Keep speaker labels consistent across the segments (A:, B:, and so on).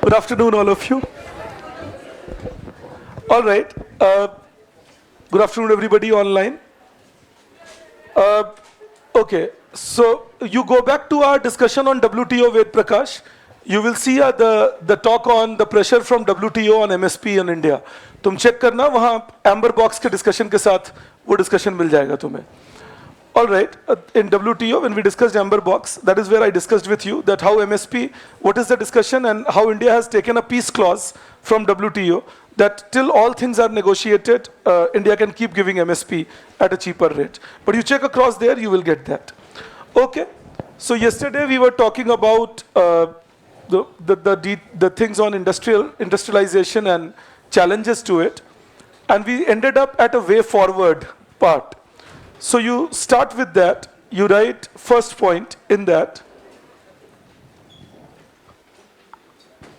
A: Good afternoon, all of you. All right. Good afternoon, everybody online. Okay, so you go back to our discussion on WTO with Prakash. You will see the talk on the pressure from WTO on MSP in India. तुम check करना वहाँ amber box के discussion के साथ वो discussion मिल जाएगा तुम्हें. All right, in WTO, when we discussed Amber Box, that is where I discussed with you that how MSP, what is the discussion and how India has taken a peace clause from WTO that till all things are negotiated, India can keep giving MSP at a cheaper rate. But you check across there, you will get that. Okay, so yesterday we were talking about the things on industrialization and challenges to it, and we ended up at a way forward part. So you start with that, you write first point in that.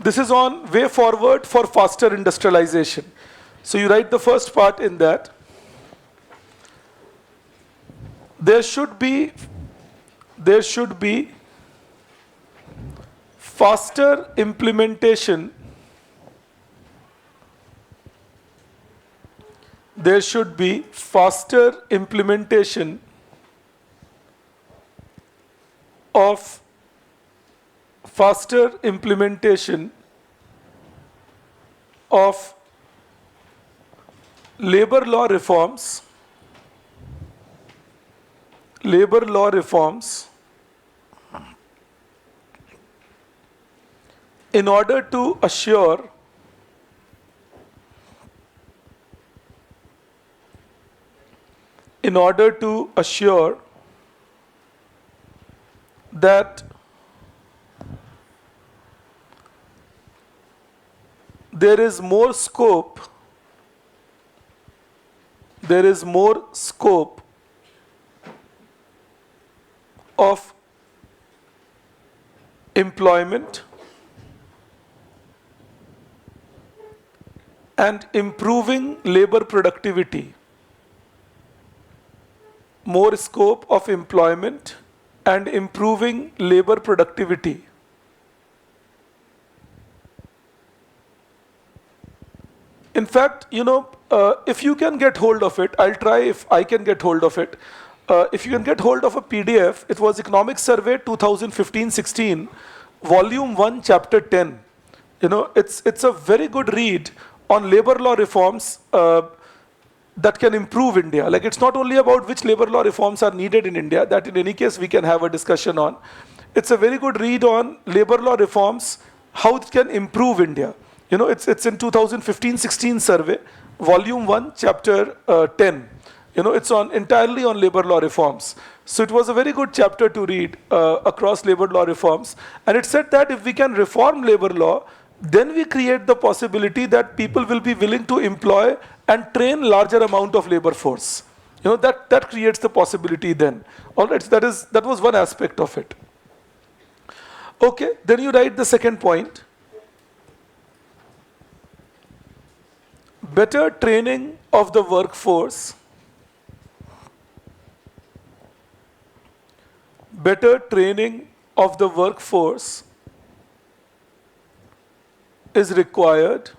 A: This is on way forward for faster industrialization. So you write the first part in that. There should be faster implementation. There should be faster implementation of labor law reforms in order to assure that there is more scope of employment and improving labor productivity. More scope of employment and improving labor productivity. In fact, if you can get hold of it, I'll try if I can get hold of it. If you can get hold of a PDF, it was Economic Survey 2015-16, Volume 1, Chapter 10. It's a very good read on labor law reforms that can improve India. Like, it's not only about which labor law reforms are needed in India, that in any case we can have a discussion on. It's a very good read on labor law reforms, how it can improve India. It's in 2015-16 survey, Volume 1, Chapter 10. It's entirely on labor law reforms. So it was a very good chapter to read across labor law reforms. And it said that if we can reform labor law, then we create the possibility that people will be willing to employ and train larger amount of labor force. That creates the possibility then. All right, that was one aspect of it. Okay, then you write the second point. Better training of the workforce. Better training of the workforce is required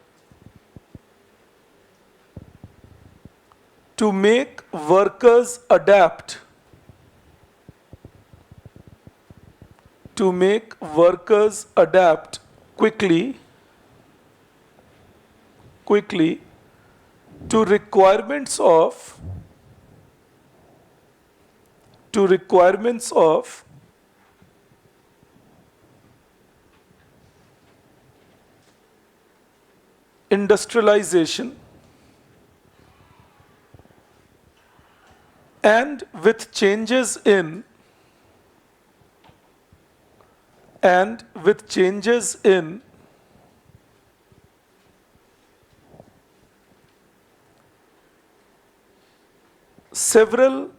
A: to make workers adapt quickly to requirements of industrialization and with changes in several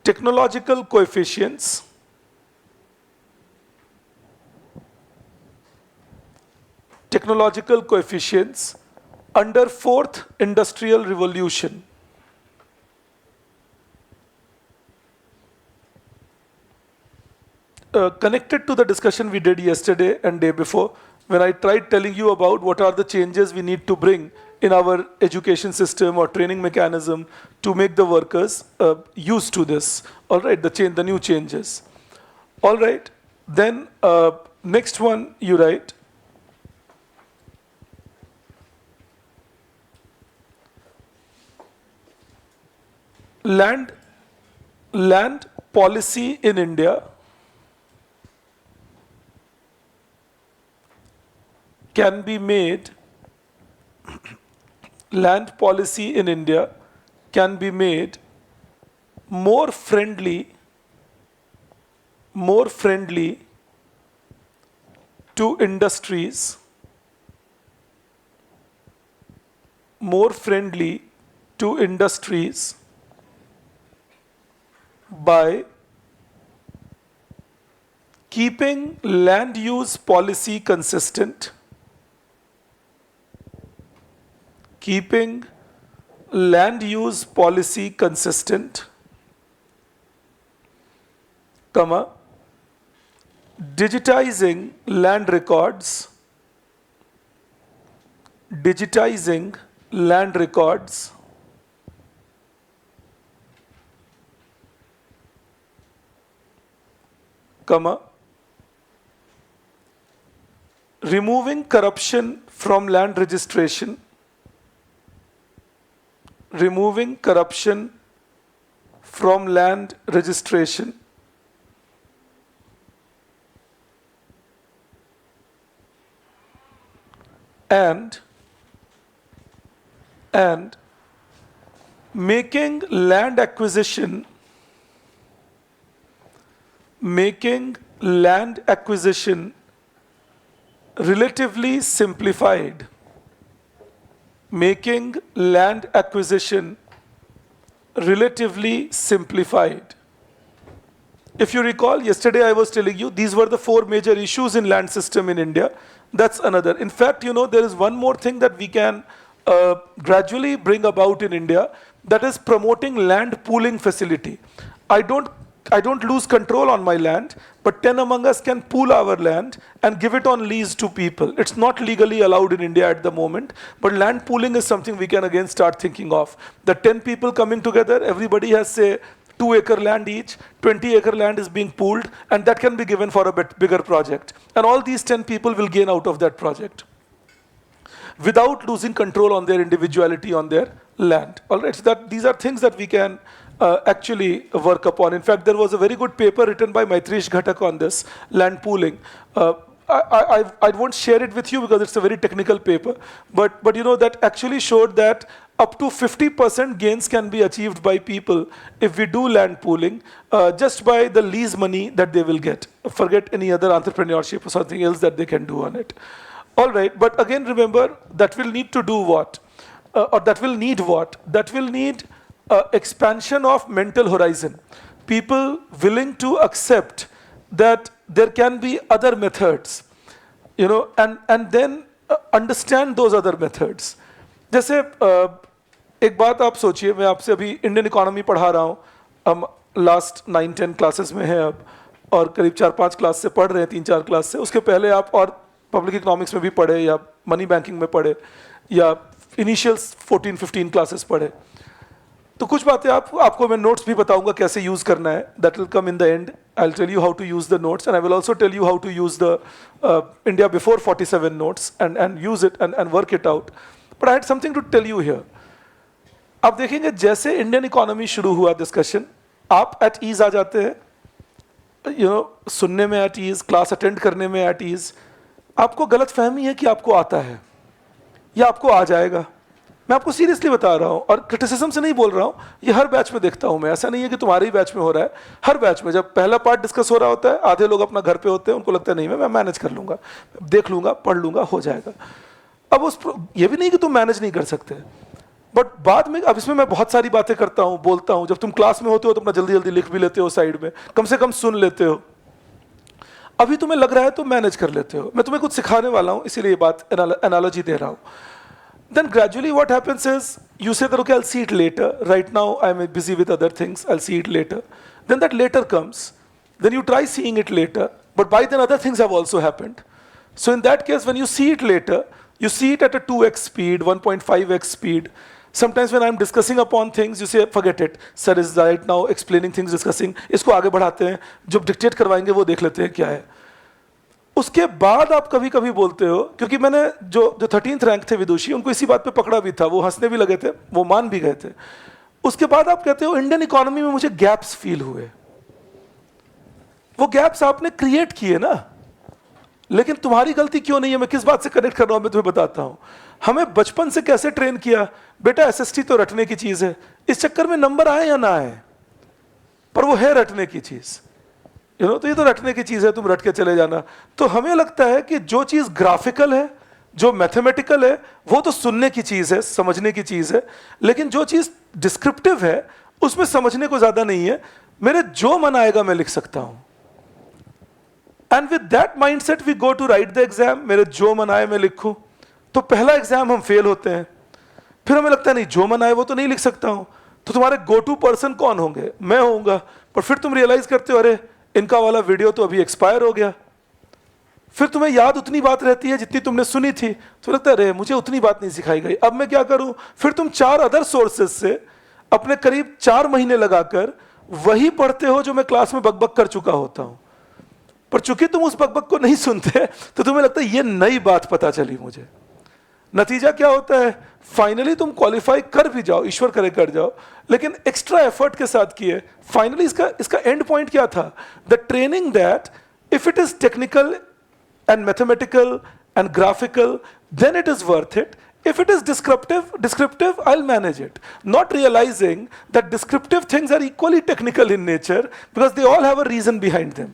A: technological coefficients under fourth industrial revolution. connected to the discussion we did yesterday and day before, when I tried telling you about what are the changes we need to bring in our education system or training mechanism to make the workers used to this. All right, the new changes. All right, then next one you write. Land policy in India can be made, land policy in India can be made more friendly to industries, more friendly to industries by keeping land use policy consistent, keeping land use policy consistent, comma, digitizing land records, digitizing land records, comma, removing corruption from land registration, removing corruption from land registration, and making land acquisition relatively simplified, making land acquisition relatively simplified. If you recall, yesterday I was telling you these were the 4 major issues in land system in India. That's another. In fact, there is one more thing that we can gradually bring about in India, that is promoting land pooling facility. I don't lose control on my land, but 10 among us can pool our land and give it on lease to people. It's not legally allowed in India at the moment, but land pooling is something we can again start thinking of. The 10 people coming together, everybody has, say, 2-acre land each, 20-acre land is being pooled, and that can be given for a bit bigger project. And all these 10 people will gain out of that project without losing control on their individuality on their land. All right, so these are things that we can actually work upon. In fact, there was a very good paper written by Maitreesh Ghatak on this, land pooling. I won't share it with you because it's a very technical paper, but that actually showed that up to 50% gains can be achieved by people if we do land pooling just by the lease money that they will get. Forget any other entrepreneurship or something else that they can do on it. All right, but again remember, that will need to do what? Or that will need what? That will need expansion of mental horizon. People willing to accept that there can be other methods, and then understand those other methods. जैसे एक बात आप सोचिए, मैं आपसे अभी Indian economy पढ़ा रहा हूँ, हम लास्ट 9-10 क्लासेस में हैं अब, और करीब 4-5 क्लास से पढ़ रहे हैं, 3-4 क्लास से. उसके पहले आप और पब्लिक इकोनॉमिक्स में भी पढ़े, या मनी बैंकिंग में पढ़े, या इनिशियल 14-15 क्लासेस पढ़े. तो कुछ बातें आपको मैं नोट्स भी बताऊंगा कैसे यूज करना है. That will come in the end. I will tell you how to use the notes, and I will also tell you how to use the India before 47 notes and use it and work it out. But I had something to tell you here. आप देखेंगे जैसे Indian economy शुरू हुआ discussion, आप at ease आ जाते हैं, सुनने में एट ईज, क्लास अटेंड करने में एट ईज. आपको गलत फहमी है कि आपको आता है या आपको आ जाएगा. मैं आपको सीरियसली बता रहा हूँ, और क्रिटिसिज्म से नहीं बोल रहा हूँ, ये हर बैच में देखता हूँ मैं. ऐसा नहीं है कि तुम्हारे ही बैच में हो रहा है, हर बैच में जब पहला पार्ट डिस्कस हो रहा होता है, आधे लोग अपना घर पे होते हैं, उनको लगता है नहीं मैं मैनेज कर लूंगा, देख लूंगा, पढ़ लूंगा, हो जाएगा. अब ये भी नहीं कि तुम मैनेज नहीं कर सकते, बट बाद में, अब इसमें मैं बहुत सारी बातें करता हूँ, बोलता हूँ. जब तुम क्लास में होते हो तो अपना जल्दी जल्दी लिख भी लेते हो साइड में, कम से कम सुन लेते हो. अभी तुम्हें लग रहा है तो मैनेज कर लेते हो. मैं तुम्हें कुछ सिखाने वाला हूँ, इसीलिए ये बात एनालॉजी दे रहा हूँ. Then gradually what happens is, you say that okay, I'll see it later. Right now I'm busy with other things, I'll see it later. Then that later comes. then you try seeing it later, but by then other things have also happened. So in that case, when you see it later, you see it at a 2x speed, 1.5x speed. Sometimes when I'm discussing upon things, you say, forget it. Sir is right now explaining things, discussing. इसको आगे बढ़ाते हैं. जो dictate करवाएंगे वो देख लेते हैं क्या है. उसके बाद आप कभी कभी बोलते हो, क्योंकि मैंने जो 13th रैंक थे विदुषी, उनको इसी बात पे पकड़ा भी था, वो हंसने भी लगे थे, वो मान भी गए थे. उसके बाद आप कहते हो इंडियन इकोनॉमी में मुझे गैप्स फील हुए. वो गैप्स आपने क्रिएट किए ना, लेकिन तुम्हारी गलती क्यों नहीं है. मैं किस बात से कनेक्ट कर रहा हूं, मैं तुम्हें बताता हूं. हमें बचपन से कैसे ट्रेन किया, बेटा एसएसटी तो रटने की चीज है, इस चक्कर में नंबर आए या ना आए, पर वो है रटने की चीज. तो ये तो रटने की चीज है, तुम रट के चले जाना. तो हमें लगता है कि जो चीज ग्राफिकल है, जो मैथमेटिकल है, वो तो सुनने की चीज है, समझने की चीज है. लेकिन जो चीज डिस्क्रिप्टिव है, उसमें समझने को ज्यादा नहीं है. मेरे जो मन आएगा मैं लिख सकता हूं. And with that mindset we go to write the exam. मेरे जो मन आए मैं लिखूं. तो पहला एग्जाम हम फेल होते हैं. फिर हमें लगता है नहीं, जो मन आए वो तो नहीं लिख सकता हूं. तो तुम्हारे गो टू पर्सन कौन होंगे, मैं होऊंगा. पर फिर तुम रियलाइज करते हो, अरे इनका वाला वीडियो तो अभी एक्सपायर हो गया. फिर तुम्हें याद उतनी बात रहती है जितनी तुमने सुनी थी. तो लगता है अरे मुझे उतनी बात नहीं सिखाई गई, अब मैं क्या करूं. फिर तुम 4 अदर सोर्सेज से अपने करीब 4 महीने लगाकर वही पढ़ते हो जो मैं क्लास में बकबक कर चुका होता हूं. पर चूंकि तुम उस बकबक को नहीं सुनते, तो तुम्हें लगता है ये नई बात पता चली मुझे. नतीजा क्या होता है, फाइनली तुम क्वालिफाई कर भी जाओ, ईश्वर करे कर जाओ, लेकिन एक्स्ट्रा एफर्ट के साथ किए. फाइनली इसका एंड पॉइंट क्या था, the training that if it is technical and mathematical and graphical, then it is worth it. If it is descriptive, I'll manage it. Not realizing that descriptive things are equally technical in nature because they all have a reason behind them.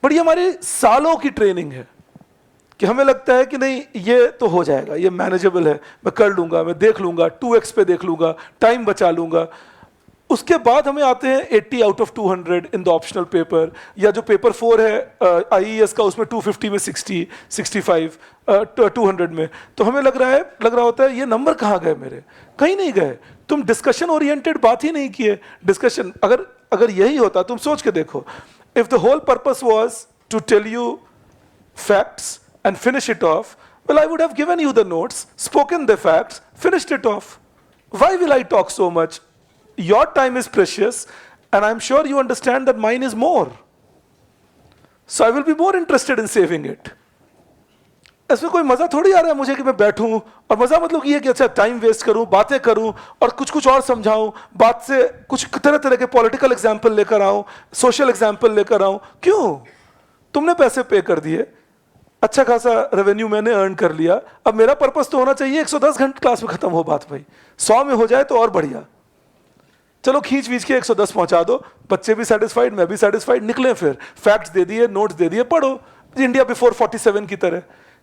A: But ये हमारी सालों की training है कि हमें लगता है कि नहीं ये तो हो जाएगा, ये मैनेजेबल है, मैं कर लूंगा, मैं देख लूंगा, 2x पे देख लूंगा, टाइम बचा लूंगा. उसके बाद हमें आते हैं 80 out of 200 in the optional paper, या जो पेपर 4 है आईईएस का, उसमें 250 में 60, 65, 200 में. तो हमें लग रहा होता है ये नंबर कहाँ गए मेरे, कहीं नहीं गए. तुम डिस्कशन ओरिएंटेड बात ही नहीं किए. डिस्कशन अगर यही होता, तुम सोच के देखो, if the whole purpose was to tell you facts and finish it off, well, I would have given you the notes, spoken the facts, finished it off. Why will I talk so much? Your time is precious, and I'm sure you understand that mine is more. So I will be more interested in saving it. इसमें कोई मजा थोड़ी आ रहा है मुझे कि मैं बैठूं, और मजा मतलब ये कि अच्छा टाइम वेस्ट करूं, बातें करूं, और कुछ और समझाऊं, बात से कुछ तरह के पॉलिटिकल एग्जाम्पल लेकर आऊं, सोशल एग्जाम्पल लेकर आऊं. क्यों? तुमने पैसे पे कर दिए, अच्छा खासा रेवेन्यू मैंने अर्न कर लिया. अब मेरा पर्पस तो होना चाहिए 110 घंटे क्लास में खत्म हो बात भाई, 100 में हो जाए तो और बढ़िया. चलो खींच वींच के 110 पहुंचा दो, बच्चे भी सेटिस्फाइड, मैं भी सेटिस्फाइड, निकले. फिर फैक्ट्स दे दिए, नोट्स दे दिए, पढ़ो इंडिया बिफोर 47 की तरह.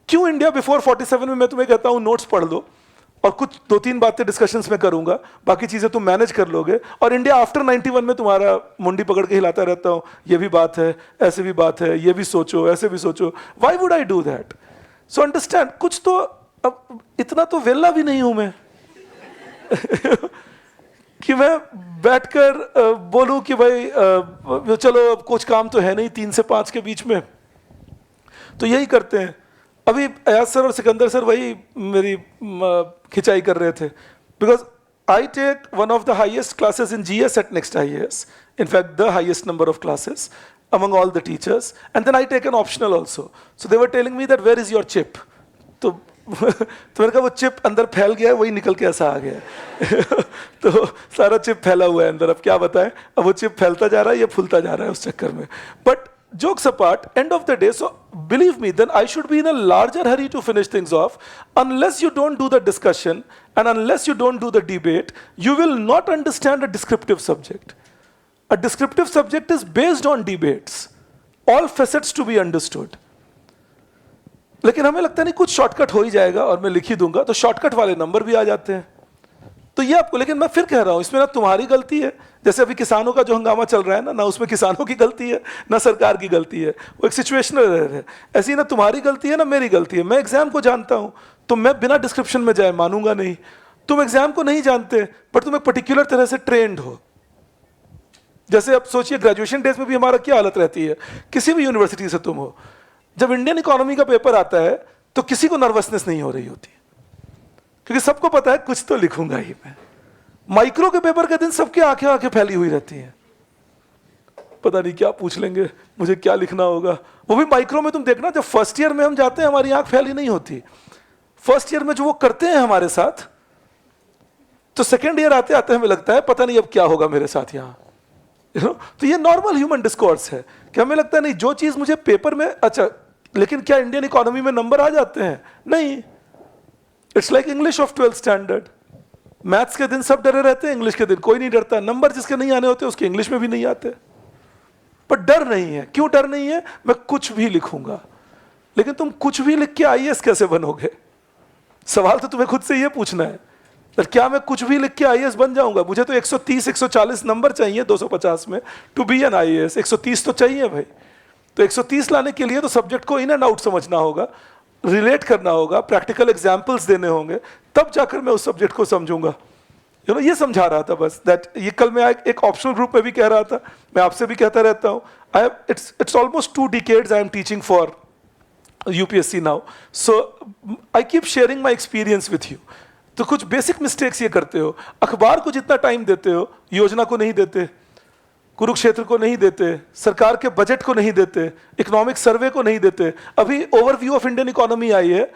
A: क्यों इंडिया बिफोर 47 में मैं तुम्हें कहता हूं नोट्स पढ़ लो, और कुछ 2-3 बातें डिस्कशंस में करूंगा, बाकी चीजें तुम मैनेज कर लोगे. और इंडिया आफ्टर 91 में तुम्हारा मुंडी पकड़ के हिलाता रहता हूं, ये भी बात है, ऐसे भी बात है, ये भी सोचो, ऐसे भी सोचो. Why would I do that? So understand, कुछ तो, अब इतना तो वेला भी नहीं हूं मैं कि मैं बैठकर बोलूं कि भाई चलो अब कुछ काम तो है नहीं 3 से 5 के बीच में, तो यही करते हैं. अभी अयाज सर और सिकंदर सर वही मेरी खिंचाई कर रहे थे, because I take one of the highest classes in GS at next IAS, in fact the highest number of classes among all the teachers, and then I take an optional also. So they were telling me that where is your chip? तो मैंने कहा वो chip अंदर फैल गया है, वही निकल के ऐसा आ गया है तो सारा चिप फैला हुआ है अंदर. अब क्या बताएं, अब वो चिप फैलता जा रहा है, ये फूलता जा रहा है उस चक्कर में. But jokes apart, end of the day, so believe me, then I should be in a larger hurry to finish things off. Unless you don't do the discussion and unless you don't do the debate, you will not understand a descriptive subject. A descriptive subject is based on debates, all facets to be understood. लेकिन हमें लगता नहीं कुछ shortcut हो ही जाएगा और मैं लिख ही दूंगा, तो शॉर्टकट वाले नंबर भी आ जाते हैं. तो ये आपको, लेकिन मैं फिर कह रहा हूं, इसमें ना तुम्हारी गलती है. जैसे अभी किसानों का जो हंगामा चल रहा है ना उसमें किसानों की गलती है ना सरकार की गलती है, वो एक सिचुएशनल है. ऐसी ना तुम्हारी गलती है ना मेरी गलती है. मैं एग्जाम को जानता हूं, तो मैं बिना डिस्क्रिप्शन में जाए मानूंगा नहीं. तुम एग्जाम को नहीं जानते, पर तुम एक पर्टिकुलर तरह से ट्रेंड हो. जैसे अब सोचिए ग्रेजुएशन डेज में भी हमारा क्या हालत रहती है, किसी भी यूनिवर्सिटी से तुम हो, जब इंडियन इकोनॉमी का पेपर आता है तो किसी को नर्वसनेस नहीं हो रही होती, क्योंकि सबको पता है कुछ तो लिखूंगा ही मैं। माइक्रो के पेपर के दिन सबकी आंखें आंखें फैली हुई रहती हैं, पता नहीं क्या पूछ लेंगे, मुझे क्या लिखना होगा। वो भी माइक्रो में तुम देखना, जब फर्स्ट ईयर में हम जाते हैं हमारी आंख फैली नहीं होती। फर्स्ट ईयर में जो वो करते हैं हमारे साथ, तो सेकेंड ईयर आते आते हमें लगता है पता नहीं अब क्या होगा मेरे साथ यहाँ। तो ये नॉर्मल ह्यूमन डिस्कोर्स है कि हमें लगता है नहीं जो चीज मुझे पेपर में, अच्छा लेकिन क्या इंडियन इकोनॉमी में नंबर आ जाते हैं? नहीं। It's like English of 12th standard. Maths के दिन सब डरे रहते हैं, इंग्लिश के दिन कोई नहीं डरता। नंबर जिसके नहीं आने होते उसके इंग्लिश में भी नहीं आते, पर डर नहीं है। क्यों डर नहीं है? मैं कुछ भी लिखूंगा। लेकिन तुम कुछ भी लिख के आईएएस कैसे बनोगे? सवाल तो तुम्हें खुद से ये पूछना है, तो क्या मैं कुछ भी लिख के आईएएस बन जाऊंगा? मुझे तो 130 140 नंबर चाहिए 250 में टू बी एन आईएएस। 130 तो चाहिए भाई। तो 130 लाने के लिए तो सब्जेक्ट को इन एंड आउट समझना होगा, रिलेट करना होगा, प्रैक्टिकल एग्जाम्पल्स देने होंगे, तब जाकर मैं उस सब्जेक्ट को समझूंगा। ये समझा रहा था बस दैट। ये कल मैं एक ऑप्शनल ग्रुप में भी कह रहा था, मैं आपसे भी कहता रहता हूँ, it's almost 2 decades I am teaching for UPSC now, so I keep sharing my experience with you. तो कुछ बेसिक मिस्टेक्स ये करते हो, अखबार को जितना टाइम देते हो योजना को नहीं देते, कुरुक्षेत्र को नहीं देते, सरकार के बजट को नहीं देते, इकोनॉमिक सर्वे को नहीं देते। अभी overview of Indian economy I है,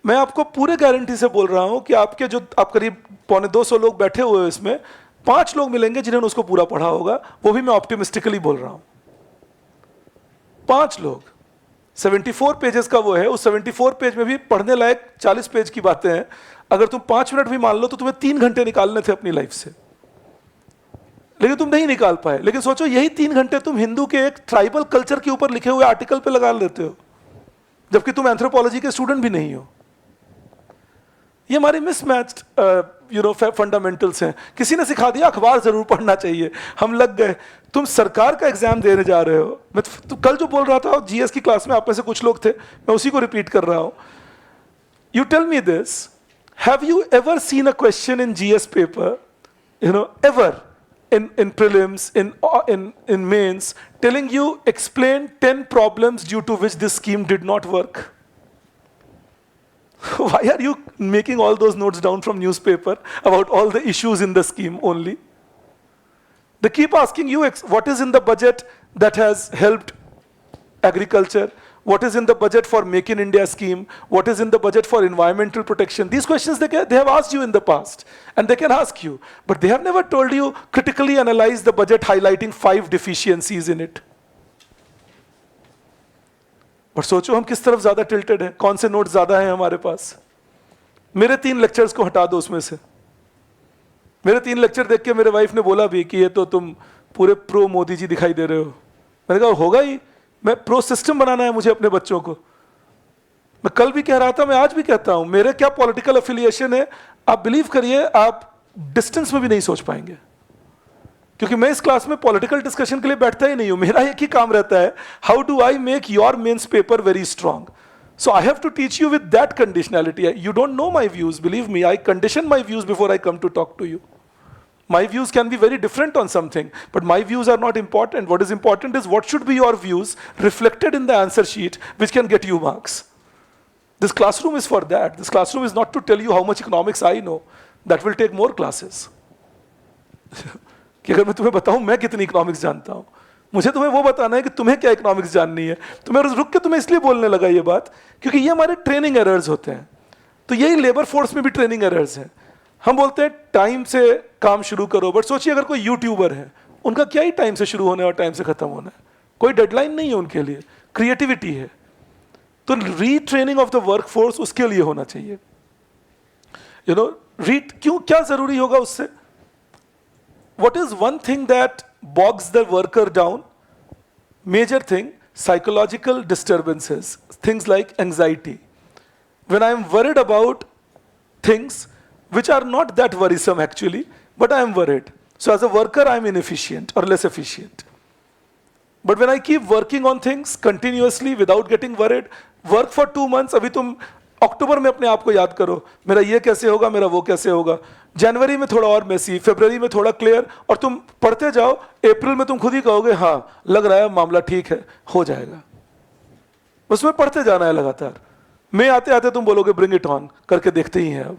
A: मैं आपको पूरे गारंटी से बोल रहा हूं कि आपके जो आप करीब 250 लोग बैठे हुए हैं इसमें, 5 लोग मिलेंगे जिन्होंने उसको पूरा पढ़ा होगा, वो भी मैं ऑप्टिमिस्टिकली बोल रहा हूं। 5 लोग। 74 पेजेस का वो है, उस 74 पेज में भी पढ़ने लायक 40 पेज की बातें हैं। अगर तुम 5 मिनट भी मान लो तो तुम्हें 3 घंटे निकालने थे अपनी लाइफ से, लेकिन तुम नहीं निकाल पाए। लेकिन सोचो यही 3 घंटे तुम हिंदू के एक ट्राइबल कल्चर के ऊपर लिखे हुए आर्टिकल पे लगा लेते हो, जबकि तुम एंथ्रोपोलॉजी के स्टूडेंट भी नहीं हो। ये हमारी मिसमैच्ड फंडामेंटल्स हैं। किसी ने सिखा दिया अखबार जरूर पढ़ना चाहिए, हम लग गए। तुम सरकार का एग्जाम देने जा रहे हो। मैं तो कल जो बोल रहा था जीएस की क्लास में, आप में से कुछ लोग थे, मैं उसी को रिपीट कर रहा हूं। You tell me this, have you ever seen a question in GS paper, ever in prelims, in mains, telling you explain 10 problems due to which this scheme did not work? Why are you making all those notes down from newspaper about all the issues in the scheme only? They keep asking you what is in the budget that has helped agriculture, what is in the budget for Make in India scheme, what is in the budget for environmental protection. These questions they have asked you in the past, and they can ask you, but they have never told you critically analyze the budget highlighting 5 deficiencies in it. पर सोचो हम किस तरफ ज्यादा tilted है, कौन से note ज्यादा है हमारे पास। मेरे 3 लेक्चर्स को हटा दो उसमें से। मेरे 3 लेक्चर देख के मेरे वाइफ ने बोला भी कि ये तो तुम पूरे प्रो मोदी जी दिखाई दे रहे हो। मैंने कहा होगा ही, मैं प्रो सिस्टम बनाना है मुझे अपने बच्चों को। मैं कल भी कह रहा था, मैं आज भी कहता हूं, मेरे क्या पॉलिटिकल एफिलिएशन है आप बिलीव करिए, आप डिस्टेंस में भी नहीं सोच पाएंगे। क्योंकि मैं इस क्लास में पॉलिटिकल डिस्कशन के लिए बैठता ही नहीं हूं। मेरा एक ही काम रहता है, how do I make your mains paper very strong. So I have to teach you with that conditionality. You don't know my views, believe me. I condition my views before I come to talk to you. My views can be very different on something, but my views are not important. What is important is what should be your views reflected in the answer sheet, which can get you marks. This classroom is for that. This classroom is not to tell you how much economics I know. That will take more classes. कि अगर मैं तुम्हें बताऊं मैं कितनी economics जानता हूं, मुझे तुम्हें वो बताना है कि तुम्हें क्या इकोनॉमिक्स जाननी है। तो मैं रुक के तुम्हें इसलिए बोलने लगा ये बात, क्योंकि ये हमारे ट्रेनिंग एरर्स होते हैं। तो यही लेबर फोर्स में भी ट्रेनिंग एरर्स हैं। हम बोलते हैं टाइम से काम शुरू करो, बट सोचिए अगर कोई यूट्यूबर है, उनका क्या ही टाइम से शुरू होना है और टाइम से खत्म होना है, कोई डेडलाइन नहीं है उनके लिए, क्रिएटिविटी है। तो retraining of the work force उसके लिए होना चाहिए। क्यों, क्या जरूरी होगा उससे? What is one thing that bogs the worker down? Major thing, psychological disturbances, things like anxiety. When I am worried about things which are not that worrisome actually, but I am worried. So as a worker, I am inefficient or less efficient. But when I keep working on things continuously without getting worried, work for 2 months, अभी तुम अक्टूबर में अपने आप को याद करो, मेरा ये कैसे होगा, मेरा वो कैसे होगा। जनवरी में थोड़ा और मेसी, फरवरी में थोड़ा क्लियर, और तुम पढ़ते जाओ, अप्रैल में तुम खुद ही कहोगे हाँ लग रहा है मामला ठीक है, हो जाएगा। उसमें पढ़ते जाना है लगातार। मई आते आते तुम बोलोगे ब्रिंग इट ऑन, करके देखते ही हैं अब।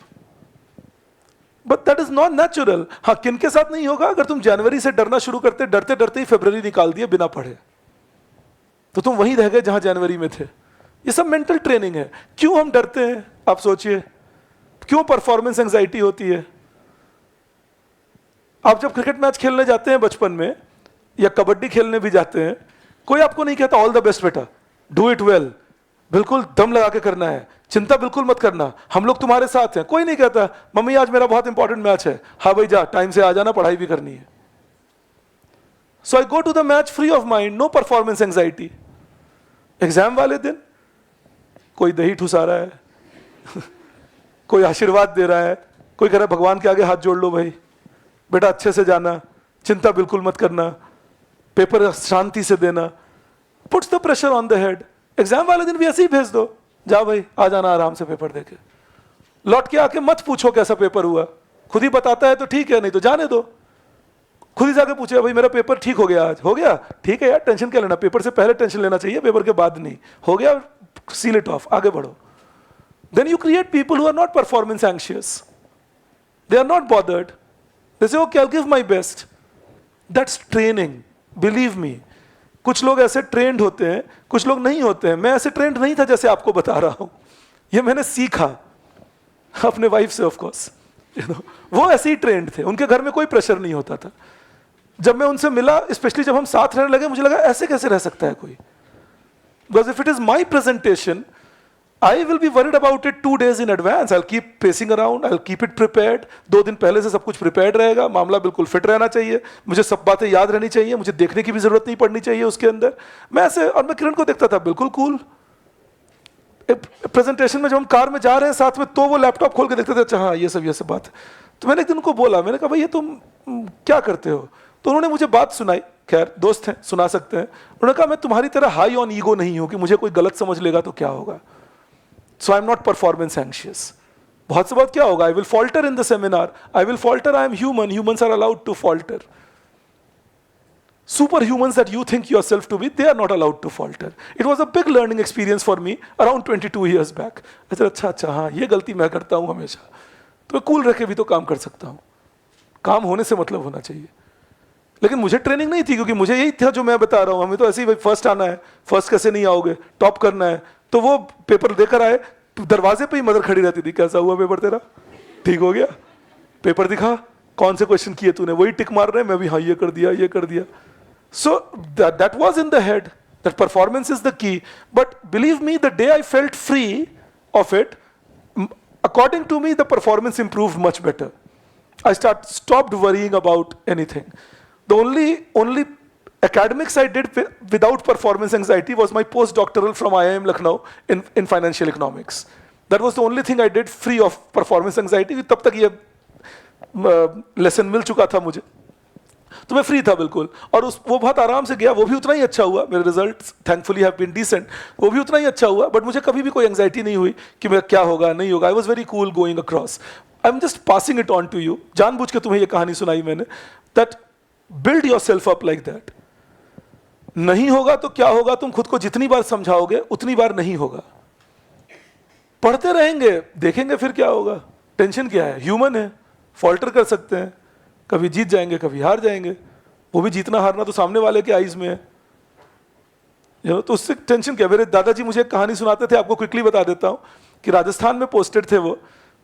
A: But that is not natural. हाँ, किन के साथ नहीं होगा? अगर तुम जनवरी से डरना शुरू करते, डरते डरते ही फरवरी निकाल दिए बिना पढ़े, तो तुम वहीं रह गए जहां जनवरी में थे। ये सब मेंटल ट्रेनिंग है। क्यों हम डरते हैं आप सोचिए, क्यों परफॉर्मेंस एंजाइटी होती है? आप जब क्रिकेट मैच खेलने जाते हैं बचपन में, या कबड्डी खेलने भी जाते हैं, कोई आपको नहीं कहता ऑल द बेस्ट बेटा, डू इट वेल, बिल्कुल दम लगा के करना है, चिंता बिल्कुल मत करना, हम लोग तुम्हारे साथ हैं। कोई नहीं कहता मम्मी आज मेरा बहुत इंपॉर्टेंट मैच है, हाँ भाई जा, टाइम से आ जाना, पढ़ाई भी करनी है। So I go to the match free of mind, no performance anxiety. Exam वाले दिन कोई दही ठुसा रहा है कोई आशीर्वाद दे रहा है, कोई कह रहा है भगवान के आगे हाथ जोड़ लो भाई, बेटा अच्छे से जाना, चिंता बिल्कुल मत करना, पेपर शांति से देना, puts the pressure on the head. Exam वाले दिन भी ऐसे ही भेज दो, जा भाई आ जाना आराम से पेपर देके, लौट के आके मत पूछो कैसा पेपर हुआ, खुद ही बताता है तो ठीक है, नहीं तो जाने दो। खुद ही जाके पूछे भाई मेरा पेपर ठीक हो गया, आज हो गया, ठीक है यार, टेंशन क्या लेना, पेपर से पहले टेंशन लेना चाहिए, पेपर के बाद नहीं। हो गया, सील इट ऑफ, आगे बढ़ो। Then you create people who are not performance anxious. They are not bothered. They say, okay, I'll give my best. That's training. Believe me. कुछ लोग ऐसे ट्रेंड होते हैं, कुछ लोग नहीं होते हैं। मैं ऐसे ट्रेंड नहीं था जैसे आपको बता रहा हूं, ये मैंने सीखा अपने वाइफ से, ऑफ कोर्स। वो ऐसे ही ट्रेंड थे, उनके घर में कोई प्रेशर नहीं होता था। जब मैं उनसे मिला, स्पेशली जब हम साथ रहने लगे, मुझे लगा ऐसे कैसे रह सकता है कोई। Because if it is my presentation, I will be worried about it 2 days in advance. I'll keep pacing around. I'll keep it prepared. 2 दिन पहले से सब कुछ prepared रहेगा, मामला बिल्कुल फिट रहना चाहिए, मुझे सब बातें याद रहनी चाहिए, मुझे देखने की भी जरूरत नहीं पड़नी चाहिए उसके अंदर। मैं ऐसे, और मैं किरण को देखता था बिल्कुल कूल। प्रेजेंटेशन में जब हम कार में जा रहे हैं साथ में, तो वो लैपटॉप खोल के देखते थे, अच्छा हाँ ये सब बात है। तो मैंने एक दिन उनको बोला, मैंने कहा भाई ये तुम क्या करते हो? तो उन्होंने मुझे बात सुनाई, खैर दोस्त हैं सुना सकते हैं। उन्होंने कहा मैं तुम्हारी तरह हाई ऑन ईगो नहीं हूं कि मुझे कोई गलत समझ लेगा तो क्या होगा। So I am not performance anxious. बहुत से बहुत क्या होगा, I will falter in the seminar, I will falter, I am human, humans are allowed to falter. Superhumans that you think yourself to be, they are not allowed to falter. It was a big learning experience for me around 22 years back. I said, अच्छा हाँ ये गलती मैं करता हूँ हमेशा, तो मैं कूल रह के भी तो काम कर सकता हूँ, काम होने से मतलब होना चाहिए। लेकिन मुझे ट्रेनिंग नहीं थी, क्योंकि मुझे यही था जो मैं बता रहा हूँ, हमें तो ऐसे ही फर्स्ट आना है, फर्स्ट कैसे नहीं आओगे, टॉप करना है। तो वो पेपर देकर आए, दरवाजे पे ही मदर खड़ी रहती थी, कैसा हुआ पेपर तेरा, ठीक हो गया, पेपर दिखा, कौन से क्वेश्चन किए तूने, वही टिक मार रहे हैं, मैं भी हाँ ये कर दिया ये कर दिया। So that was in the head, that performance is the key. But believe me, the day I felt free of it, according to me, the performance improved much better. I stopped worrying about anything. The only academics I did without performance anxiety was my postdoctoral from IIM Lucknow in financial economics. That was the only thing I did free of performance anxiety. तब तक ये lesson मिल चुका था मुझे, तो मैं free था बिल्कुल। और वो बहुत आराम से गया, वो भी उतना ही अच्छा हुआ, मेरे results thankfully have been decent, वो भी उतना ही अच्छा हुआ। बट मुझे कभी भी कोई एंजाइटी नहीं हुई कि मेरा क्या होगा नहीं होगा। I was very cool going across. I am just passing it on to you, जानबूझ के तुम्हें ये कहानी सुनाई मैंने, that build yourself up like that. नहीं होगा तो क्या होगा, तुम खुद को जितनी बार समझाओगे उतनी बार नहीं होगा। पढ़ते रहेंगे, देखेंगे फिर क्या होगा, टेंशन क्या है, ह्यूमन है, फॉल्टर कर सकते हैं, कभी जीत जाएंगे कभी हार जाएंगे, वो भी जीतना हारना तो सामने वाले के आईज में है। तो उससे टेंशन क्या। मेरे दादाजी मुझे एक कहानी सुनाते थे, आपको क्विकली बता देता हूँ, कि राजस्थान में पोस्टेड थे वो,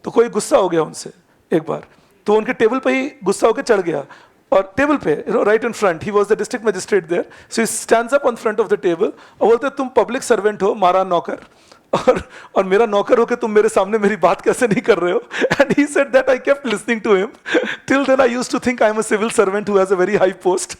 A: तो कोई गुस्सा हो गया उनसे एक बार, तो उनके टेबल पे ही गुस्सा होकर चढ़ गया, और टेबल पे right in front, he was the district magistrate there, so he stands up on front of the table और बोलते तुम पब्लिक सर्वेंट हो, मारा नौकर, और मेरा नौकर हो के तुम मेरे सामने मेरी बात कैसे नहीं कर रहे हो। And he said that I kept listening to him till then I used to think I am a civil servant who has a very high post.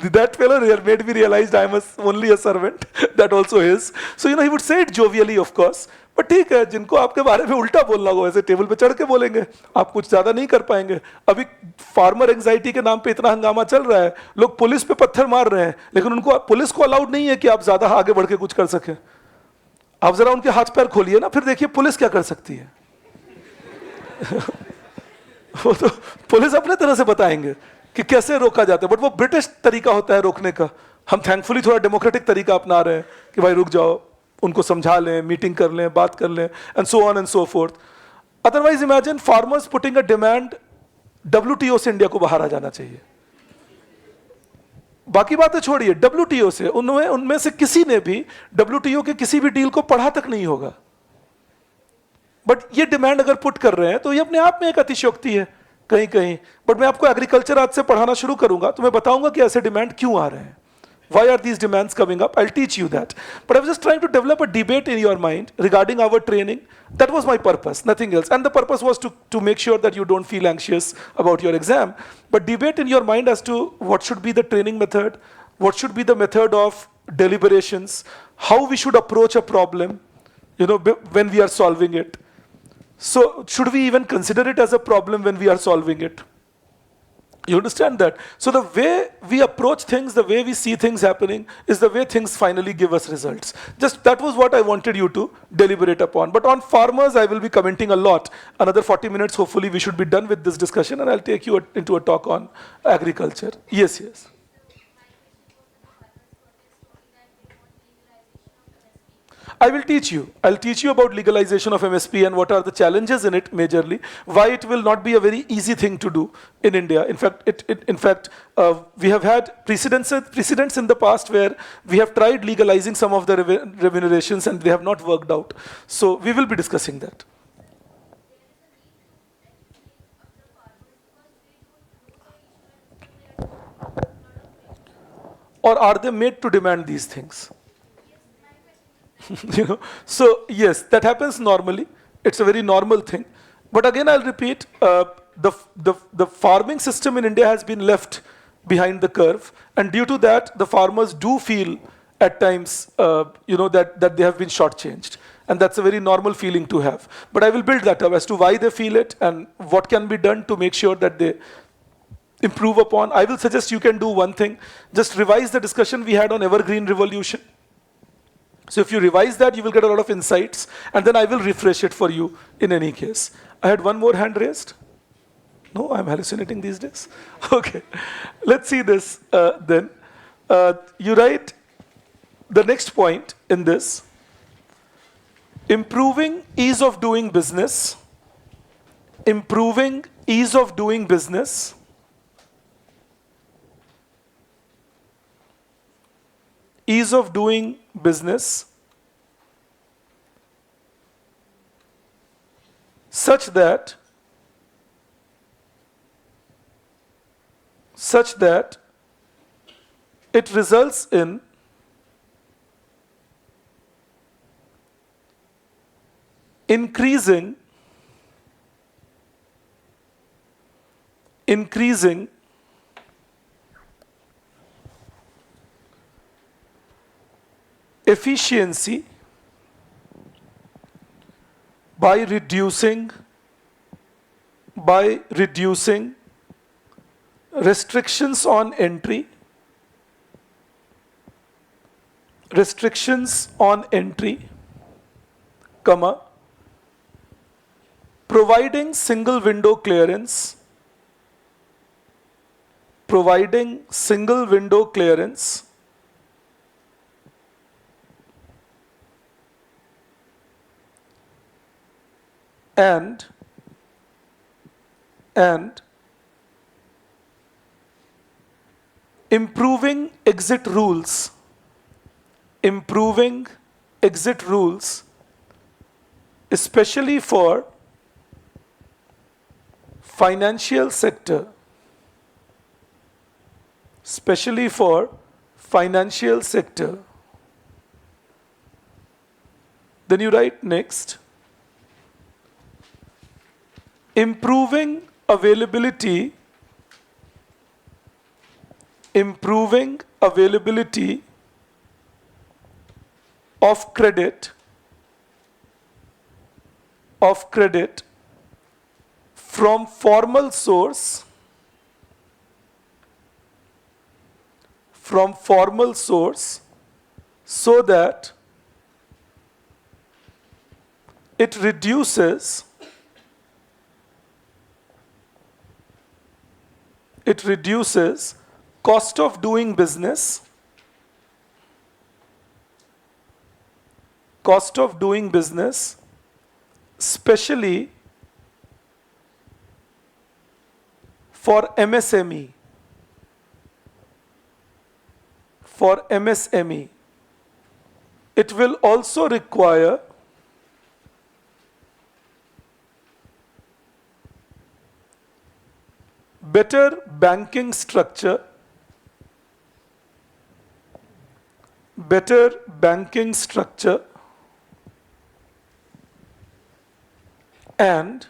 A: That fellow made me realise I am only a servant, that also is. So he would say it jovially of course, but ठीक है, जिनको आपके बारे में उल्टा बोलना हो वैसे टेबल पे चढ़ के बोलेंगे, आप कुछ ज्यादा नहीं कर पाएंगे। अभी फार्मर एंजाइटी के नाम पे इतना हंगामा चल रहा है, लोग पुलिस पे पत्थर मार रहे हैं, लेकिन उनको पुलिस को अलाउड नहीं है कि आप ज्यादा आगे बढ़ के कुछ कर सकें। आप जरा उनके हाथ पैर खोलिए ना, फिर देखिए पुलिस क्या कर सकती है। वो तो पुलिस अपने तरह से बताएंगे कि कैसे रोका जाता है, बट वो ब्रिटिश तरीका होता है रोकने का। हम थैंकफुली थोड़ा डेमोक्रेटिक तरीका अपना रहे हैं कि भाई रुक जाओ, उनको समझा लें, मीटिंग कर लें, बात कर लें, and so on and so fourth. Otherwise imagine farmers putting a demand, WTO से इंडिया को बाहर आ जाना चाहिए। बाकी बातें छोड़िए, WTO से, उनमें उनमें से किसी ने भी WTO के किसी भी डील को पढ़ा तक नहीं होगा। बट ये डिमांड अगर पुट कर रहे हैं तो ये अपने आप में एक अतिशयोक्ति है कहीं कहीं। बट मैं आपको एग्रीकल्चर आज से पढ़ाना शुरू करूंगा तो मैं बताऊंगा कि ऐसे डिमांड क्यों आ रहे हैं। Why are these demands coming up? I'll teach you that. But I was just trying to develop a debate in your mind regarding our training. That was my purpose, nothing else. And the purpose was to make sure that you don't feel anxious about your exam. But debate in your mind as to what should be the training method, what should be the method of deliberations, how we should approach a problem, when we are solving it. So should we even consider it as a problem when we are solving it? You understand that? So the way we approach things, the way we see things happening, is the way things finally give us results. Just that was what I wanted you to deliberate upon. But on farmers, I will be commenting a lot. Another 40 minutes, hopefully, we should be done with this discussion, and I'll take you into a talk on agriculture. Yes, yes. I will teach you. I'll teach you about legalization of MSP and what are the challenges in it majorly. Why it will not be a very easy thing to do in India. In fact, we have had precedents in the past where we have tried legalizing some of the remunerations and they have not worked out. So we will be discussing that. Or are they made to demand these things? So yes, that happens normally. It's a very normal thing. But again, I'll repeat, the farming system in India has been left behind the curve, and due to that, the farmers do feel at times, that they have been shortchanged, and that's a very normal feeling to have. But I will build that up as to why they feel it and what can be done to make sure that they improve upon. I will suggest you can do one thing: just revise the discussion we had on evergreen revolution. So if you revise that, you will get a lot of insights, and then I will refresh it for you in any case. I had one more hand raised. No, I'm hallucinating these days. Okay, let's see this then. You write the next point in this: improving ease of doing business. Improving ease of doing business. Ease of doing business such that it results in increasing efficiency by reducing restrictions on entry, comma, providing single window clearance, and improving exit rules, especially for financial sector, Then you write next: improving availability of credit from formal source so that it reduces cost of doing business, especially for MSME. It will also require better banking structure, and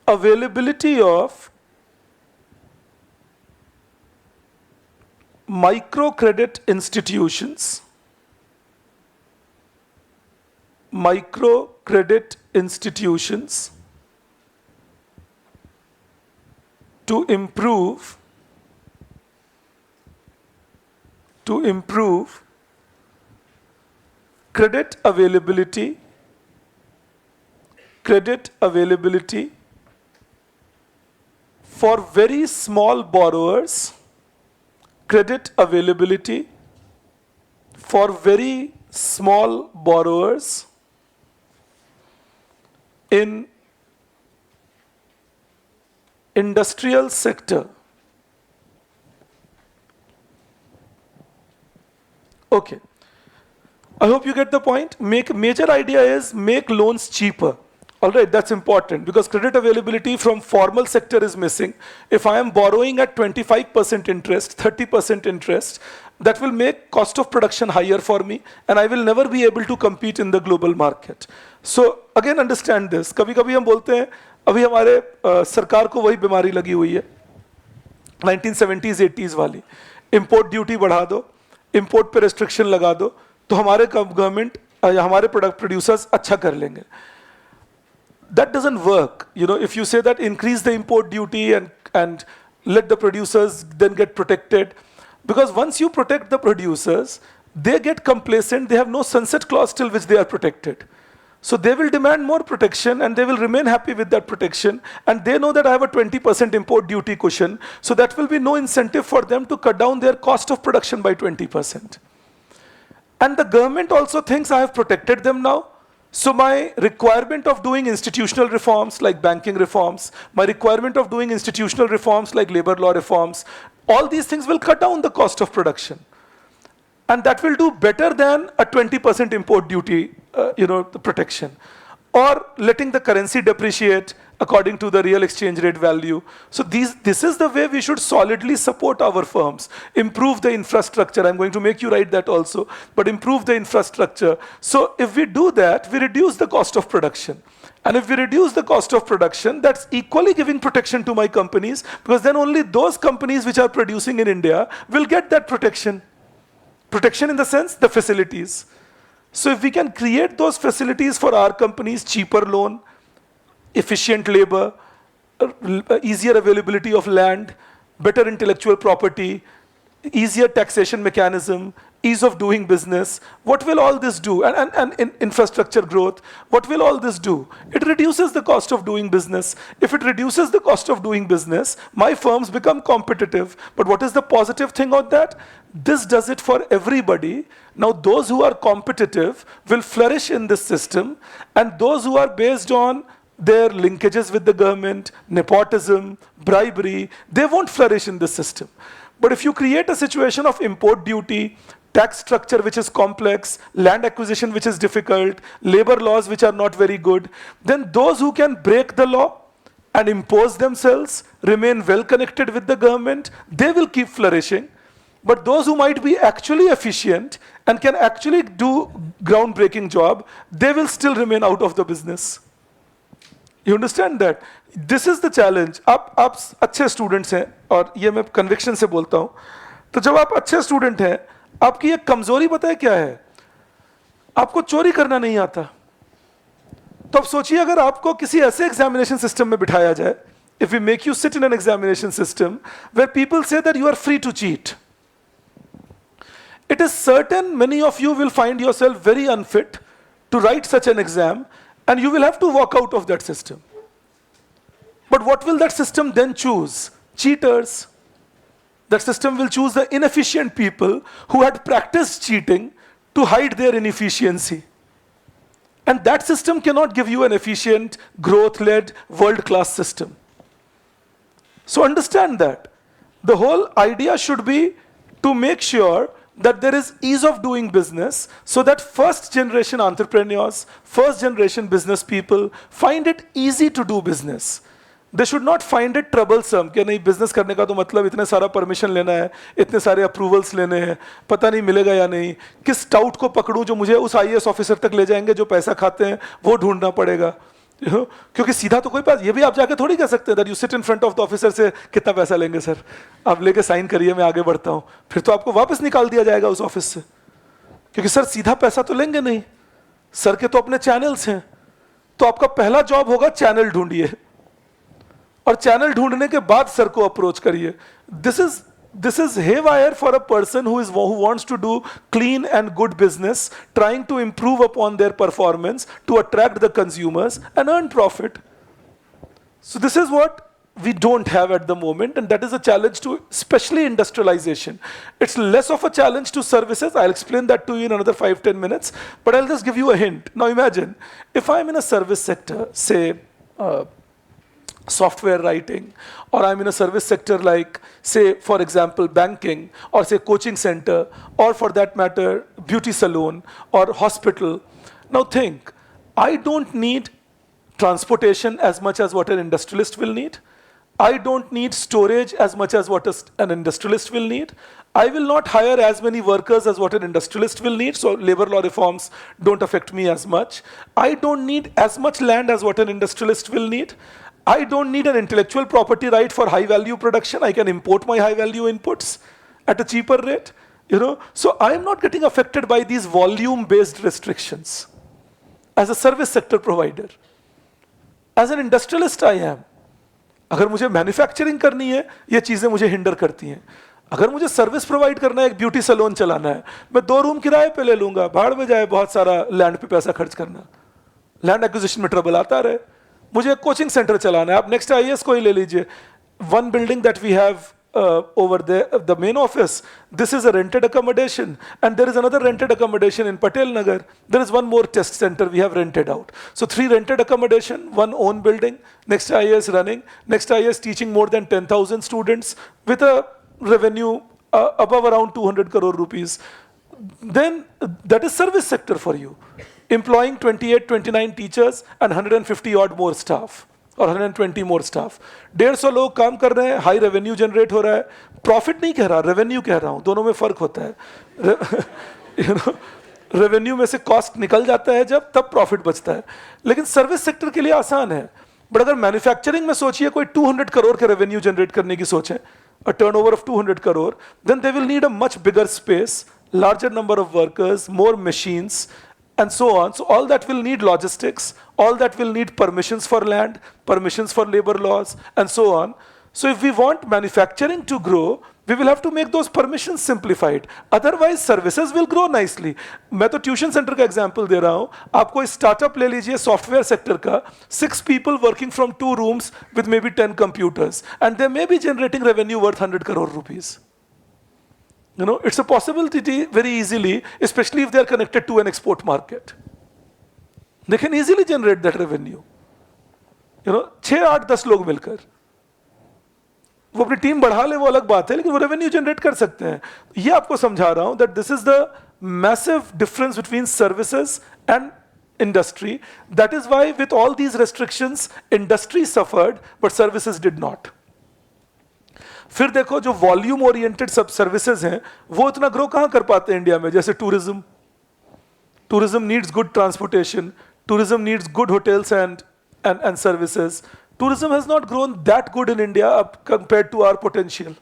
A: availability of microcredit institutions to improve credit availability for very small borrowers, in industrial sector. Okay. I hope you get the point. Major idea is make loans cheaper. All right, that's important because credit availability from formal sector is missing. If I am borrowing at 25% interest, 30% interest, that will make cost of production higher for me and I will never be able to compete in the global market. So again understand this. कभी-कभी हम बोलते हैं अभी हमारे सरकार को वही बीमारी लगी हुई है 1970s 80s वाली. Import duty बढ़ा दो, import पे restriction लगा दो, तो हमारे गवर्नमेंट या हमारे प्रोडक्ट प्रोड्यूसर्स अच्छा कर लेंगे. That doesn't work. You know, if you say that increase the import duty and let the producers then get protected, because once you protect the producers, they get complacent, they have no sunset clause till which they are protected. So they will demand more protection and they will remain happy with that protection, and they know that I have a 20% import duty cushion, so that will be no incentive for them to cut down their cost of production by 20%. And the government also thinks I have protected them now. So my requirement of doing institutional reforms like banking reforms, my requirement of doing institutional reforms like labor law reforms, all these things will cut down the cost of production. And that will do better than a 20% import duty, the protection. Or letting the currency depreciate according to the real exchange rate value. So this is the way we should solidly support our firms. Improve the infrastructure. I'm going to make you write that also. But improve the infrastructure. So if we do that, we reduce the cost of production. And if we reduce the cost of production, that's equally giving protection to my companies, because then only those companies which are producing in India will get that protection. Protection in the sense, the facilities. So if we can create those facilities for our companies, cheaper loan, efficient labor, easier availability of land, better intellectual property, easier taxation mechanism, ease of doing business, what will all this do? And in infrastructure growth, what will all this do? It reduces the cost of doing business. If it reduces the cost of doing business, my firms become competitive. But what is the positive thing of that? This does it for everybody. Now those who are competitive will flourish in this system, and those who are based on their linkages with the government, nepotism, bribery, they won't flourish in this system. But if you create a situation of import duty, tax structure which is complex, land acquisition which is difficult, labor laws which are not very good, then those who can break the law and impose themselves, remain well connected with the government, they will keep flourishing. But those who might be actually efficient and can actually do groundbreaking job, they will still remain out of the business. You understand that? This is the challenge. आप अच्छे students हैं, और ये मैं conviction से बोलता हूँ. तो जब आप अच्छे student हैं, आपकी एक कमजोरी बताए क्या है? आपको चोरी करना नहीं आता. तो अब सोचिए अगर आपको किसी ऐसे examination system में बिठाया जाए, if we make you sit in an examination system where people say that you are free to cheat, it is certain many of you will find yourself very unfit to write such an exam, and you will have to walk out of that system. But what will that system then choose? Cheaters. That system will choose the inefficient people who had practiced cheating to hide their inefficiency. And that system cannot give you an efficient, growth-led, world-class system. So understand that. The whole idea should be to make sure that there is ease of doing business so that first-generation entrepreneurs, first-generation business people find it easy to do business. They should not find it troublesome कि नहीं business करने का तो मतलब इतने सारा permission लेना है, इतने सारे approvals लेने हैं, पता नहीं मिलेगा या नहीं, किस tout को पकड़ूं जो मुझे उस IAS officer तक ले जाएंगे जो पैसा खाते हैं, वो ढूंढना पड़ेगा. क्योंकि सीधा तो कोई पास ये भी आप जाके थोड़ी कह सकते हैं that you sit in front of the officer से कितना पैसा लेंगे सर, आप लेके साइन करिए मैं आगे बढ़ता हूँ, फिर तो आपको वापस निकाल दिया जाएगा उस ऑफिस से, क्योंकि सर सीधा पैसा तो लेंगे नहीं, सर के तो अपने चैनल्स हैं. तो आपका पहला जॉब होगा चैनल ढूंढिए, और चैनल ढूंढने के बाद सर को अप्रोच करिए. This is haywire for a person who wants to do clean and good business, trying to improve upon their performance to attract the consumers and earn profit. So this is what we don't have at the moment, and that is a challenge to especially industrialization. It's less of a challenge to services. I'll explain that to you in another 5-10 minutes, but I'll just give you a hint. Now imagine if I'm in a service sector, say software writing, or I'm in a service sector like, say, for example, banking, or say coaching center, or for that matter, beauty salon, or hospital. Now think, I don't need transportation as much as what an industrialist will need. I don't need storage as much as what an industrialist will need. I will not hire as many workers as what an industrialist will need, so labor law reforms don't affect me as much. I don't need as much land as what an industrialist will need. I don't need an intellectual property right for high value production. I can import my high value inputs at a cheaper rate. So I am not getting affected by these volume based restrictions as a service sector provider. As an industrialist I am. अगर मुझे manufacturing करनी है, ये चीजें मुझे hinder करती हैं. अगर मुझे सर्विस प्रोवाइड करना है, एक ब्यूटी सैलून चलाना है, मैं 2 रूम किराए पे ले लूंगा, भाड़ में जाए बहुत सारा लैंड पे पैसा खर्च करना, लैंड एक्विजिशन में ट्रबल आता रहे. मुझे एक कोचिंग सेंटर चलाना है, आप नेक्स्ट IAS को ही ले लीजिए. One building that we have over there, the main office, this is a rented accommodation, and there is another rented accommodation in Patel Nagar. There is one more test center we have rented out. So 3 rented accommodation, 1 own building, next IAS running, next IAS teaching more than 10,000 students with a revenue above around 200 crore rupees. Then that is service sector for you. Employing 28, 29 teachers and 150 odd more staff. और 120 मोर staff. 150 लोग काम कर रहे हैं, high revenue generate हो रहा है. Profit नहीं कह रहा, रेवेन्यू कह रहा हूं, दोनों में फर्क होता है. रेवेन्यू में से कॉस्ट निकल जाता है जब, तब प्रॉफिट बचता है. लेकिन सर्विस सेक्टर के लिए आसान है. बट अगर मैन्युफैक्चरिंग में सोचिए कोई 200 करोड़ के रेवेन्यू जनरेट करने की सोचें, a turnover of 200 crore, then they will need a much bigger space, larger number of workers, more machines, and so on. So all that will need logistics, all that will need permissions for land, permissions for labor laws, and so on. So if we want manufacturing to grow, we will have to make those permissions simplified. Otherwise, services will grow nicely. मैं तो tuition centre का example दे रहा हूँ. आप कोई startup ले लीजिए software sector का, 6 people working from 2 rooms with maybe 10 computers, and they may be generating revenue worth 100 crore rupees. It's a possibility very easily, especially if they are connected to an export market. They can easily generate that revenue. 6, 8, 10 लोग मिलकर वो अपनी team बढ़ा ले, वो अलग बात है, लेकिन वो रेवेन्यू जनरेट कर सकते हैं. ये आपको समझा रहा हूं that this is the massive difference between services and industry. That is why with all these restrictions, industry suffered, but services did not. फिर देखो जो वॉल्यूम ओरिएंटेड सब सर्विसेज हैं, वो इतना ग्रो कहां कर पाते हैं इंडिया में. जैसे tourism. Tourism needs good transportation, tourism needs good hotels and services. Tourism has not grown that good in India compared to our potential.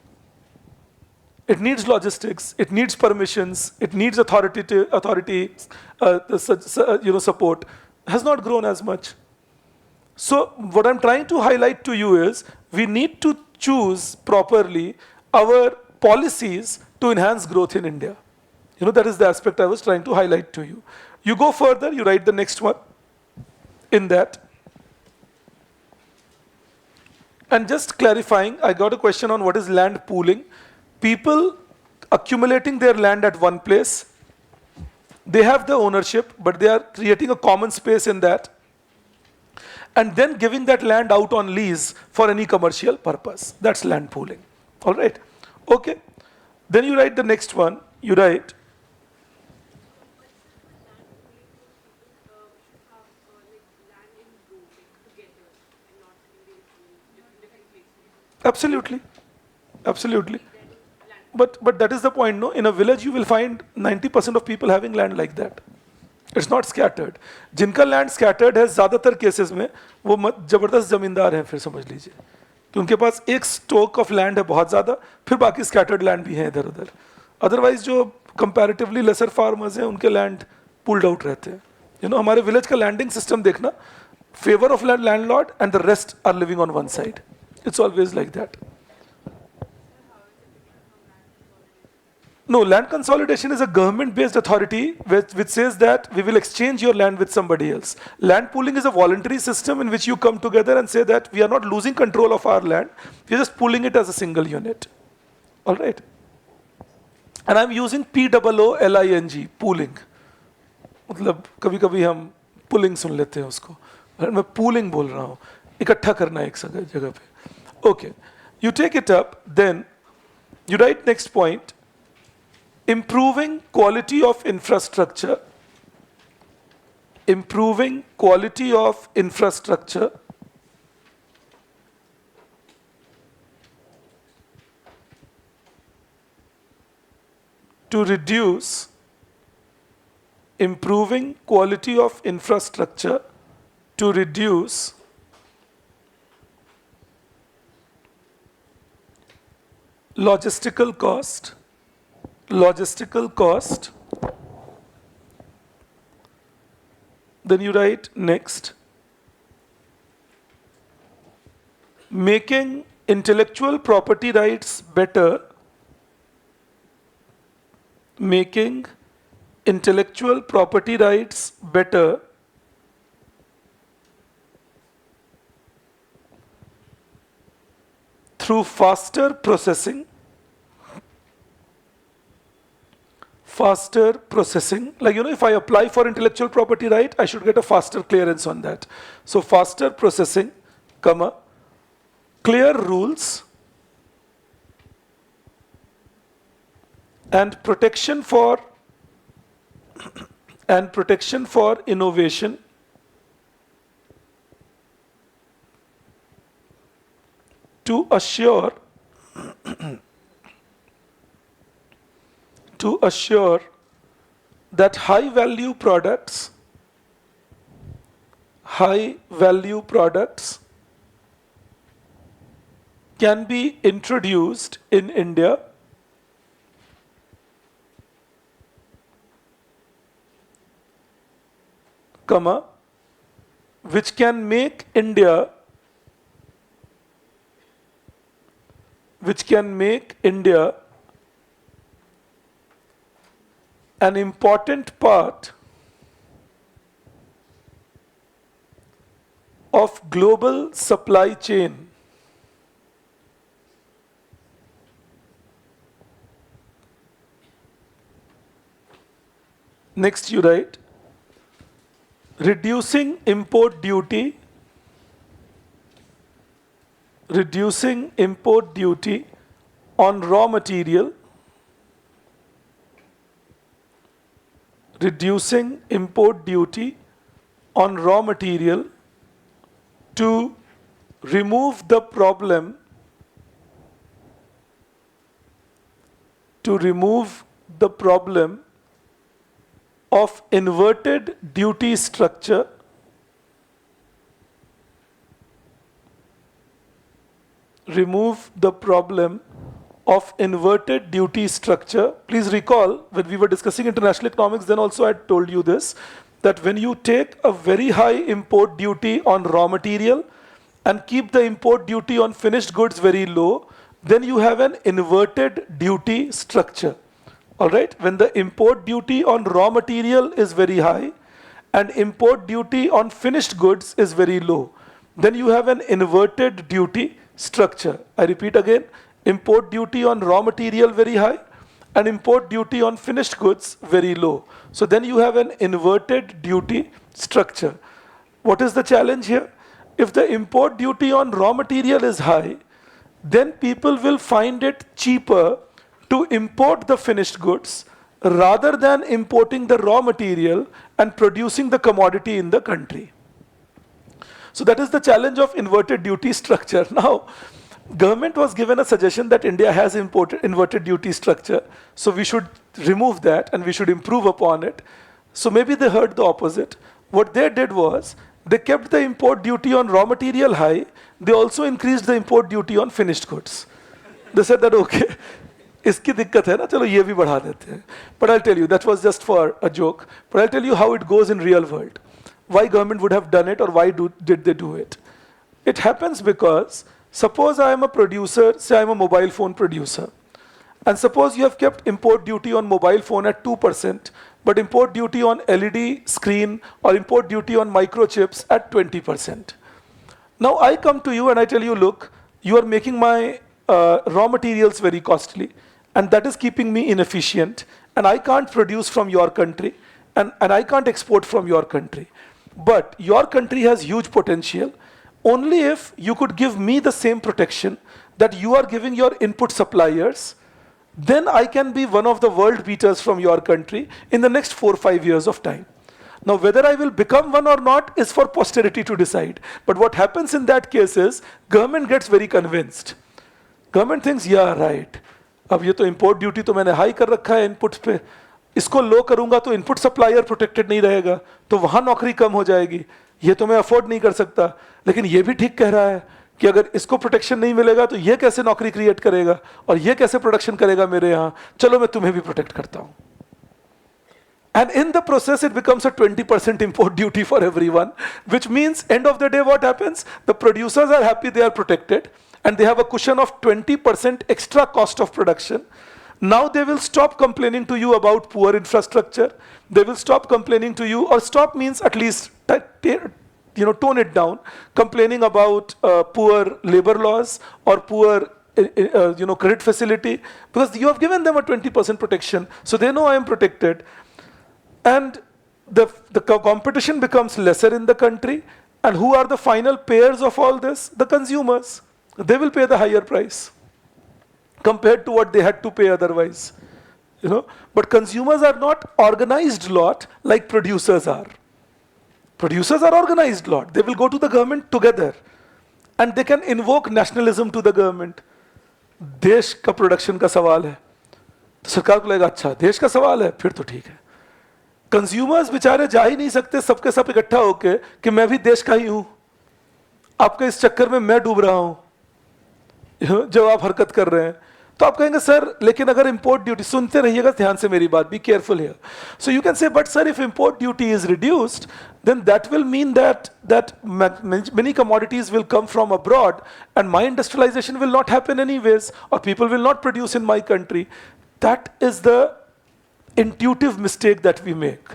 A: It needs logistics, it needs permissions, it needs authority support. Has not grown as much. So what I'm trying to highlight to you is we need to choose properly our policies to enhance growth in India. That is the aspect I was trying to highlight to you. You go further, you write the next one in that. And just clarifying, I got a question on what is land pooling. People accumulating their land at one place, they have the ownership, but they are creating a common space in that, and then giving that land out on lease for any commercial purpose. That's land pooling. All right. Okay. Then you write the next one. You write, absolutely, absolutely. But that is the point, no? In a village, you will find 90% of people having land like that. It's not scattered. जिनका land scattered है ज़्यादातर cases में वो जबरदस्त जमींदार हैं, फिर समझ लीजिए कि उनके पास एक स्टॉक ऑफ लैंड है बहुत ज़्यादा, फिर बाकी स्कैटर्ड लैंड भी हैं इधर उधर. अदरवाइज जो कंपैरेटिवली लेसर फार्मर्स हैं उनके लैंड पुल्ड आउट रहते हैं. हमारे विलेज का लैंडिंग सिस्टम देखना, favour of landlord and the rest are living on one side. It's always like that. No, land consolidation is a government-based authority which says that we will exchange your land with somebody else. Land pooling is a voluntary system in which you come together and say that we are not losing control of our land, we are just pooling it as a single unit. All right. And I'm using POOLING, pooling. मतलब कभी-कभी हम pooling सुन लेते हैं उसको, मैं pooling बोल रहा हूँ, इकट्ठा करना एक जगह पे. Okay. You take it up, then you write next point. Improving quality of infrastructure, improving quality of infrastructure to reduce, improving quality of infrastructure to reduce logistical cost, then you write next, making intellectual property rights better, making intellectual property rights better through faster processing, like if I apply for intellectual property right, I should get a faster clearance on that. So faster processing, clear rules and protection for innovation to assure that high value products can be introduced in India which can make India an important part of global supply chain. Next you write, reducing import duty on raw material, reducing import duty on raw material to remove the problem of inverted duty structure Please recall, when we were discussing international economics, then also I told you this, that when you take a very high import duty on raw material and keep the import duty on finished goods very low, then you have an inverted duty structure. All right, when the import duty on raw material is very high and import duty on finished goods is very low, then you have an inverted duty structure. I repeat again, import duty on raw material very high and import duty on finished goods very low. So then you have an inverted duty structure. What is the challenge here? If the import duty on raw material is high, then people will find it cheaper to import the finished goods rather than importing the raw material and producing the commodity in the country. So that is the challenge of inverted duty structure. Now, government was given a suggestion that India has inverted duty structure, so we should remove that and we should improve upon it. So maybe they heard the opposite. What they did was, they kept the import duty on raw material high, they also increased the import duty on finished goods. They said that, okay, इसकी दिक्कत है ना, चलो ये भी बढ़ा देते हैं. But I'll tell you, that was just for a joke. But I'll tell you how it goes in real world. Why government would have done it, or why did they do it? It happens because, suppose I am a producer, say I am a mobile phone producer. And suppose you have kept import duty on mobile phone at 2%, but import duty on LED screen or import duty on microchips at 20%. Now I come to you and I tell you, look, you are making my raw materials very costly, and that is keeping me inefficient, and I can't produce from your country, and I can't export from your country. But your country has huge potential. Only if you could give me the same protection that you are giving your input suppliers, then I can be one of the world beaters from your country in the next 4 or 5 years of time. Now, whether I will become one or not is for posterity to decide. But what happens in that case is, government gets very convinced. Government thinks, yeah, right. अब ये तो import duty तो मैंने high कर रखा है inputs पे. इसको low करूंगा तो input supplier protected नहीं रहेगा, तो वहाँ नौकरी कम हो जाएगी. ये तो मैं afford नहीं कर सकता. लेकिन ये भी ठीक कह रहा है कि अगर इसको प्रोटेक्शन नहीं मिलेगा तो ये कैसे नौकरी क्रिएट करेगा और ये कैसे प्रोडक्शन करेगा मेरे यहाँ, चलो मैं तुम्हें भी प्रोटेक्ट करता हूँ. And in the process, it becomes a 20% import duty for everyone, which means end of the day, what happens? The producers are happy, they are protected, and they have a cushion of 20% extra cost of production. Now they will stop complaining to you about poor infrastructure. They will stop complaining to you, or stop means at least tone it down, complaining about poor labor laws or poor credit facility, because you have given them a 20% protection, so they know I am protected. And the competition becomes lesser in the country. And who are the final payers of all this? The consumers. They will pay the higher price compared to what they had to pay otherwise. But consumers are not organized lot like producers are. Producers are organized lot. They will go to the government together. And they can invoke nationalism to the government. देश का production का सवाल है, तो सरकार को लगेगा अच्छा देश का सवाल है, फिर तो ठीक है. कंज्यूमर्स बेचारे जा ही नहीं सकते सबके सब इकट्ठा होके कि मैं भी देश का ही हूं, आपके इस चक्कर में मैं डूब रहा हूं, जब आप हरकत कर रहे हैं. तो आप कहेंगे सर लेकिन अगर इंपोर्ट ड्यूटी, सुनते रहिएगा ध्यान से मेरी बात, be careful here. So you can say but sir if import duty is reduced then that will mean that many commodities will come from abroad and my industrialization will not happen anyways, or people will not produce in my country. That is the intuitive mistake that we make.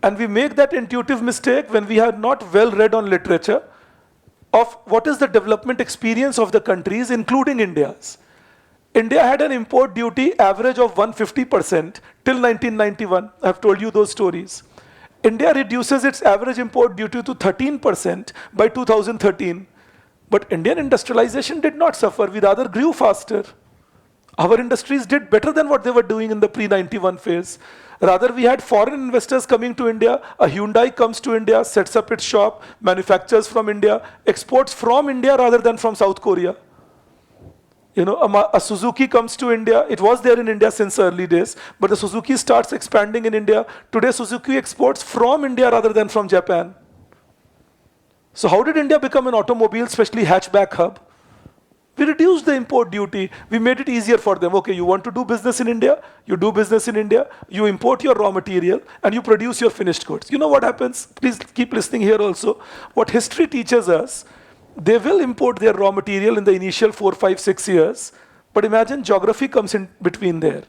A: And we make that intuitive mistake when we are not well read on literature of what is the development experience of the countries, including India's. India had an import duty average of 150% till 1991. I have told you those stories. India reduces its average import duty to 13% by 2013. But Indian industrialization did not suffer, we rather grew faster. Our industries did better than what they were doing in the pre-91 phase. Rather, we had foreign investors coming to India. A Hyundai comes to India, sets up its shop, manufactures from India, exports from India rather than from South Korea. A Suzuki comes to India. It was there in India since early days, but the Suzuki starts expanding in India. Today, Suzuki exports from India rather than from Japan. So how did India become an automobile, especially hatchback hub? We reduced the import duty. We made it easier for them. Okay, you want to do business in India? You do business in India. You import your raw material and you produce your finished goods. You know what happens? Please keep listening here also. What history teaches us, they will import their raw material in the initial 4, 5, 6 years. But imagine geography comes in between there.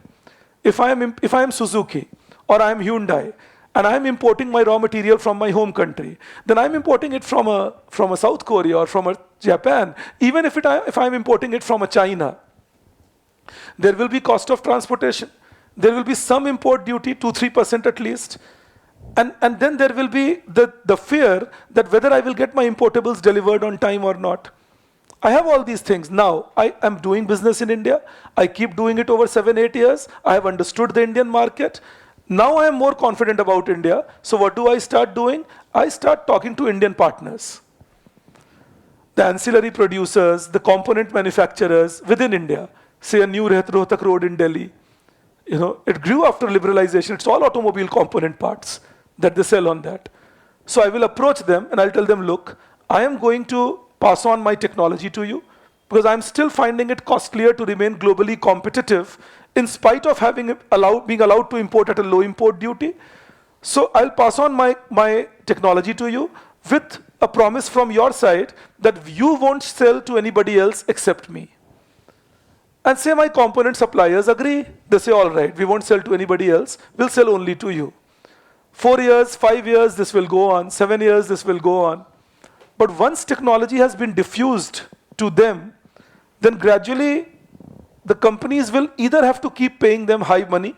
A: If I am Suzuki or I am Hyundai and I am importing my raw material from my home country, then I'm importing it from a South Korea or from a Japan. Even if I'm importing it from a China, there will be cost of transportation. There will be some import duty, 2-3% at least. And then there will be the fear that whether I will get my importables delivered on time or not. I have all these things. Now, I am doing business in India. I keep doing it over 7-8 years. I have understood the Indian market. Now I am more confident about India. So what do I start doing? I start talking to Indian partners, the ancillary producers, the component manufacturers within India. Say a new Rohtak road in Delhi. It grew after liberalization. It's all automobile component parts that they sell on that. So I will approach them and I'll tell them, look, I am going to pass on my technology to you because I'm still finding it costlier to remain globally competitive in spite of being allowed to import at a low import duty. So I'll pass on my technology to you with a promise from your side that you won't sell to anybody else except me. And say my component suppliers agree. They say, all right, we won't sell to anybody else. We'll sell only to you. 4 years, 5 years, this will go on. 7 years, this will go on. But once technology has been diffused to them, then gradually the companies will either have to keep paying them high money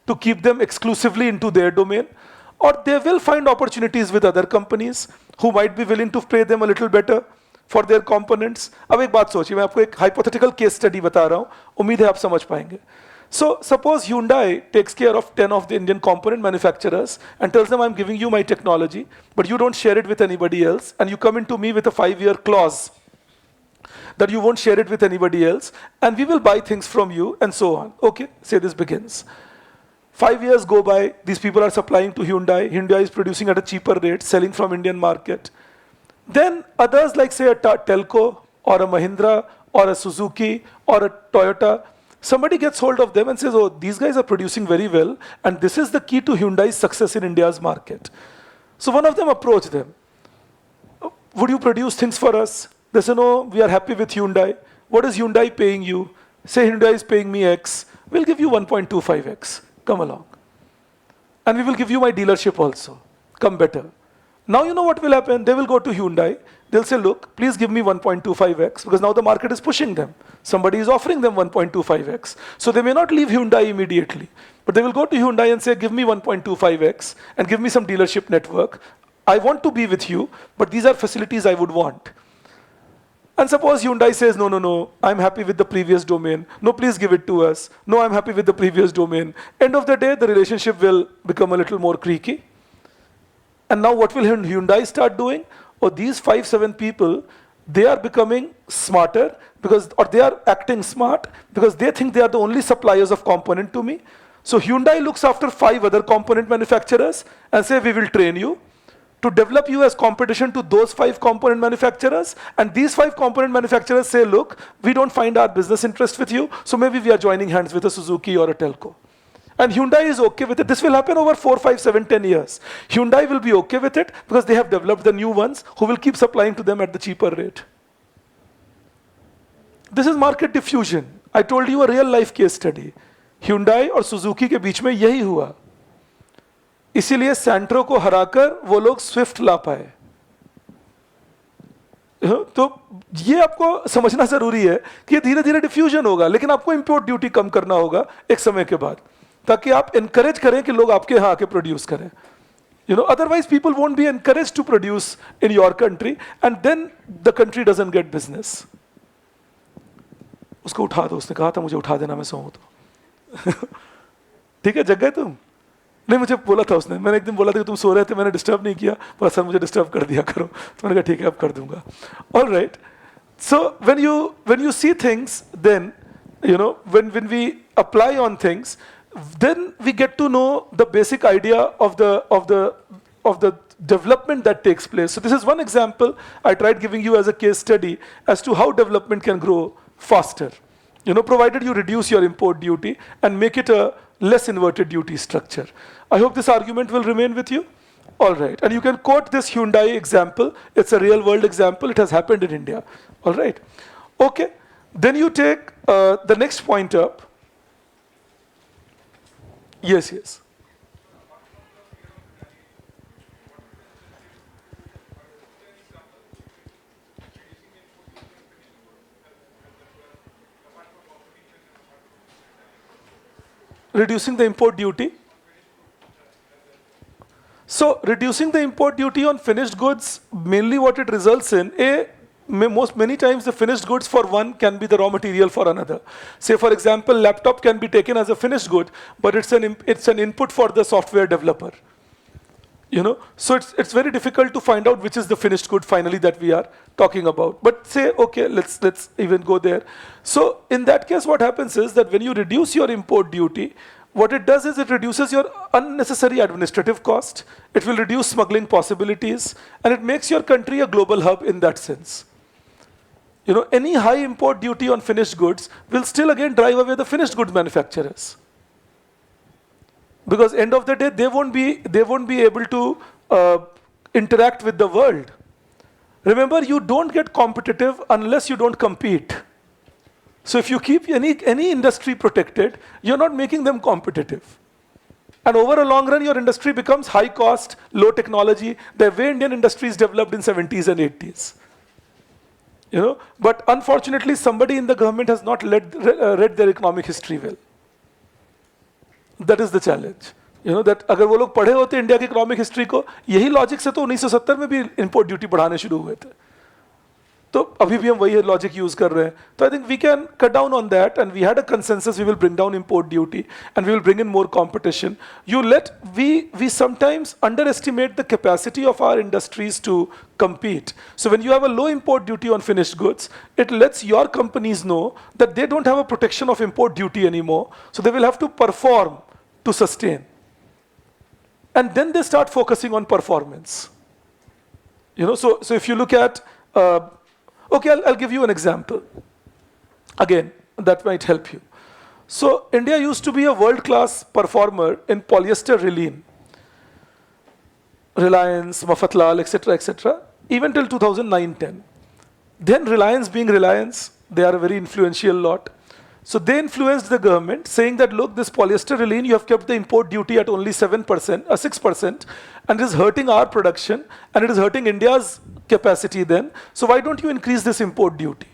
A: to keep them exclusively into their domain, or they will find opportunities with other companies who might be willing to pay them a little better for their components. अब एक बात सोचिए, मैं आपको एक hypothetical case study बता रहा हूँ, उम्मीद है आप समझ पाएंगे. So suppose Hyundai takes care of 10 of the Indian component manufacturers and tells them, I'm giving you my technology, but you don't share it with anybody else, and you come into me with a 5-year clause that you won't share it with anybody else, and we will buy things from you, and so on. Okay, say this begins. 5 years go by, these people are supplying to Hyundai. Hyundai is producing at a cheaper rate, selling from Indian market. Then others like say a Telco or a Mahindra or a Suzuki or a Toyota, somebody gets hold of them and says, oh, these guys are producing very well, and this is the key to Hyundai's success in India's market. So one of them approached them. Would you produce things for us? They say, no, we are happy with Hyundai. What is Hyundai paying you? Say Hyundai is paying me X. We'll give you 1.25X. Come along. And we will give you my dealership also. Come better. Now you know what will happen. They will go to Hyundai. They'll say, look, please give me 1.25X, because now the market is pushing them. Somebody is offering them 1.25X. So they may not leave Hyundai immediately, but they will go to Hyundai and say, give me 1.25X and give me some dealership network. I want to be with you, but these are facilities I would want. And suppose Hyundai says, no, no, no, I'm happy with the previous domain. No, please give it to us. No, I'm happy with the previous domain. End of the day, the relationship will become a little more creaky. And now what will Hyundai start doing? Or these 5-7 people, they are becoming smarter or they are acting smart because they think they are the only suppliers of component to me. So Hyundai looks after 5 other component manufacturers and say, we will train you to develop you as competition to those 5 component manufacturers. And these 5 component manufacturers say, look, we don't find our business interest with you, so maybe we are joining hands with a Suzuki or a Telco. And Hyundai is okay with it. This will happen over 4, 5, 7, 10 years. Hyundai will be okay with it because they have developed the new ones who will keep supplying to them at the cheaper rate. This is market diffusion. I told you a real life case study. Hyundai और Suzuki के बीच में यही हुआ. इसीलिए Santro को हराकर वो लोग स्विफ्ट ला पाए. तो ये आपको समझना जरूरी है कि धीरे धीरे डिफ्यूजन होगा, लेकिन आपको इंपोर्ट ड्यूटी कम करना होगा एक समय के बाद, ताकि आप एनकरेज करें कि लोग आपके यहाँ आके प्रोड्यूस करें. Otherwise people won't be encouraged to produce in your country, and then the country doesn't get business. उसको उठा दो, उसने कहा था मुझे उठा देना, मैं सोऊं तो. ठीक है, जग गए तुम? नहीं, मुझे बोला था उसने. मैंने एक दिन बोला था कि तुम सो रहे थे, मैंने डिस्टर्ब नहीं किया, पर सर मुझे डिस्टर्ब कर दिया करो. तो मैंने कहा ठीक है, अब कर दूंगा. All right. So when you see things, then when we apply on things, then we get to know the basic idea of the development that takes place. So this is one example I tried giving you as a case study as to how development can grow faster, provided you reduce your import duty and make it a less inverted duty structure. I hope this argument will remain with you. All right, and you can quote this Hyundai example. It's a real world example. It has happened in India. All right. Okay, then you take the next point up. Yes, yes. Reducing the import duty. So reducing the import duty on finished goods, mainly what it results in, most many times the finished goods for one can be the raw material for another. Say for example, laptop can be taken as a finished good, but it's an input for the software developer. So it's very difficult to find out which is the finished good finally that we are talking about. But say okay, let's even go there. So in that case, what happens is that when you reduce your import duty, what it does is it reduces your unnecessary administrative cost, it will reduce smuggling possibilities, and it makes your country a global hub in that sense. Any high import duty on finished goods will still again drive away the finished goods manufacturers, because end of the day they won't be able to interact with the world. Remember, you don't get competitive unless you don't compete. So if you keep any industry protected, you're not making them competitive. And over a long run, your industry becomes high cost, low technology, the way Indian industries developed in 70s and 80s. But unfortunately, somebody in the government has not read their economic history well. That is the challenge. That अगर वो लोग पढ़े होते India की economic history को, यही logic से तो 1970 में भी इंपोर्ट ड्यूटी बढ़ाने शुरू हुए थे. तो अभी भी हम वही लॉजिक यूज कर रहे हैं. तो I think we can cut down on that, and we had a consensus we will bring down import duty and we will bring in more competition. We sometimes underestimate the capacity of our industries to compete. So when you have a low import duty on finished goods, it lets your companies know that they don't have a protection of import duty anymore, so they will have to perform to sustain. And then they start focusing on performance. So if you look at, okay, I'll give you an example. Again, that might help you. So India used to be a world-class performer in polyester Rilene, Reliance, Mafatlal, etc., even till 2009-10. Then Reliance being Reliance, they are a very influential lot. So they influenced the government, saying that, look, this polyester Rilene, you have kept the import duty at only 7%, 6%, and it is hurting our production, and it is hurting India's capacity then. So why don't you increase this import duty?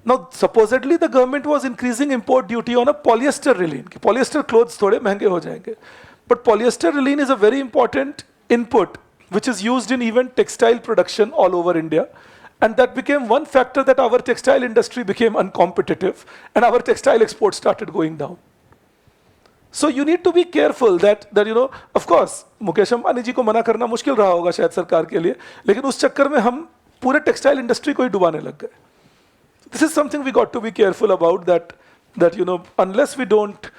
A: Now, supposedly the government was increasing import duty on a polyester Rilene. Polyester clothes थोड़े महंगे हो जाएंगे. But polyester Rilene is a very important input, which is used in even textile production all over India. And that became one factor that our textile industry became uncompetitive, and our textile exports started going down. So you need to be careful that of course, Mukesh Ambani जी को मना करना मुश्किल रहा होगा शायद सरकार के लिए, लेकिन उस चक्कर में हम पूरे textile industry को ही डुबाने लग गए. This is something we got to be careful about, that unless we don't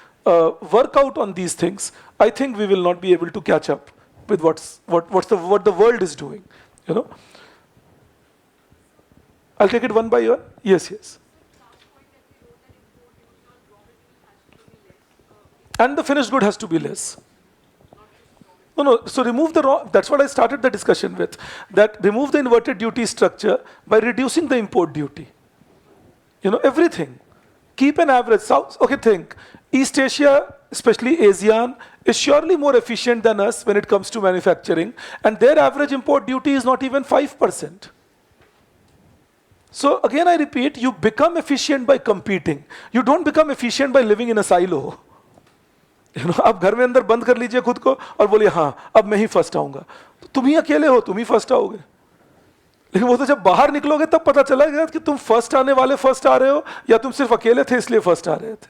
A: work out on these things, I think we will not be able to catch up with what the world is doing. I'll take it one by one. Yes, yes. And the finished good has to be less. No. So remove the raw. That's what I started the discussion with. That remove the inverted duty structure by reducing the import duty. Everything. Keep an average. Okay, think. East Asia, especially ASEAN, is surely more efficient than us when it comes to manufacturing, and their average import duty is not even 5%. So again, I repeat, you become efficient by competing. You don't become efficient by living in a silo. आप घर में अंदर बंद कर लीजिए खुद को और बोलिए हाँ अब मैं ही फर्स्ट आऊंगा, तो तुम ही अकेले हो, तुम ही फर्स्ट आओगे. लेकिन वो तो जब बाहर निकलोगे तब पता चलेगा कि तुम फर्स्ट आने वाले फर्स्ट आ रहे हो या तुम सिर्फ अकेले थे इसलिए फर्स्ट आ रहे थे.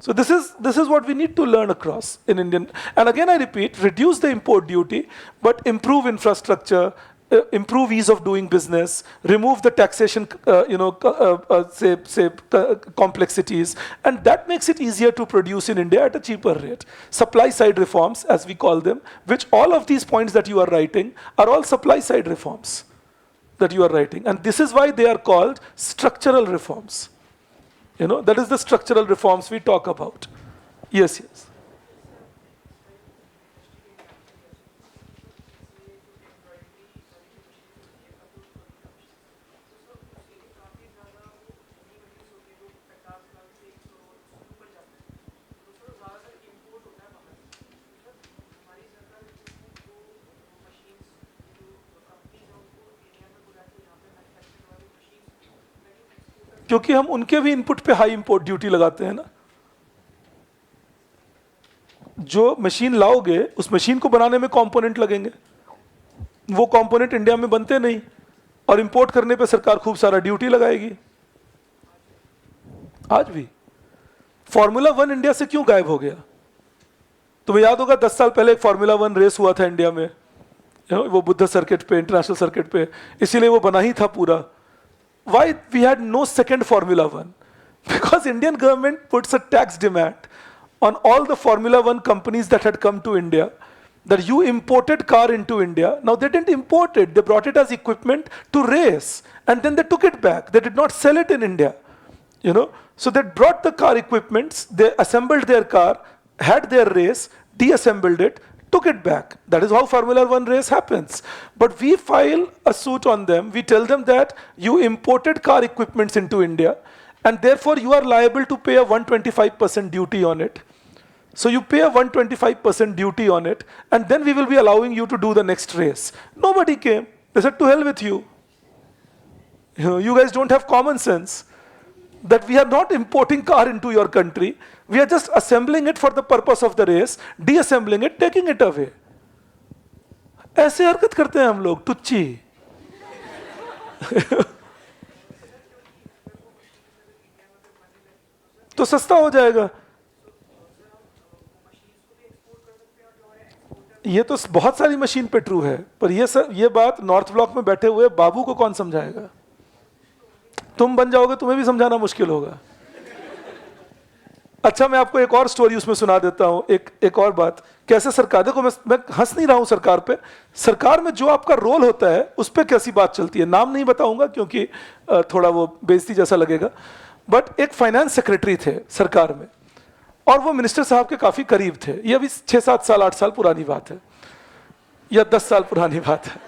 A: So this is what we need to learn across in Indian. And again, I repeat, reduce the import duty, but improve infrastructure, improve ease of doing business, remove the taxation, complexities, and that makes it easier to produce in India at a cheaper rate. Supply side reforms, as we call them, which all of these points that you are writing are all supply side reforms that you are writing, and this is why they are called structural reforms. That is the structural reforms we talk about. Yes, yes. क्योंकि हम उनके भी input पे high import duty लगाते हैं ना। जो machine लाओगे उस मशीन को बनाने में कंपोनेंट लगेंगे, वो कंपोनेंट इंडिया में बनते नहीं, और इंपोर्ट करने पे सरकार खूब सारा ड्यूटी लगाएगी। आज भी फॉर्मूला 1 इंडिया से क्यों गायब हो गया? तुम्हें याद होगा 10 साल पहले एक फॉर्मूला 1 रेस हुआ था इंडिया में, वो बुद्ध सर्किट पे, इंटरनेशनल सर्किट पे, इसीलिए वो बना ही था पूरा। Why we had no second Formula 1? Because Indian government puts a tax demand on all the Formula 1 companies that had come to India, that you imported car into India. Now they didn't import it, they brought it as equipment to race, and then they took it back. They did not sell it in India. So they brought the car equipments, they assembled their car, had their race, deassembled it, took it back. That is how Formula 1 race happens. But we file a suit on them. We tell them that you imported car equipments into India, and therefore you are liable to pay a 125% duty on it. So you pay a 125% duty on it, and then we will be allowing you to do the next race. Nobody came. They said, to hell with you. You guys don't have common sense. That we are not importing car into your country. We are just assembling it for the purpose of the race, deassembling it, taking it away. ऐसे हरकत करते हैं हम लोग, टुच्ची। तो सस्ता हो जाएगा। ये तो बहुत सारी मशीन पे ट्रू है, पर ये बात नॉर्थ ब्लॉक में बैठे हुए बाबू को कौन समझाएगा? तुम बन जाओगे, तुम्हें भी समझाना मुश्किल होगा। अच्छा, मैं आपको एक और स्टोरी उसमें सुना देता हूं। एक और बात, कैसे सरकार, देखो मैं हंस नहीं रहा हूं सरकार पे, सरकार में जो आपका रोल होता है उस पर कैसी बात चलती है। नाम नहीं बताऊंगा क्योंकि थोड़ा वो बेइज्जती जैसा लगेगा, बट एक फाइनेंस सेक्रेटरी थे सरकार में, और वो मिनिस्टर साहब के काफी करीब थे। ये अभी 6-7 साल 8 साल पुरानी बात है, या 10 साल पुरानी बात है।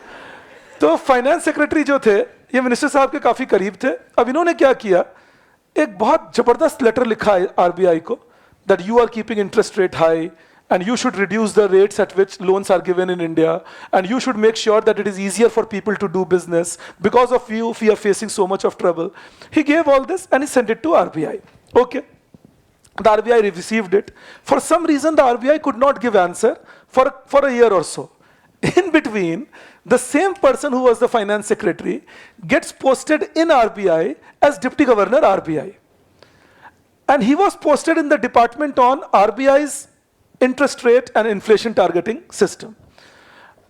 A: तो फाइनेंस सेक्रेटरी जो थे, ये मिनिस्टर साहब के काफी करीब थे। अब इन्होंने क्या किया, एक बहुत जबरदस्त लेटर लिखा है आरबीआई को, that you are keeping interest rate high and you should reduce the rates at which loans are given in India, and you should make sure that it is easier for people to do business. Because of you, we are facing so much of trouble. He gave all this and he sent it to RBI. Okay. The RBI received it. For some reason, the RBI could not give answer for a year or so. In between, the same person who was the finance secretary gets posted in RBI as Deputy Governor RBI. And he was posted in the department on RBI's interest rate and inflation targeting system.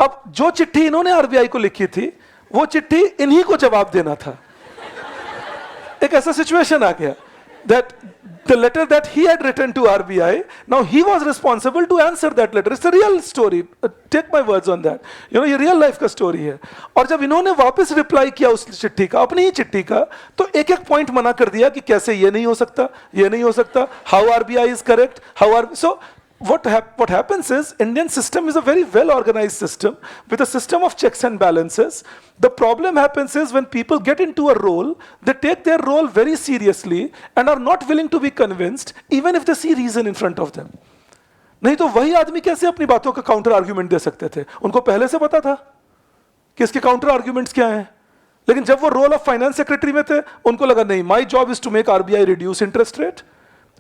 A: अब जो चिट्ठी इन्होंने RBI को लिखी थी, वो चिट्ठी इन्हीं को जवाब देना था। एक ऐसा सिचुएशन आ गया that the letter that he had written to RBI, now he was responsible to answer that letter. It's a real story. Take my words on that. ये real life का story है। और जब इन्होंने वापस रिप्लाई किया उस चिट्ठी का, अपनी ही चिट्ठी का, तो एक एक पॉइंट मना कर दिया कि कैसे ये नहीं हो सकता, ये नहीं हो सकता, how RBI is correct, so what happens is, Indian system is a very well organized system with a system of checks and balances. The problem happens is when people get into a role, they take their role very seriously and are not willing to be convinced even if they see reason in front of them. नहीं तो वही आदमी कैसे अपनी बातों का counter argument दे सकते थे? उनको पहले से पता था कि इसके काउंटर आर्ग्यूमेंट्स क्या हैं। लेकिन जब वो रोल ऑफ फाइनेंस सेक्रेटरी में थे, उनको लगा नहीं, my job is to make RBI reduce interest rate.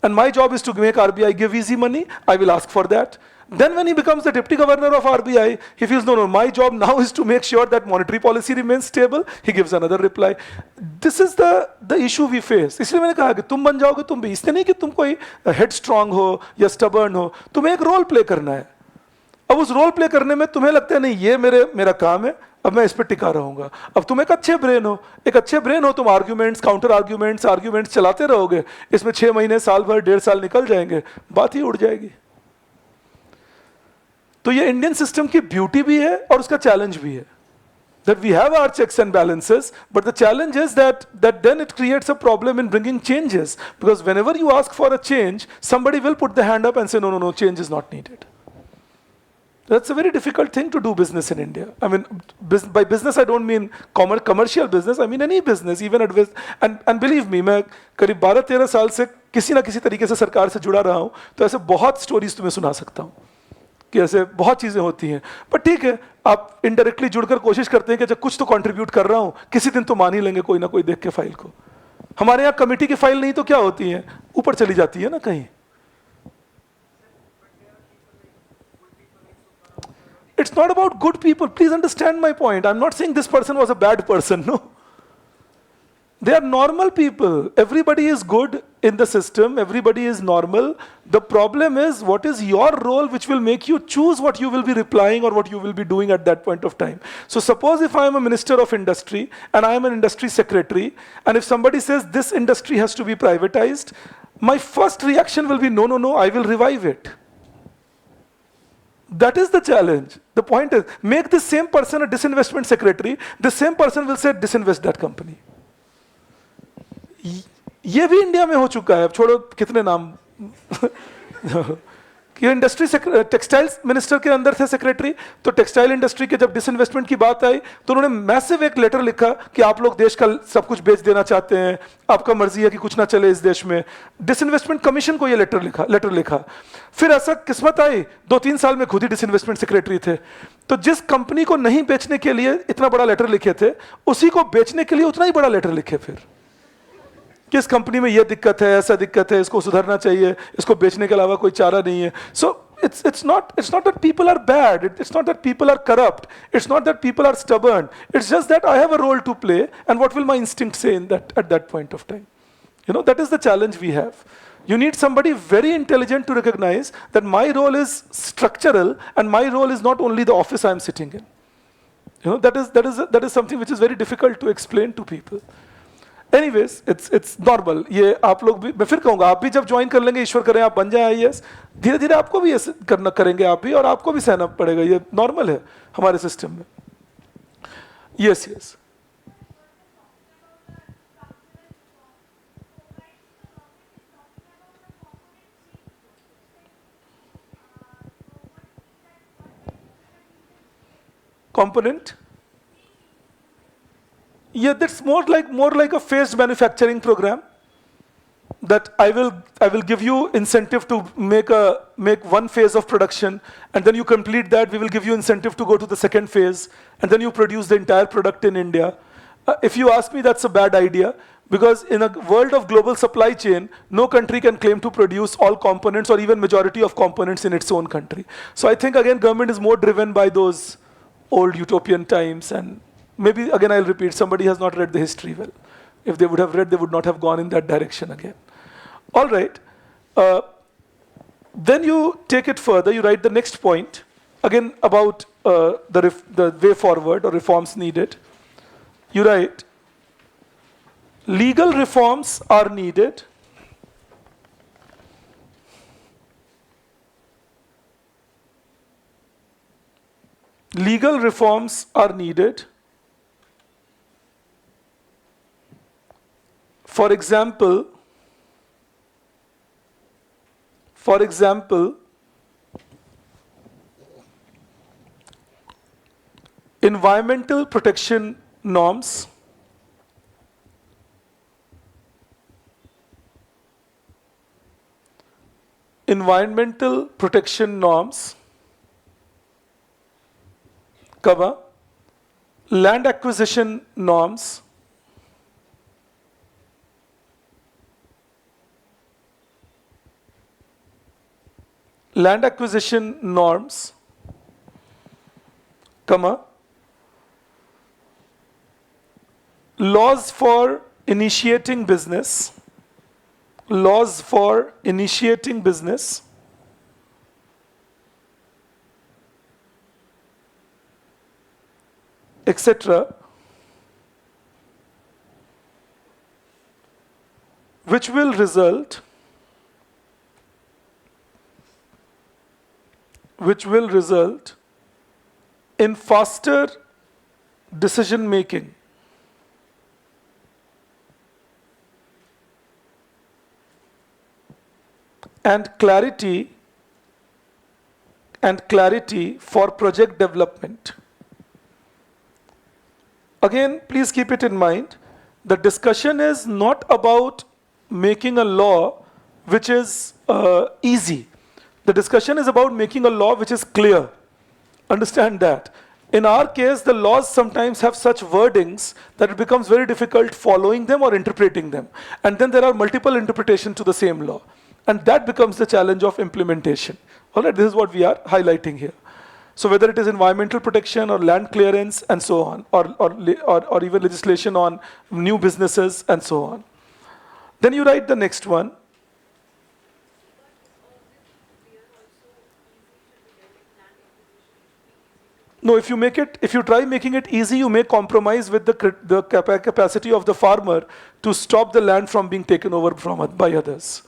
A: And my job is to make RBI give easy money. I will ask for that. Then when he becomes the deputy governor of RBI, he feels, no, my job now is to make sure that monetary policy remains stable. He gives another reply. This is the issue we face. इसलिए मैंने कहा कि तुम बन जाओगे, तुम भी, इसलिए नहीं कि तुम कोई headstrong हो या stubborn हो, तुम्हें एक रोल प्ले करना है। अब उस रोल प्ले करने में तुम्हें लगता है नहीं, ये मेरा काम है, अब मैं इस पर टिका रहूंगा। अब तुम एक अच्छे ब्रेन हो, तुम आर्ग्यूमेंट्स, काउंटर आर्ग्यूमेंट्स चलाते रहोगे, इसमें 6 महीने, साल भर, 1.5 साल निकल जाएंगे, बात ही उड़ जाएगी। तो ये इंडियन सिस्टम की ब्यूटी भी है और उसका चैलेंज भी है, that we have our checks and balances, but the challenge is that then it creates a problem in bringing changes, because whenever you ask for a change, somebody will put the hand up and say, no, change is not needed. That's a very difficult thing to do business in India. I mean, by business I don't mean commercial business, I mean any business, even advice. And believe me, मैं करीब 12-13 साल से किसी ना किसी तरीके से सरकार से जुड़ा रहा हूँ, तो ऐसे बहुत स्टोरीज तुम्हें सुना सकता हूँ कि ऐसे बहुत चीज़ें होती हैं। पर ठीक है, आप इनडायरेक्टली जुड़कर कोशिश करते हैं कि जब कुछ तो कंट्रीब्यूट कर रहा हूँ, किसी दिन तो मान ही लेंगे कोई ना कोई देख के फाइल को। हमारे यहाँ कमेटी की फाइल नहीं तो क्या होती है, ऊपर चली जाती है ना कहीं. It's not about good people. Please understand my point. I'm not saying this person was a bad person. No. They are normal people. Everybody is good in the system. Everybody is normal. The problem is, what is your role which will make you choose what you will be replying or what you will be doing at that point of time. So suppose if I am a minister of industry and I am an industry secretary, and if somebody says this industry has to be privatized, my first reaction will be, no, no, no, I will revive it. That is the challenge. The point is, make the same person a disinvestment secretary, the same person will say, disinvest that company. ये भी India में हो चुका है. अब छोड़ो कितने नाम. कि इंडस्ट्री टेक्सटाइल्स मिनिस्टर के अंदर थे सेक्रेटरी, तो टेक्सटाइल इंडस्ट्री के जब डिसइन्वेस्टमेंट की बात आई तो उन्होंने मैसिव एक लेटर लिखा कि आप लोग देश का सब कुछ बेच देना चाहते हैं, आपका मर्जी है कि कुछ ना चले इस देश में. डिसइन्वेस्टमेंट कमीशन को ये लेटर लिखा. फिर ऐसा किस्मत आई 2-3 साल में खुद ही डिसइन्वेस्टमेंट सेक्रेटरी थे. तो जिस कंपनी को नहीं बेचने के लिए इतना बड़ा लेटर लिखे थे, उसी को बेचने के लिए उतना ही बड़ा लेटर लिखे फिर कि इस कंपनी में ये दिक्कत है, ऐसा दिक्कत है, इसको सुधरना चाहिए, इसको बेचने के अलावा कोई चारा नहीं है. सो it's not that people are bad, it's not that people are corrupt, it's not that people are stubborn, it's just that I have a role to play, and what will my instinct say in that at that point of time. That is the challenge we have. You need somebody very intelligent to recognize that my role is structural and my role is not only the office I am sitting in. That is something which is very difficult to explain to people. Anyways, it's normal. ये आप लोग भी, मैं फिर कहूँगा, आप भी जब ज्वाइन कर लेंगे, ईश्वर करें आप बन जाए आईएएस, धीरे धीरे आपको भी ऐसे करेंगे आप भी, और आपको भी सहना पड़ेगा. ये नॉर्मल है हमारे सिस्टम में. Yes yes. Component. Yeah, that's more like a phased manufacturing program. That I will give you incentive to make one phase of production, and then you complete that. We will give you incentive to go to the second phase, and then you produce the entire product in India. If you ask me, that's a bad idea, because in a world of global supply chain, no country can claim to produce all components or even majority of components in its own country. So I think again, government is more driven by those old utopian times, and maybe again I'll repeat, somebody has not read the history well. If they would have read, they would not have gone in that direction again. All right. Then you take it further. You write the next point, again about the way forward or reforms needed. You write, legal reforms are needed. Legal reforms are needed. For example, environmental protection norms, land acquisition norms, laws for initiating business, etc., which will result in faster decision making, and clarity for project development. Again, please keep it in mind, the discussion is not about making a law which is easy. The discussion is about making a law which is clear. Understand that. In our case, the laws sometimes have such wordings that it becomes very difficult following them or interpreting them. And then there are multiple interpretations to the same law. And that becomes the challenge of implementation. All right, this is what we are highlighting here. So whether it is environmental protection or land clearance and so on, or even legislation on new businesses and so on. Then you write the next one. No, if you try making it easy, you may compromise with the capacity of the farmer to stop the land from being taken over by others.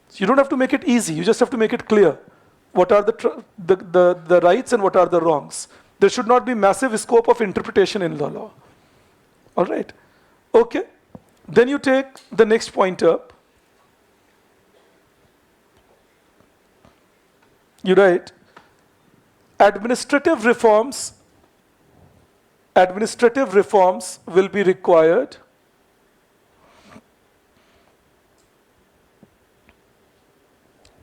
A: So you don't have to make it easy, you just have to make it clear. What are the rights and what are the wrongs? There should not be massive scope of interpretation in the law. All right? Okay. Then you take the next point up. You write, administrative reforms will be required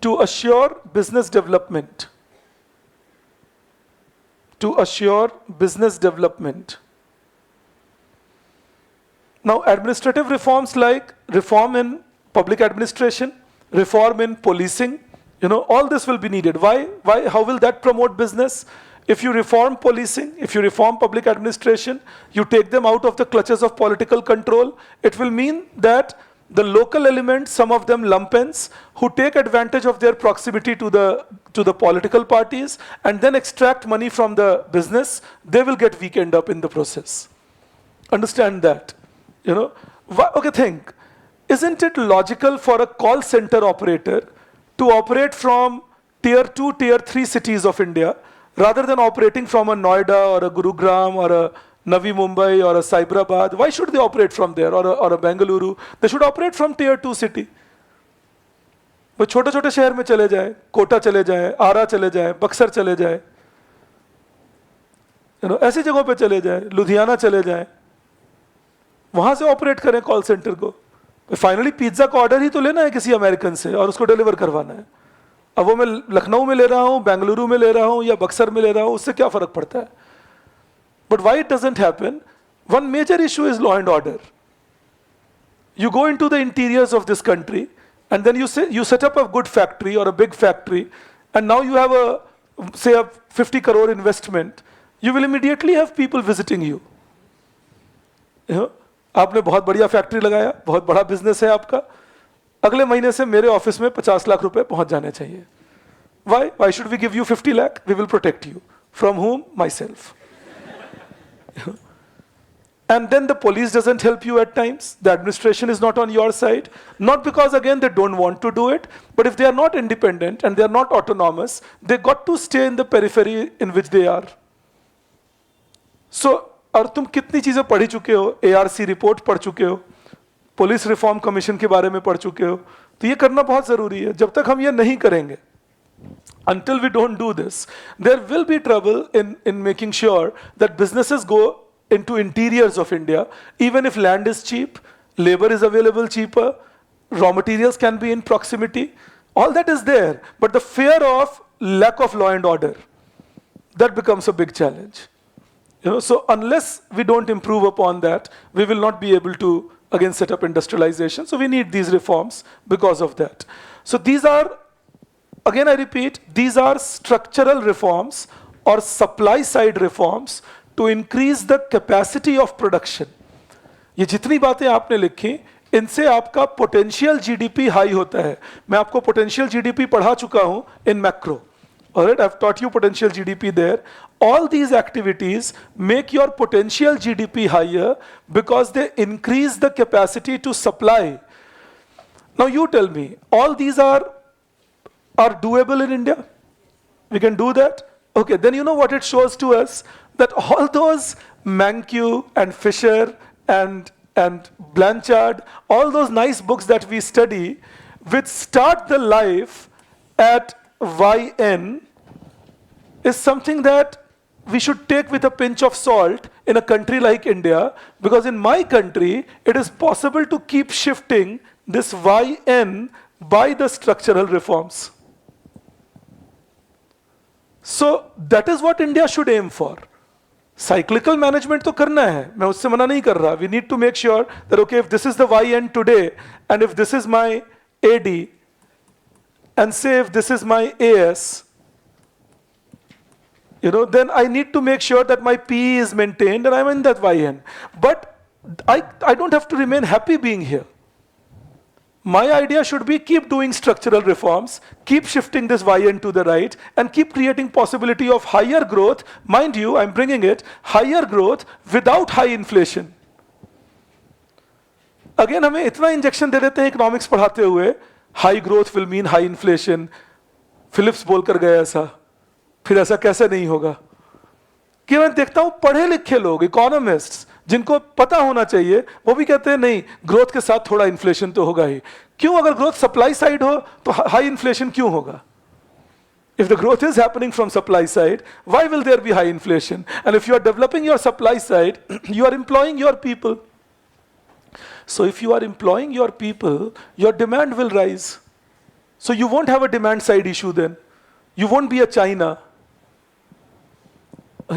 A: to assure business development. Now, administrative reforms like reform in public administration, reform in policing, all this will be needed. Why? How will that promote business? If you reform policing, if you reform public administration, you take them out of the clutches of political control, it will mean that the local elements, some of them lumpens, who take advantage of their proximity to the political parties and then extract money from the business, they will get weakened up in the process. Understand that. Okay, think. Isn't it logical for a call center operator to operate from tier 2, tier 3 cities of India rather than operating from a Noida or a Gurugram or a Navi Mumbai or a Cyberabad? Why should they operate from there, or a Bengaluru? They should operate from tier 2 city. वो छोटे छोटे शहर में चले जाए, कोटा चले जाए, आरा चले जाए, बक्सर चले जाए, ऐसी जगहों पे चले जाए, लुधियाना चले जाए, वहां से ऑपरेट करें कॉल सेंटर को. फाइनली पिज्जा का ऑर्डर ही तो लेना है किसी अमेरिकन से और उसको डिलीवर करवाना है. अब वो मैं लखनऊ में ले रहा हूँ, बेंगलुरु में ले रहा हूँ या बक्सर में ले रहा हूँ, उससे क्या फर्क पड़ता है? But why it doesn't happen? One major issue is law and order. You go into the interiors of this country and then you set up a good factory or a big factory, and now you have a 50 crore investment. You will immediately have people visiting you. आपने बहुत बढ़िया factory लगाया, बहुत बड़ा business है आपका, अगले महीने से मेरे ऑफिस में 50 लाख रुपए पहुंच जाने चाहिए. Why should we give you 50 lakh? We will protect you. From whom? Myself. And then the police doesn't help you at times. The administration is not on your side. Not because, again, they don't want to do it, but if they are not independent and they are not autonomous, they got to stay in the periphery in which they are. So, और तुम कितनी चीजें पढ़ी चुके हो, ARC report पढ़ चुके हो, पुलिस रिफॉर्म कमीशन के बारे में पढ़ चुके हो, तो ये करना बहुत जरूरी है. जब तक हम ये नहीं करेंगे, until we don't do this, there will be trouble in making sure that businesses go into interiors of India, even if land is cheap, labor is available cheaper, raw materials can be in proximity, all that is there, but the fear of lack of law and order, that becomes a big challenge. So unless we don't improve upon that, we will not be able to again set up industrialization. So we need these reforms because of that. So these are, again I repeat, these are structural reforms or supply side reforms to increase the capacity of production. ये जितनी बातें आपने लिखी, इनसे आपका potential GDP high होता है. मैं आपको potential GDP पढ़ा चुका हूं in macro. Alright, I've taught you potential GDP there. All these activities make your potential GDP higher because they increase the capacity to supply. Now you tell me, all these are doable in India? We can do that? Okay, then you know what it shows to us? That all those Mankiw and Fisher and Blanchard, all those nice books that we study, which start the life at YN, is something that we should take with a pinch of salt in a country like India, because in my country, it is possible to keep shifting this YN by the structural reforms. So that is what India should aim for. Cyclical management तो करना है, मैं उससे मना नहीं कर रहा. We need to make sure that okay, if this is the YN today, and if this is my AD, and say if this is my AS, then I need to make sure that my PE is maintained and I'm in that YN. But I don't have to remain happy being here. My idea should be keep doing structural reforms, keep shifting this YN to the right, and keep creating possibility of higher growth. Mind you, I'm bringing it, higher growth without high inflation. Again, हमें इतना injection दे देते हैं economics पढ़ाते हुए, high growth will mean high inflation. Phillips बोलकर गया ऐसा, फिर ऐसा कैसे नहीं होगा? कि मैं देखता हूं पढ़े लिखे लोग, इकोनॉमिस्ट्स, जिनको पता होना चाहिए, वो भी कहते हैं नहीं, ग्रोथ के साथ थोड़ा इन्फ्लेशन तो होगा ही. क्यों? अगर ग्रोथ सप्लाई साइड हो तो हाई इन्फ्लेशन क्यों होगा? If the growth is happening from supply side, why will there be high inflation? And if you are developing your supply side, you are employing your people. So if you are employing your people, your demand will rise. So you won't have a demand side issue then. You won't be a China.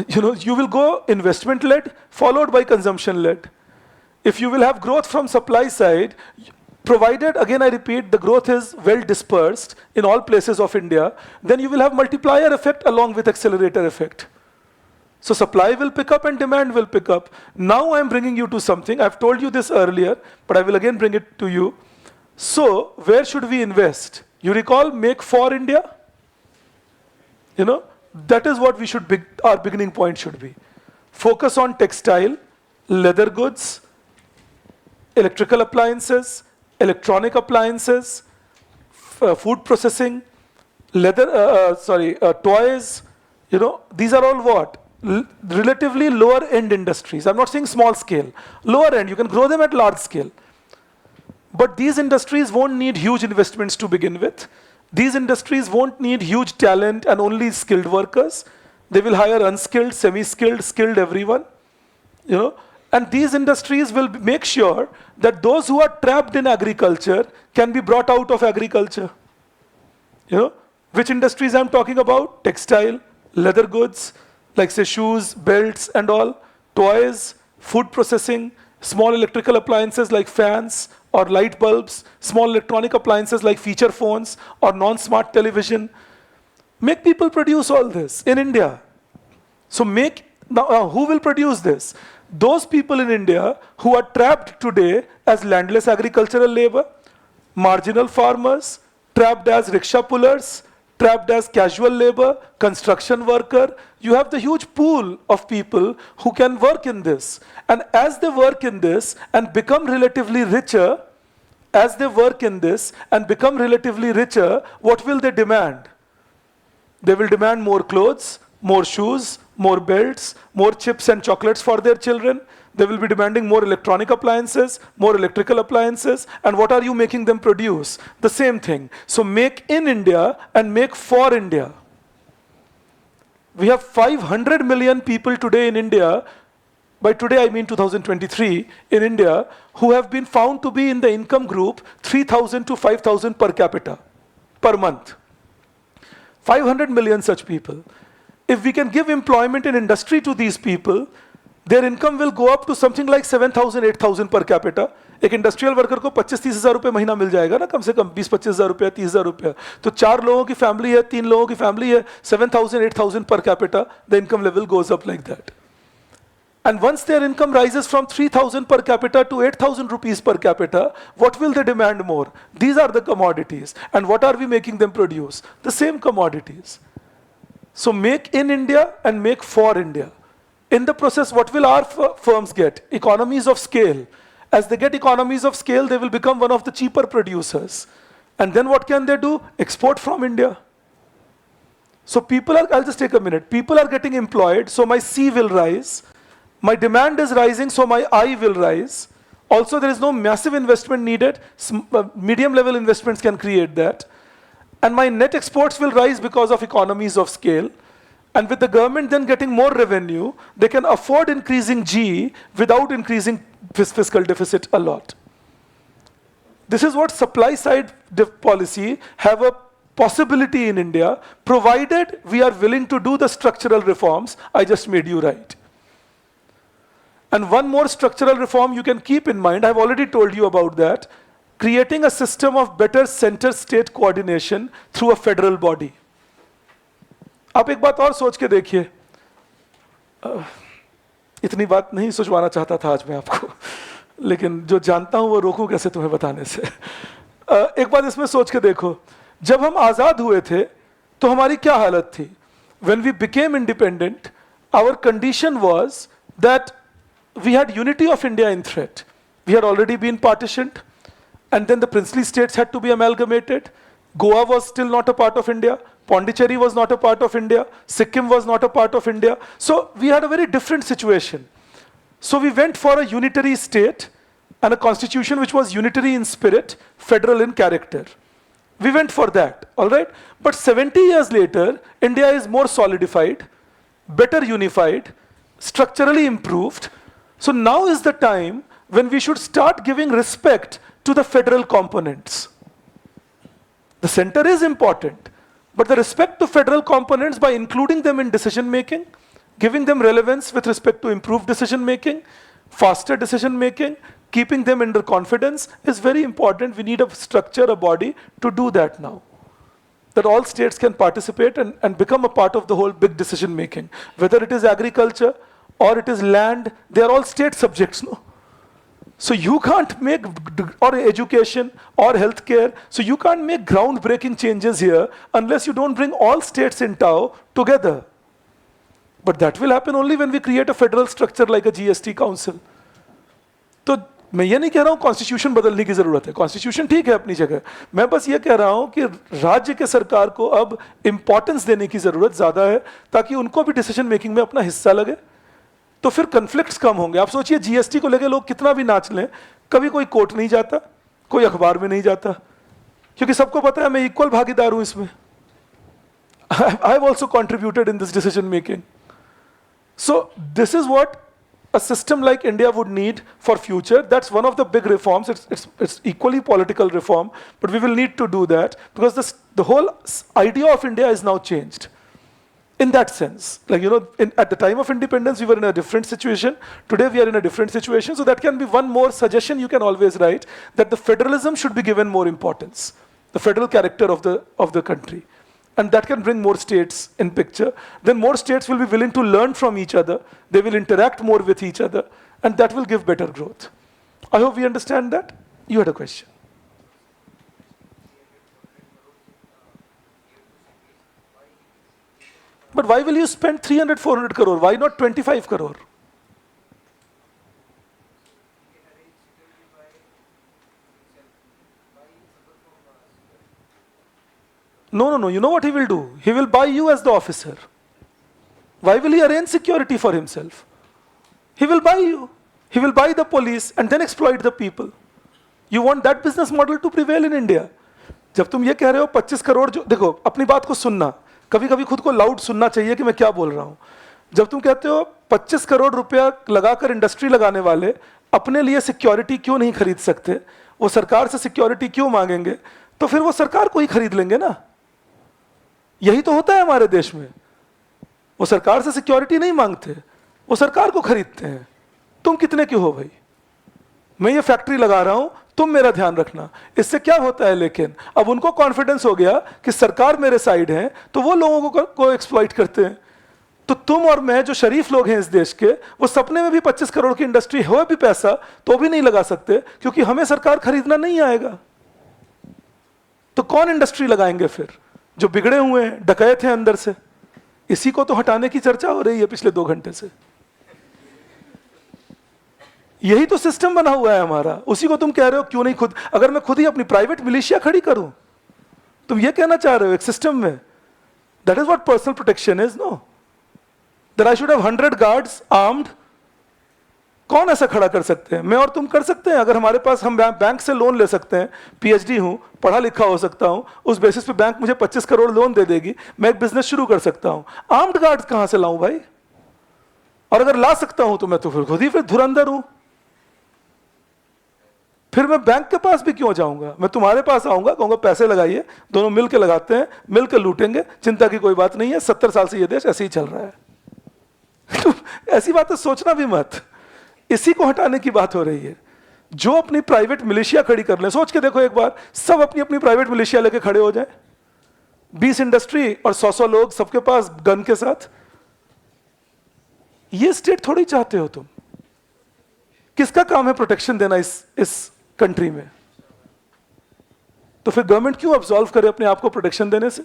A: You will go investment led, followed by consumption led. If you will have growth from supply side, provided, again I repeat, the growth is well dispersed in all places of India, then you will have multiplier effect along with accelerator effect. So supply will pick up and demand will pick up. Now I'm bringing you to something, I've told you this earlier, but I will again bring it to you. So where should we invest? You recall Make for India? That is what we should our beginning point should be. Focus on textile, leather goods, electrical appliances, electronic appliances, food processing, toys. These are all what? Relatively lower end industries. I'm not saying small scale. Lower end, you can grow them at large scale. But these industries won't need huge investments to begin with. These industries won't need huge talent and only skilled workers. They will hire unskilled, semi-skilled, skilled everyone. And these industries will make sure that those who are trapped in agriculture can be brought out of agriculture. Which industries I'm talking about? Textile, leather goods, like say shoes, belts and all, toys, food processing, small electrical appliances like fans or light bulbs, small electronic appliances like feature phones or non-smart television. Make people produce all this in India. So who will produce this? Those people in India who are trapped today as landless agricultural labor, marginal farmers, trapped as rickshaw pullers, trapped as casual labor, construction worker. You have the huge pool of people who can work in this. And as they work in this and become relatively richer, what will they demand? They will demand more clothes, more shoes, more belts, more chips and chocolates for their children. They will be demanding more electronic appliances, more electrical appliances. And what are you making them produce? The same thing. So make in India and make for India. We have 500 million people today in India, by today I mean 2023, in India, who have been found to be in the income group 3,000 to 5,000 per capita, per month. 500 million such people. If we can give employment in industry to these people, their income will go up to something like 7,000, 8,000 per capita. एक industrial worker को 25-30 हज़ार रुपये महीना मिल जाएगा ना, कम से कम 20-25 हज़ार रुपया, 30 हज़ार रुपया. तो 4 लोगों की फैमिली है, 3 लोगों की फैमिली है, 7,000, 8,000 per capita, the income level goes up like that. And once their income rises from 3,000 per capita to 8,000 rupees per capita, what will they demand more? These are the commodities. And what are we making them produce? The same commodities. So make in India and make for India. In the process, what will our firms get? Economies of scale. As they get economies of scale, they will become one of the cheaper producers. And then what can they do? Export from India. So I'll just take a minute. People are getting employed, so my C will rise. My demand is rising, so my I will rise. Also, there is no massive investment needed. Medium level investments can create that. And my net exports will rise because of economies of scale. And with the government then getting more revenue, they can afford increasing G without increasing fiscal deficit a lot. This is what supply side policy have a possibility in India, provided we are willing to do the structural reforms I just made you write. And one more structural reform you can keep in mind, I've already told you about that, creating a system of better center-state coordination through a federal body. आप एक बात और सोच के देखिए, इतनी बात नहीं सोचवाना चाहता था आज मैं आपको, लेकिन जो जानता हूं वो रोकूं कैसे तुम्हें बताने से। एक बात इसमें सोच के देखो, जब हम आजाद हुए थे तो हमारी क्या हालत थी? When we became independent, our condition was that we had unity of India in threat. We had already been partitioned, and then the princely states had to be amalgamated. Goa was still not a part of India. Pondicherry was not a part of India. Sikkim was not a part of India. So we had a very different situation. So we went for a unitary state and a constitution which was unitary in spirit, federal in character. We went for that, all right? But 70 years later, India is more solidified, better unified, structurally improved. So now is the time when we should start giving respect to the federal components. The center is important, but the respect to federal components by including them in decision making, giving them relevance with respect to improved decision making, faster decision making, keeping them under confidence is very important. We need a structure, a body to do that now. That all states can participate and become a part of the whole big decision making. Whether it is agriculture or it is land, they are all state subjects, no? So you can't make, or education or healthcare, so you can't make groundbreaking changes here unless you don't bring all states in tow together. But that will happen only when we create a federal structure like a GST council. तो मैं ये नहीं कह रहा हूँ constitution बदलने की जरूरत है, कॉन्स्टिट्यूशन ठीक है अपनी जगह, मैं बस ये कह रहा हूँ कि राज्य के सरकार को अब इंपॉर्टेंस देने की जरूरत ज्यादा है ताकि उनको भी डिसीजन मेकिंग में अपना हिस्सा लगे, तो फिर कन्फ्लिक्ट्स कम होंगे। आप सोचिए जीएसटी को लेके लोग कितना भी नाच लें, कभी कोई कोर्ट नहीं जाता, कोई अखबार में नहीं जाता, क्योंकि सबको पता है मैं इक्वल भागीदार हूं इसमें। I have also contributed in this decision making. So this is what a system like India would need for future. That's one of the big reforms. It's equally political reform, but we will need to do that because the whole idea of India is now changed. In that sense, like, you know, at the time of independence, we were in a different situation. Today, we are in a different situation. So that can be one more suggestion you can always write, that the federalism should be given more importance, the federal character of the country. And that can bring more states in picture. Then more states will be willing to learn from each other. They will interact more with each other. And that will give better growth. I hope we understand that. You had a question. But why will you spend 300, 400 crore? Why not 25 crore? No. You know what he will do? He will buy you as the officer. Why will he arrange security for himself? He will buy you. He will buy the police and then exploit the people. You want that business model to prevail in India? जब तुम ये कह रहे हो 25 करोड़ जो, देखो अपनी बात को सुनना, कभी कभी खुद को लाउड सुनना चाहिए कि मैं क्या बोल रहा हूँ। जब तुम कहते हो 25 करोड़ रुपया लगाकर इंडस्ट्री लगाने वाले अपने लिए सिक्योरिटी क्यों नहीं खरीद सकते, वो सरकार से सिक्योरिटी क्यों मांगेंगे, तो फिर वो सरकार को ही खरीद लेंगे ना। यही तो होता है हमारे देश में। वो सरकार से सिक्योरिटी नहीं मांगते, वो सरकार को खरीदते हैं। तुम कितने क्यों हो भाई, मैं ये फैक्ट्री लगा रहा हूं, तुम मेरा ध्यान रखना। इससे क्या होता है, लेकिन अब उनको कॉन्फिडेंस हो गया कि सरकार मेरे साइड है, तो वो लोगों को एक्सप्लॉइट करते हैं। तो तुम और मैं जो शरीफ लोग हैं इस देश के, वो सपने में भी 25 करोड़ की इंडस्ट्री हो भी पैसा तो भी नहीं लगा सकते, क्योंकि हमें सरकार खरीदना नहीं आएगा। तो कौन इंडस्ट्री लगाएंगे फिर? जो बिगड़े हुए हैं, डकैत हैं अंदर से। इसी को तो हटाने की चर्चा हो रही है पिछले 2 घंटे से। यही तो सिस्टम बना हुआ है हमारा। उसी को तुम कह रहे हो क्यों नहीं खुद, अगर मैं खुद ही अपनी प्राइवेट मिलिशिया खड़ी करूं, तुम ये कहना चाह रहे हो एक सिस्टम में। That is what personal protection is, no? That I should have 100 guards armed. कौन ऐसा खड़ा कर सकते हैं? मैं और तुम कर सकते हैं। अगर हमारे पास, हम बैंक से लोन ले सकते हैं, पीएचडी हूं, पढ़ा लिखा हो सकता हूं, उस बेसिस पे बैंक मुझे 25 करोड़ लोन दे देगी, मैं एक बिजनेस शुरू कर सकता हूं। आर्म्ड गार्ड्स कहां से लाऊं भाई? और अगर ला सकता हूं तो मैं तो फिर खुद ही फिर धुरंधर हूं। फिर मैं बैंक के पास भी क्यों जाऊंगा? मैं तुम्हारे पास आऊंगा, कहूंगा पैसे लगाइए, दोनों मिलकर लगाते हैं, मिलकर लूटेंगे, चिंता की कोई बात नहीं है, 70 साल से ये देश ऐसे ही चल रहा है। तो ऐसी बातें सोचना भी मत। इसी को हटाने की बात हो रही है। जो अपनी प्राइवेट मिलिशिया खड़ी कर ले, सोच के देखो एक बार, सब अपनी अपनी प्राइवेट मिलिशिया लेके खड़े हो जाए, 20 इंडस्ट्री और 100 लोग सबके पास गन के साथ। ये स्टेट थोड़ी चाहते हो तुम। किसका काम है प्रोटेक्शन देना इस कंट्री में? तो फिर गवर्नमेंट क्यों अब्सॉल्व करे अपने आप को प्रोटेक्शन देने से?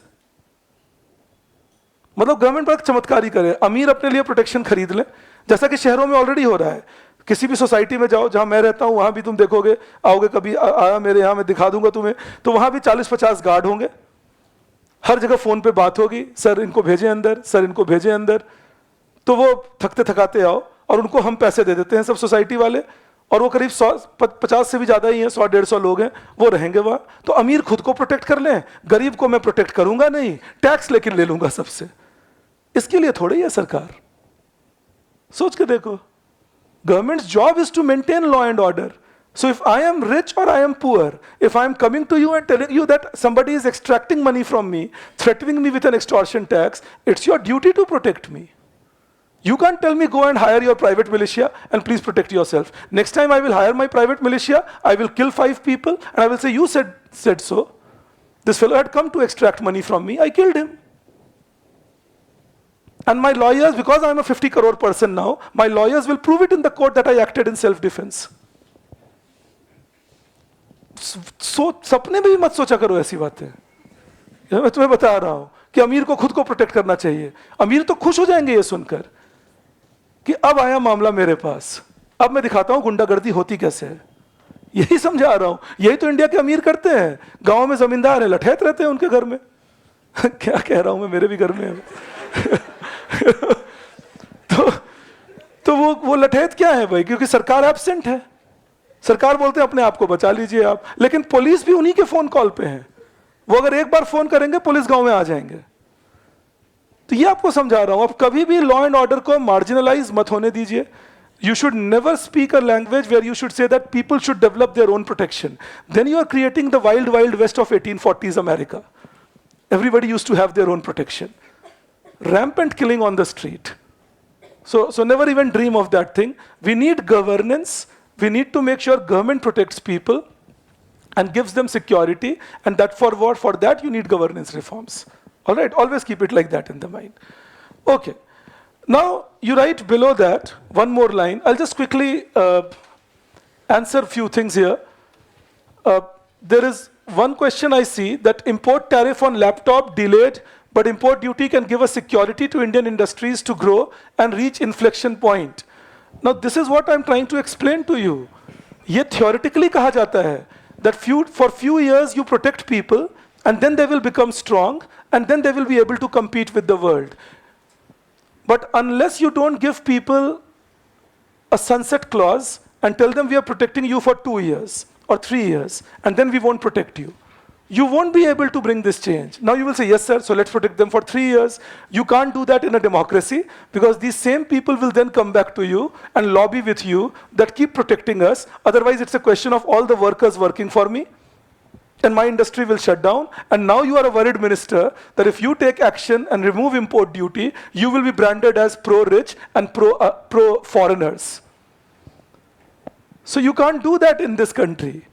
A: मतलब गवर्नमेंट पर चमत्कारी करे, अमीर अपने लिए प्रोटेक्शन खरीद ले, जैसा कि शहरों में ऑलरेडी हो रहा है। किसी भी सोसाइटी में जाओ, जहां मैं रहता हूं वहां भी तुम देखोगे, आओगे कभी, आया मेरे यहां, मैं दिखा दूंगा तुम्हें, तो वहां भी 40-50 गार्ड होंगे, हर जगह फोन पे बात होगी, सर इनको भेजें अंदर, सर इनको भेजें अंदर। तो वो थकते थकाते आओ और उनको हम पैसे दे देते हैं सब सोसाइटी वाले, और वो करीब 150 से भी ज्यादा ही हैं, 100-150 लोग हैं, वो रहेंगे वहां। तो अमीर खुद को प्रोटेक्ट कर लें, गरीब को मैं प्रोटेक्ट करूंगा नहीं, टैक्स लेकिन ले लूंगा सबसे। इसके लिए थोड़ी है सरकार। सोच के देखो, गवर्नमेंट's job is to maintain law and order. So if I am rich or I am poor, if I am coming to you and telling you that somebody is extracting money from me, threatening me with an extortion tax, it's your duty to protect me. You can't tell me go and hire your private militia and please protect yourself. Next time I will hire my private militia, I will kill 5 people and I will say you said so. This fellow had come to extract money from me, I killed him. And my lawyers, because I am a 50 crore person now, my lawyers will prove it in the court that I acted in self-defense. सपने में भी मत सोचा करो ऐसी बातें। मैं तुम्हें बता रहा हूं कि अमीर को खुद को प्रोटेक्ट करना चाहिए। अमीर तो खुश हो जाएंगे ये सुनकर कि अब आया मामला मेरे पास, अब मैं दिखाता हूं गुंडागर्दी होती कैसे है। यही समझा रहा हूं, यही तो इंडिया के अमीर करते हैं। गांव में जमींदार है, लठैत रहते हैं उनके घर में। क्या कह रहा हूं मैं, मेरे भी घर में है। तो वो लठैत क्या है भाई? क्योंकि सरकार एब्सेंट है। सरकार बोलते हैं अपने आप को बचा लीजिए आप, लेकिन पुलिस भी उन्हीं के फोन कॉल पे है। वो अगर एक बार फोन करेंगे पुलिस गांव में आ जाएंगे। तो ये आपको समझा रहा हूं, आप कभी भी लॉ एंड ऑर्डर को मार्जिनलाइज मत होने दीजिए। You should never speak a language where you should say that people should develop their own protection. Then you are creating the wild, wild west of 1840s America. Everybody used to have their own protection. Rampant killing on the street. So never even dream of that thing. We need governance. We need to make sure government protects people and gives them security, and that for that you need governance reforms. All right, always keep it like that in the mind. Okay. Now, you write below that, one more line. I'll just quickly answer a few things here. There is one question I see, that import tariff on laptop delayed, but import duty can give a security to Indian industries to grow and reach inflection point. Now, this is what I'm trying to explain to you. ये theoretically कहा जाता है that for few years you protect people, and then they will become strong, and then they will be able to compete with the world. But unless you don't give people a sunset clause and tell them we are protecting you for 2 years or 3 years, and then we won't protect you, you won't be able to bring this change. Now you will say, yes sir, so let's protect them for 3 years. You can't do that in a democracy, because these same people will then come back to you and lobby with you that keep protecting us. Otherwise it's a question of all the workers working for me, and my industry will shut down. And now you are a worried minister that if you take action and remove import duty, you will be branded as pro-rich and pro-foreigners. So you can't do that in this country.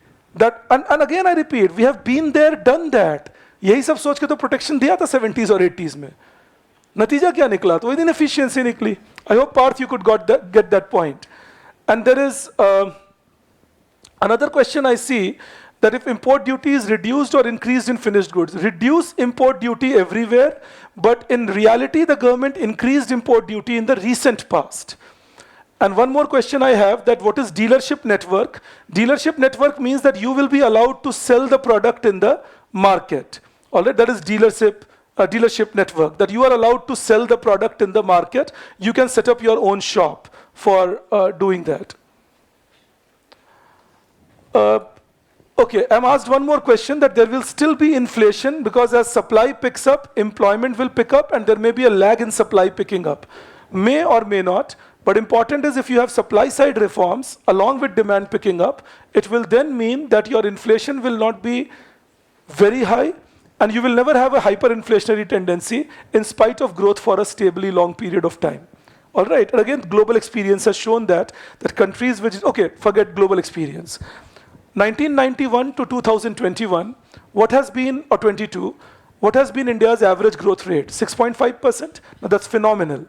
A: And again I repeat, we have been there, done that. यही सब सोच के तो protection दिया था 70s और 80s में. नतीजा क्या निकला? तो inefficiency निकली. I hope Parth you could get that point. And there is another question I see, that if import duty is reduced or increased in finished goods. Reduce import duty everywhere, but in reality the government increased import duty in the recent past. And one more question I have, that what is dealership network? Dealership network means that you will be allowed to sell the product in the market. All right, that is dealership network, that you are allowed to sell the product in the market. You can set up your own shop for doing that. Okay, I'm asked one more question, that there will still be inflation, because as supply picks up, employment will pick up, and there may be a lag in supply picking up. May or may not, but important is if you have supply side reforms along with demand picking up, it will then mean that your inflation will not be very high, and you will never have a hyperinflationary tendency in spite of growth for a stably long period of time. All right, and again, global experience has shown that countries which, okay, forget global experience. 1991 to 2021, what has been, or 22, what has been India's average growth rate? 6.5%? Now that's phenomenal.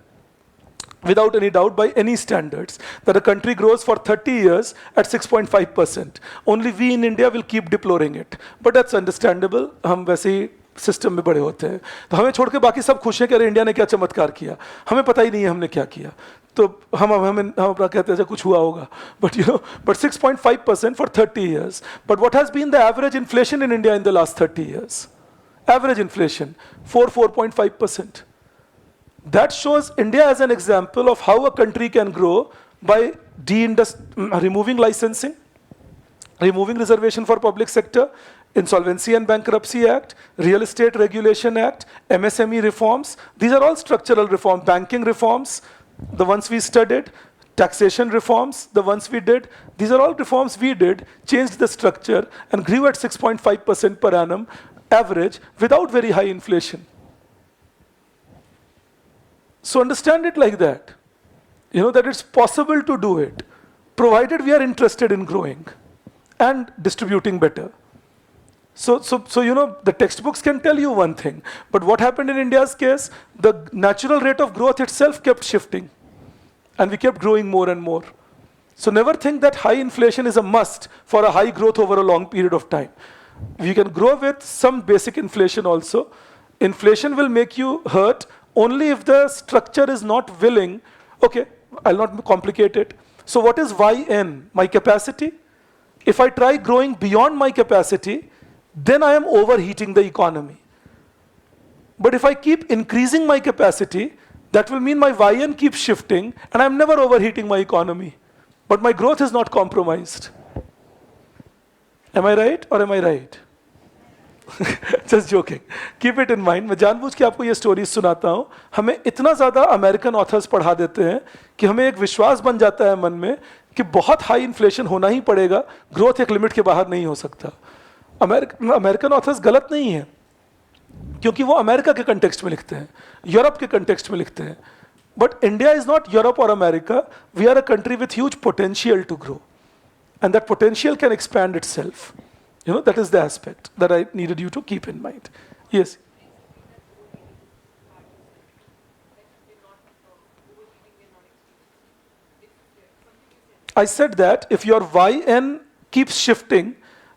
A: Without any doubt, by any standards, that a country grows for 30 years at 6.5%. Only we in India will keep deploring it. But that's understandable. हम वैसे ही system में बड़े होते हैं, तो हमें छोड़ के बाकी सब खुश हैं कि अरे इंडिया ने क्या चमत्कार किया, हमें पता ही नहीं है हमने क्या किया, तो हम अपना कहते हैं कुछ हुआ होगा, but 6.5% for 30 years. But what has been the average inflation in India in the last 30 years? Average inflation 4.5%. That shows India as an example of how a country can grow by removing licensing, removing reservation for public sector, Insolvency and Bankruptcy Act, Real Estate Regulation Act, MSME reforms. These are all structural reforms. Banking reforms, the ones we studied, taxation reforms, the ones we did. These are all reforms we did, changed the structure, and grew at 6.5% per annum average without very high inflation. So understand it like that. That it's possible to do it, provided we are interested in growing and distributing better. So the textbooks can tell you one thing, but what happened in India's case, the natural rate of growth itself kept shifting, and we kept growing more and more. So never think that high inflation is a must for a high growth over a long period of time. You can grow with some basic inflation also. Inflation will make you hurt only if the structure is not willing. Okay, I'll not complicate it. So what is YN? My capacity? If I try growing beyond my capacity, then I am overheating the economy. But if I keep increasing my capacity, that will mean my YN keeps shifting, and I'm never overheating my economy. But my growth is not compromised. Am I right or am I right? Just joking. Keep it in mind. मैं जानबूझ के आपको ये stories सुनाता हूँ. हमें इतना ज़्यादा अमेरिकन ऑथर्स पढ़ा देते हैं कि हमें एक विश्वास बन जाता है मन में कि बहुत हाई इन्फ्लेशन होना ही पड़ेगा, ग्रोथ एक लिमिट के बाहर नहीं हो सकता. अमेरिकन ऑथर्स गलत नहीं है, क्योंकि वो अमेरिका के कंटेक्स्ट में लिखते हैं, यूरोप के कंटेक्स्ट में लिखते हैं. But India is not Europe और America. We are a country with huge potential to grow, and that potential can expand itself. That is the aspect that I needed you to keep in mind. Yes. I said that if your YN keeps shifting,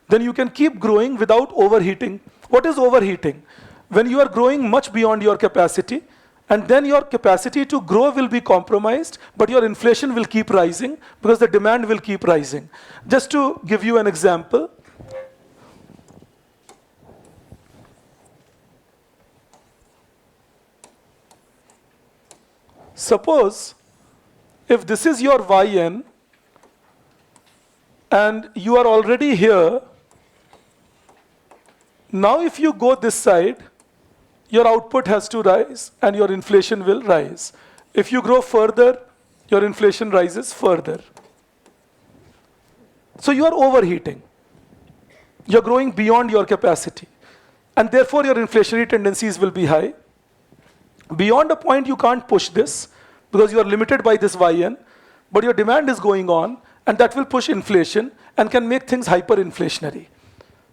A: then you can keep growing without overheating. What is overheating? When you are growing much beyond your capacity, and then your capacity to grow will be compromised, but your inflation will keep rising because the demand will keep rising. Just to give you an example, suppose if this is your YN and you are already here, now if you go this side, your output has to rise and your inflation will rise. If you grow further, your inflation rises further. So you are overheating. You're growing beyond your capacity. And therefore your inflationary tendencies will be high. Beyond a point you can't push this because you are limited by this YN, but your demand is going on and that will push inflation and can make things hyperinflationary.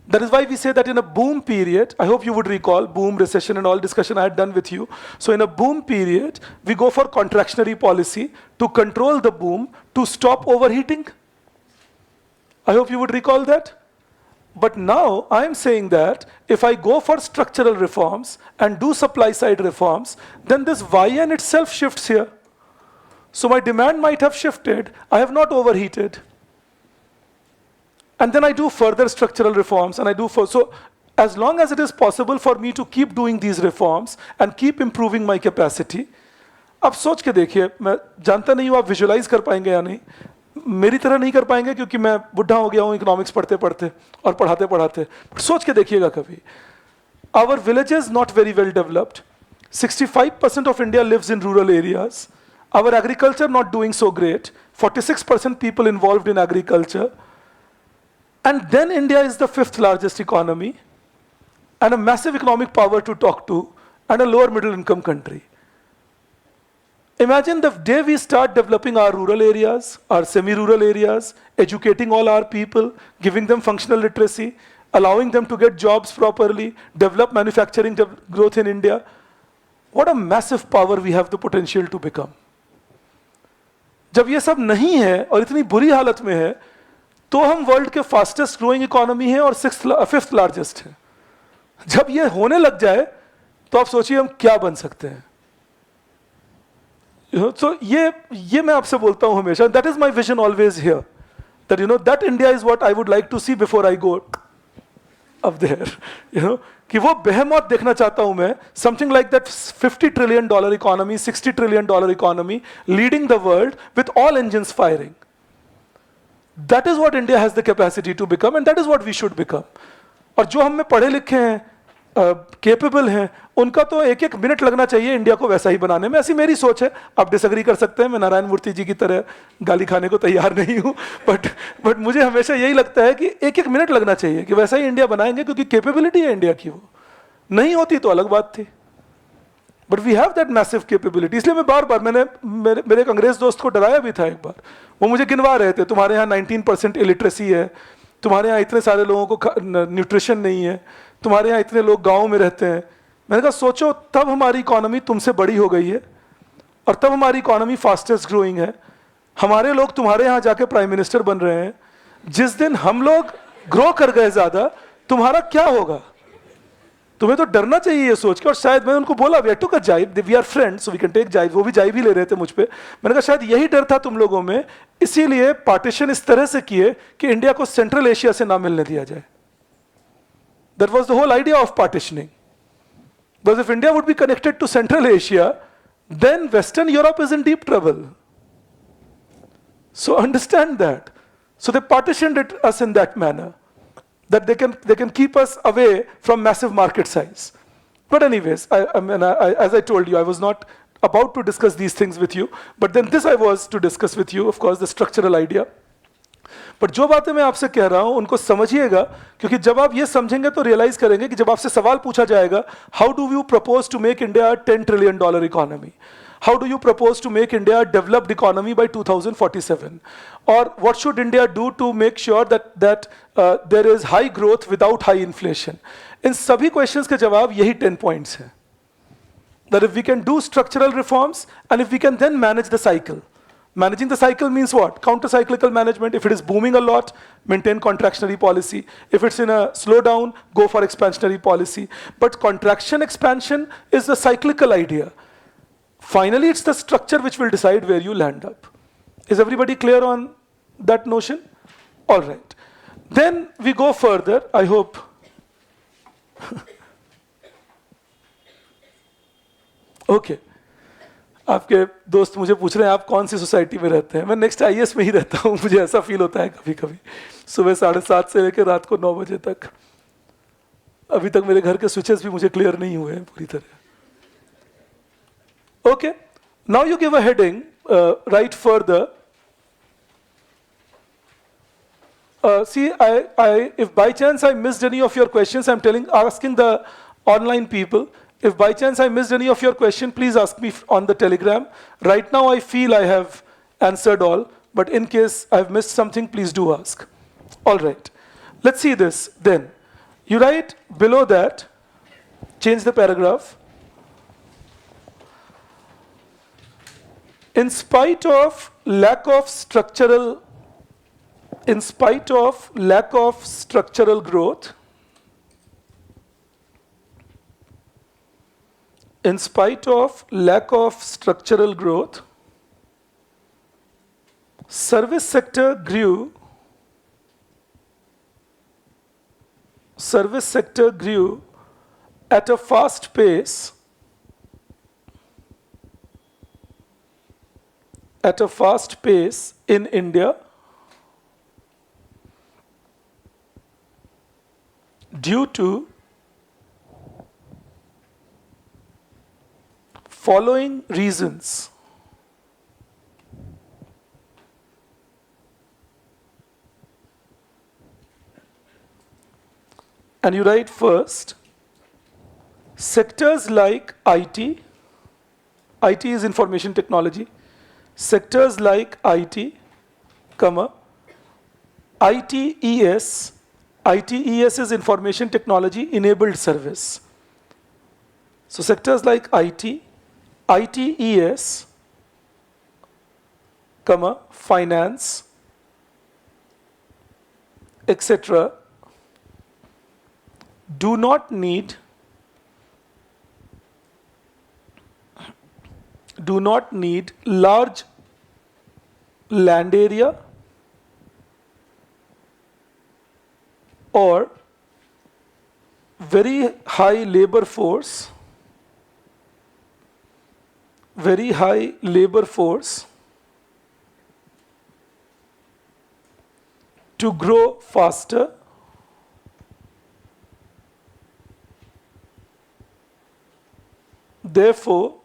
A: That is why we say that in a boom period, I hope you would recall boom, recession and all discussion I had done with you. So in a boom period, we go for contractionary policy to control the boom, to stop overheating. I hope you would recall that. But now I'm saying that if I go for structural reforms and do supply side reforms, then this YN itself shifts here. So my demand might have shifted, I have not overheated. And then I do further structural reforms and so as long as it is possible for me to keep doing these reforms and keep improving my capacity, अब सोच के देखिए, मैं जानता नहीं हूँ आप visualise कर पाएंगे या नहीं, मेरी तरह नहीं कर पाएंगे क्योंकि मैं बुढ़ा हो गया हूँ इकोनॉमिक्स पढ़ते पढ़ते और पढ़ाते पढ़ाते. सोच के देखिएगा कभी. Our villages not very well developed. 65% of India lives in rural areas. Our agriculture not doing so great. 46% people involved in agriculture. And then India is the 5th largest economy and a massive economic power to talk to and a lower middle income country. Imagine the day we start developing our rural areas, our semi-rural areas, educating all our people, giving them functional literacy, allowing them to get jobs properly, develop manufacturing growth in India. What a massive power we have the potential to become. जब ये सब नहीं है और इतनी बुरी हालत में है, तो हम वर्ल्ड के फास्टेस्ट ग्रोइंग इकोनॉमी है और फिफ्थ लार्जेस्ट है. जब ये होने लग जाए, तो आप सोचिए हम क्या बन सकते हैं. So ये मैं आपसे बोलता हूं हमेशा. That is my vision always here. That that India is what I would like to see before I go up there. कि वो बेहेमौत देखना चाहता हूं मैं. Something like that $50 trillion economy, $60 trillion economy, leading the world with all engines firing. That is what India has the capacity to become, and that is what we should become. और जो हम में पढ़े लिखे हैं, केपेबल हैं, उनका तो एक एक मिनट लगना चाहिए इंडिया को वैसा ही बनाने में. ऐसी मेरी सोच है. आप डिसएग्री कर सकते हैं. मैं नारायण मूर्ति जी की तरह गाली खाने को तैयार नहीं हूं, बट मुझे हमेशा यही लगता है कि एक एक मिनट लगना चाहिए कि वैसा ही इंडिया बनाएंगे, क्योंकि कैपेबिलिटी है इंडिया की. वो नहीं होती तो अलग बात थी, but we have that massive capability. इसलिए मैं बार बार मेरे एक अंग्रेज दोस्त को डराया भी था एक बार. वो मुझे गिनवा रहे थे, तुम्हारे यहाँ 19% इलिटरेसी है, तुम्हारे यहाँ इतने सारे लोगों को न्यूट्रिशन नहीं है, तुम्हारे यहाँ इतने लोग गाँव में रहते हैं. मैंने कहा सोचो, तब हमारी इकोनॉमी तुमसे बड़ी हो गई है और तब हमारी इकोनॉमी फास्टेस्ट ग्रोइंग है. हमारे लोग तुम्हारे यहाँ जाके प्राइम मिनिस्टर बन रहे हैं. जिस दिन हम लोग ग्रो कर गए ज्यादा, तुम्हारा क्या होगा? तुम्हें तो डरना चाहिए ये सोच के. और शायद मैं उनको बोला, we took a jibe, we are friends so we can take jibe. वो भी जाइब ही ले रहे थे मुझ पे. मैंने कहा शायद यही डर था तुम लोगों में, इसीलिए पार्टीशन इस तरह से किए कि इंडिया को सेंट्रल एशिया से ना मिलने दिया जाए. That was the whole idea of partitioning. Because if India would be connected to Central Asia, then Western Europe is in deep trouble. So understand that. So they partitioned us in that manner, that they can keep us away from massive market size. But anyways, as I told you, I was not about to discuss these things with you, but then this I was to discuss with you, of course, the structural idea. पर जो बातें मैं आपसे कह रहा हूं उनको समझिएगा, क्योंकि जब आप ये समझेंगे तो रियलाइज करेंगे कि जब आपसे सवाल पूछा जाएगा, how do you propose to make India $10 trillion economy, how do you propose to make India a developed economy by 2047, or what should India do to make sure that there is high growth without high inflation. इन सभी questions के जवाब यही 10 points हैं. That if we can do structural reforms and if we can then manage the cycle. Managing the cycle means what? Counter-cyclical management. If it is booming a lot, maintain contractionary policy. If it's in a slowdown, go for expansionary policy. But contraction expansion is the cyclical idea. Finally, it's the structure which will decide where you land up. Is everybody clear on that notion? All right. Then we go further, I hope. Okay. आपके दोस्त मुझे पूछ रहे हैं आप कौन सी society में रहते हैं. मैं नेक्स्ट आईएएस में ही रहता हूँ. मुझे ऐसा फील होता है कभी कभी, सुबह 7:30 से लेकर रात को 9 बजे तक. अभी तक मेरे घर के स्विचेस भी मुझे क्लियर नहीं हुए हैं पूरी तरह. Okay, now you give a heading, right further. See, if by chance I missed any of your questions, I'm asking the online people. If by chance I missed any of your question, please ask me on the Telegram. Right now I feel I have answered all, but in case I've missed something, please do ask. All right, let's see this then. You write below that, change the paragraph. In spite of lack of structural growth, in spite of lack of structural growth, service sector grew at a fast pace in India due to following reasons. And you write first, sectors like IT, IT is information technology. Sectors like IT, comma, ITES, ITES is information technology enabled service. So sectors like IT, ITES, comma, finance, etc. do not need large land area or very high labor force to grow faster. Therefore,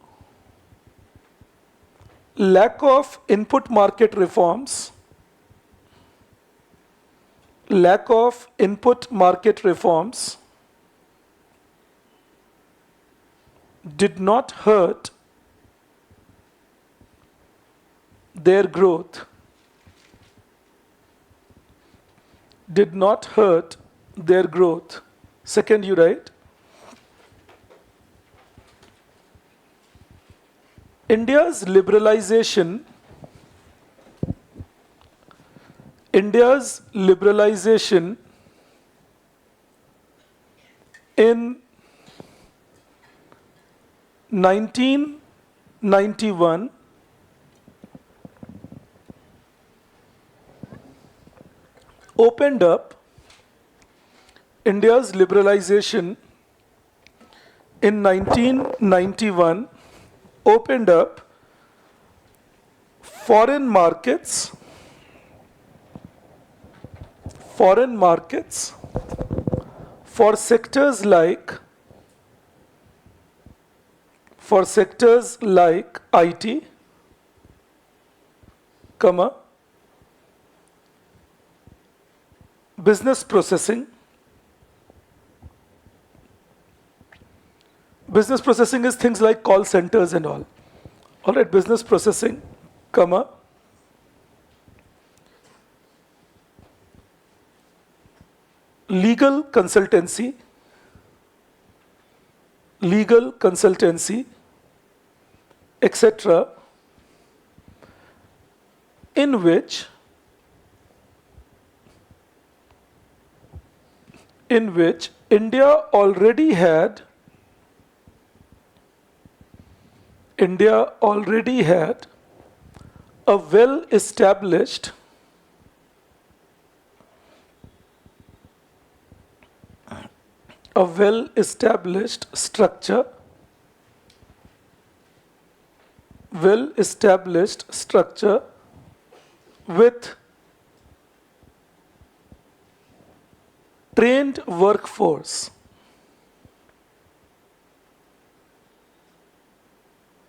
A: lack of input market reforms did not hurt their growth. Second, you write, India's liberalization in 1991 opened up India's liberalization in 1991 opened up foreign markets for sectors like IT, comma, business processing. Business processing is things like call centers and all. All right, business processing, comma, legal consultancy, etc., in which India already had a well-established structure with trained workforce.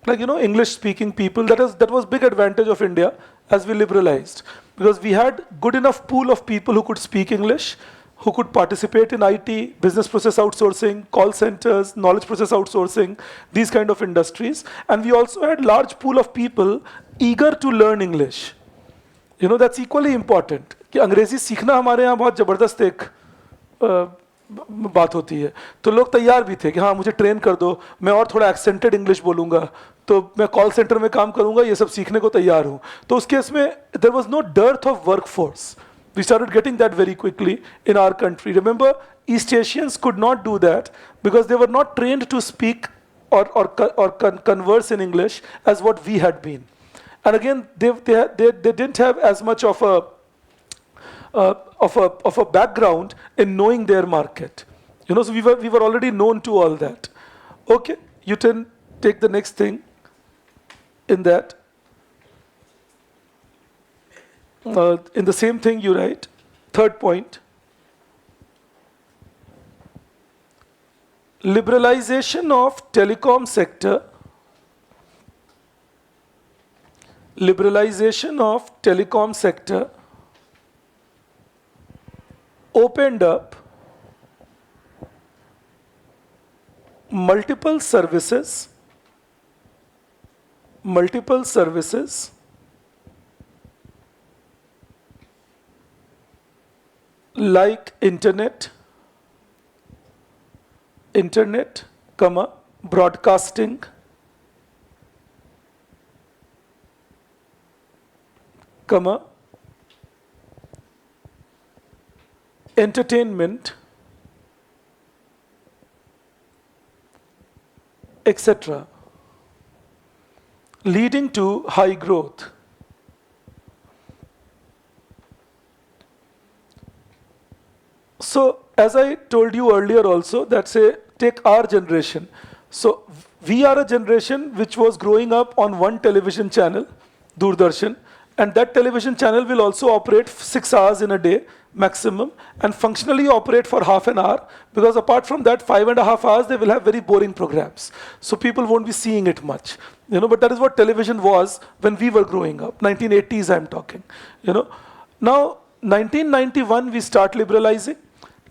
A: Like, English speaking people, that was big advantage of India as we liberalized, because we had good enough pool of people who could speak English, who could participate in IT, business process outsourcing, call centers, knowledge process outsourcing, these kind of industries. And we also had large pool of people eager to learn English. That's equally important. कि अंग्रेजी सीखना हमारे यहाँ बहुत जबरदस्त एक बात होती है, तो लोग तैयार भी थे कि हाँ मुझे ट्रेन कर दो, मैं और थोड़ा एक्सेंटेड इंग्लिश बोलूँगा, तो मैं कॉल सेंटर में काम करूँगा, ये सब सीखने को तैयार हूँ. तो उस केस में there was no dearth of workforce. We started getting that very quickly in our country. Remember, East Asians could not do that because they were not trained to speak or converse in English as what we had been. And again, they didn't have as much of a background in knowing their market. So we were already known to all that. Okay, you can take the next thing in that. In the same thing you write, third point, liberalization of telecom sector opened up multiple services multiple services like internet, broadcasting, entertainment, etc., leading to high growth. So, as I told you earlier also, that say, take our generation. So, we are a generation which was growing up on one television channel, Doordarshan, and that television channel will also operate 6 hours in a day maximum and functionally operate for half an hour, because apart from that 5.5 hours they will have very boring programs. So people won't be seeing it much. But that is what television was when we were growing up, 1980s I'm talking. Now 1991 we start liberalizing,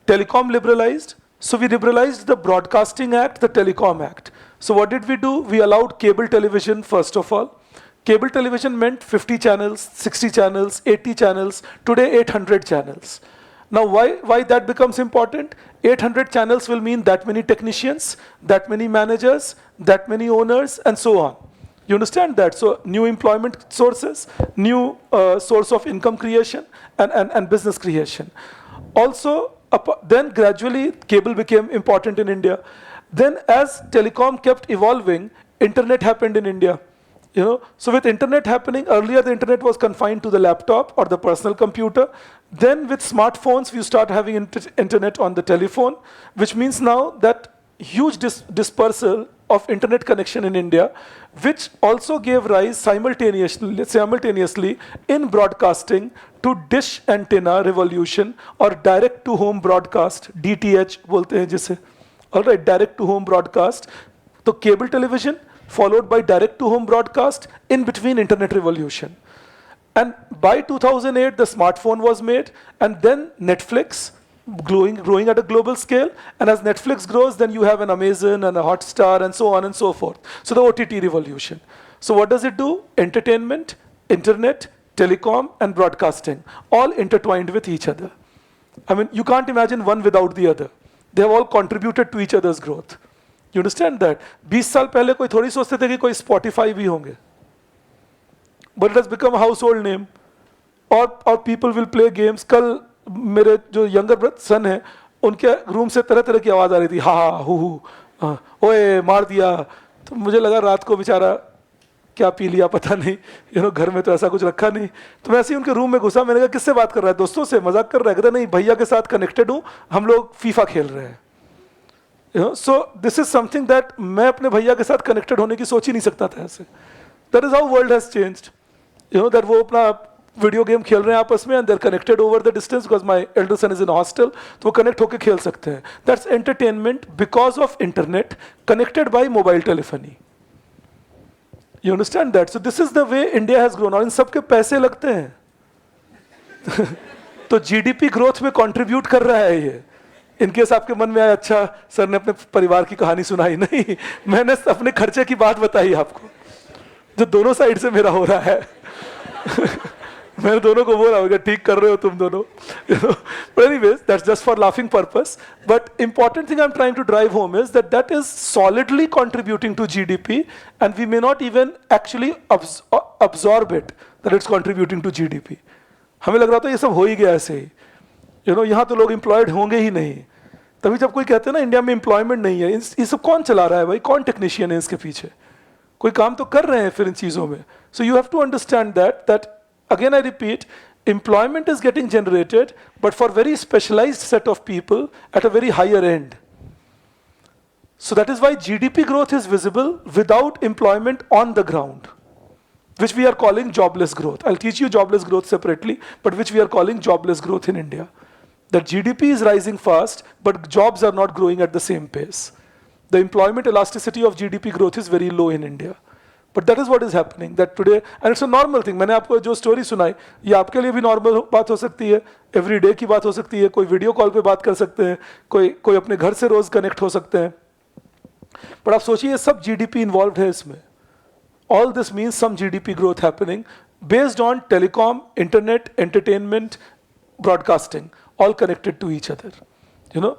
A: telecom liberalized. So we liberalized the Broadcasting Act, the Telecom Act. So what did we do? We allowed cable television first of all. Cable television meant 50 channels, 60 channels, 80 channels, today 800 channels. Now why that becomes important? 800 channels will mean that many technicians, that many managers, that many owners, and so on. You understand that? So new employment sources, new source of income creation, and business creation. Also, then gradually cable became important in India. Then as telecom kept evolving, internet happened in India. So with internet happening, earlier the internet was confined to the laptop or the personal computer. Then with smartphones, we start having internet on the telephone, which means now that huge dispersal of internet connection in India, which also gave rise simultaneously in broadcasting to dish antenna revolution or direct to home broadcast, DTH बोलते हैं जिसे. All right, direct to home broadcast. So cable television, followed by direct-to-home broadcast, in between internet revolution. And by 2008, the smartphone was made, and then Netflix, growing at a global scale, and as Netflix grows, then you have an Amazon and a Hotstar and so on and so forth. So the OTT revolution. So what does it do? Entertainment, internet, telecom, and broadcasting, all intertwined with each other. I mean, you can't imagine one without the other. They have all contributed to each other's growth. You understand that? 20 साल पहले कोई थोड़ी सोचते थे कि कोई Spotify भी होंगे. But it has become a household name. और people will play games. कल मेरे जो younger son है, उनके रूम से तरह तरह की आवाज़ आ रही थी. हा हा हु ओए मार दिया. तो मुझे लगा रात को बेचारा क्या पी लिया पता नहीं. घर में तो ऐसा कुछ रखा नहीं. तो मैं ऐसे ही उनके रूम में घुसा. मैंने कहा किससे बात कर रहा है? दोस्तों से? मजाक कर रहा है? कहता नहीं, भैया के साथ कनेक्टेड हूँ, हम लोग फीफा खेल रहे हैं. So this is something that मैं अपने भैया के साथ connected होने की सोच ही नहीं सकता था ऐसे. That is how world has changed. That वो अपना video game खेल रहे हैं आपस में and they're connected over the distance because my elder son is in a hostel. तो वो connect होके खेल सकते हैं. That's entertainment because of internet connected by mobile telephony. You understand that? So this is the way India has grown. और इन सब के पैसे लगते हैं. तो GDP growth में contribute कर रहा है ये. इनकेस आपके मन में आया अच्छा सर ने अपने परिवार की कहानी सुनाई, नहीं, मैंने अपने खर्चे की बात बताई आपको जो दोनों साइड से मेरा हो रहा है. मैंने दोनों को बोला होगा ठीक कर रहे हो तुम दोनों. But anyways, that's just for laughing purpose. But important thing I'm trying to drive home is that is solidly contributing to GDP and we may not even actually absorb it that it's contributing to GDP. हमें लग रहा था ये सब हो ही गया ऐसे ही. यहाँ तो लोग एम्प्लॉयड होंगे ही नहीं. तभी जब कोई कहते हैं ना इंडिया में एम्प्लॉयमेंट नहीं है, ये सब कौन चला रहा है भाई? कौन टेक्नीशियन है इसके पीछे? कोई काम तो कर रहे हैं फिर इन चीज़ों में. So you have to understand that again I repeat, employment is getting generated but for very specialized set of people at a very higher end. So that is why GDP growth is visible without employment on the ground, which we are calling jobless growth. I'll teach you jobless growth separately, but which we are calling jobless growth in India. That GDP is rising fast, but jobs are not growing at the same pace. The employment elasticity of GDP growth is very low in India. But that is what is happening, that today, and it's a normal thing. मैंने आपको जो story सुनाई, ये आपके लिए भी normal बात हो सकती है, everyday की बात हो सकती है, कोई video call पे बात कर सकते हैं, कोई अपने घर से रोज connect हो सकते हैं. But आप सोचिए ये सब GDP involved है इसमें. All this means some GDP growth happening based on telecom, internet, entertainment, broadcasting, all connected to each other. You know,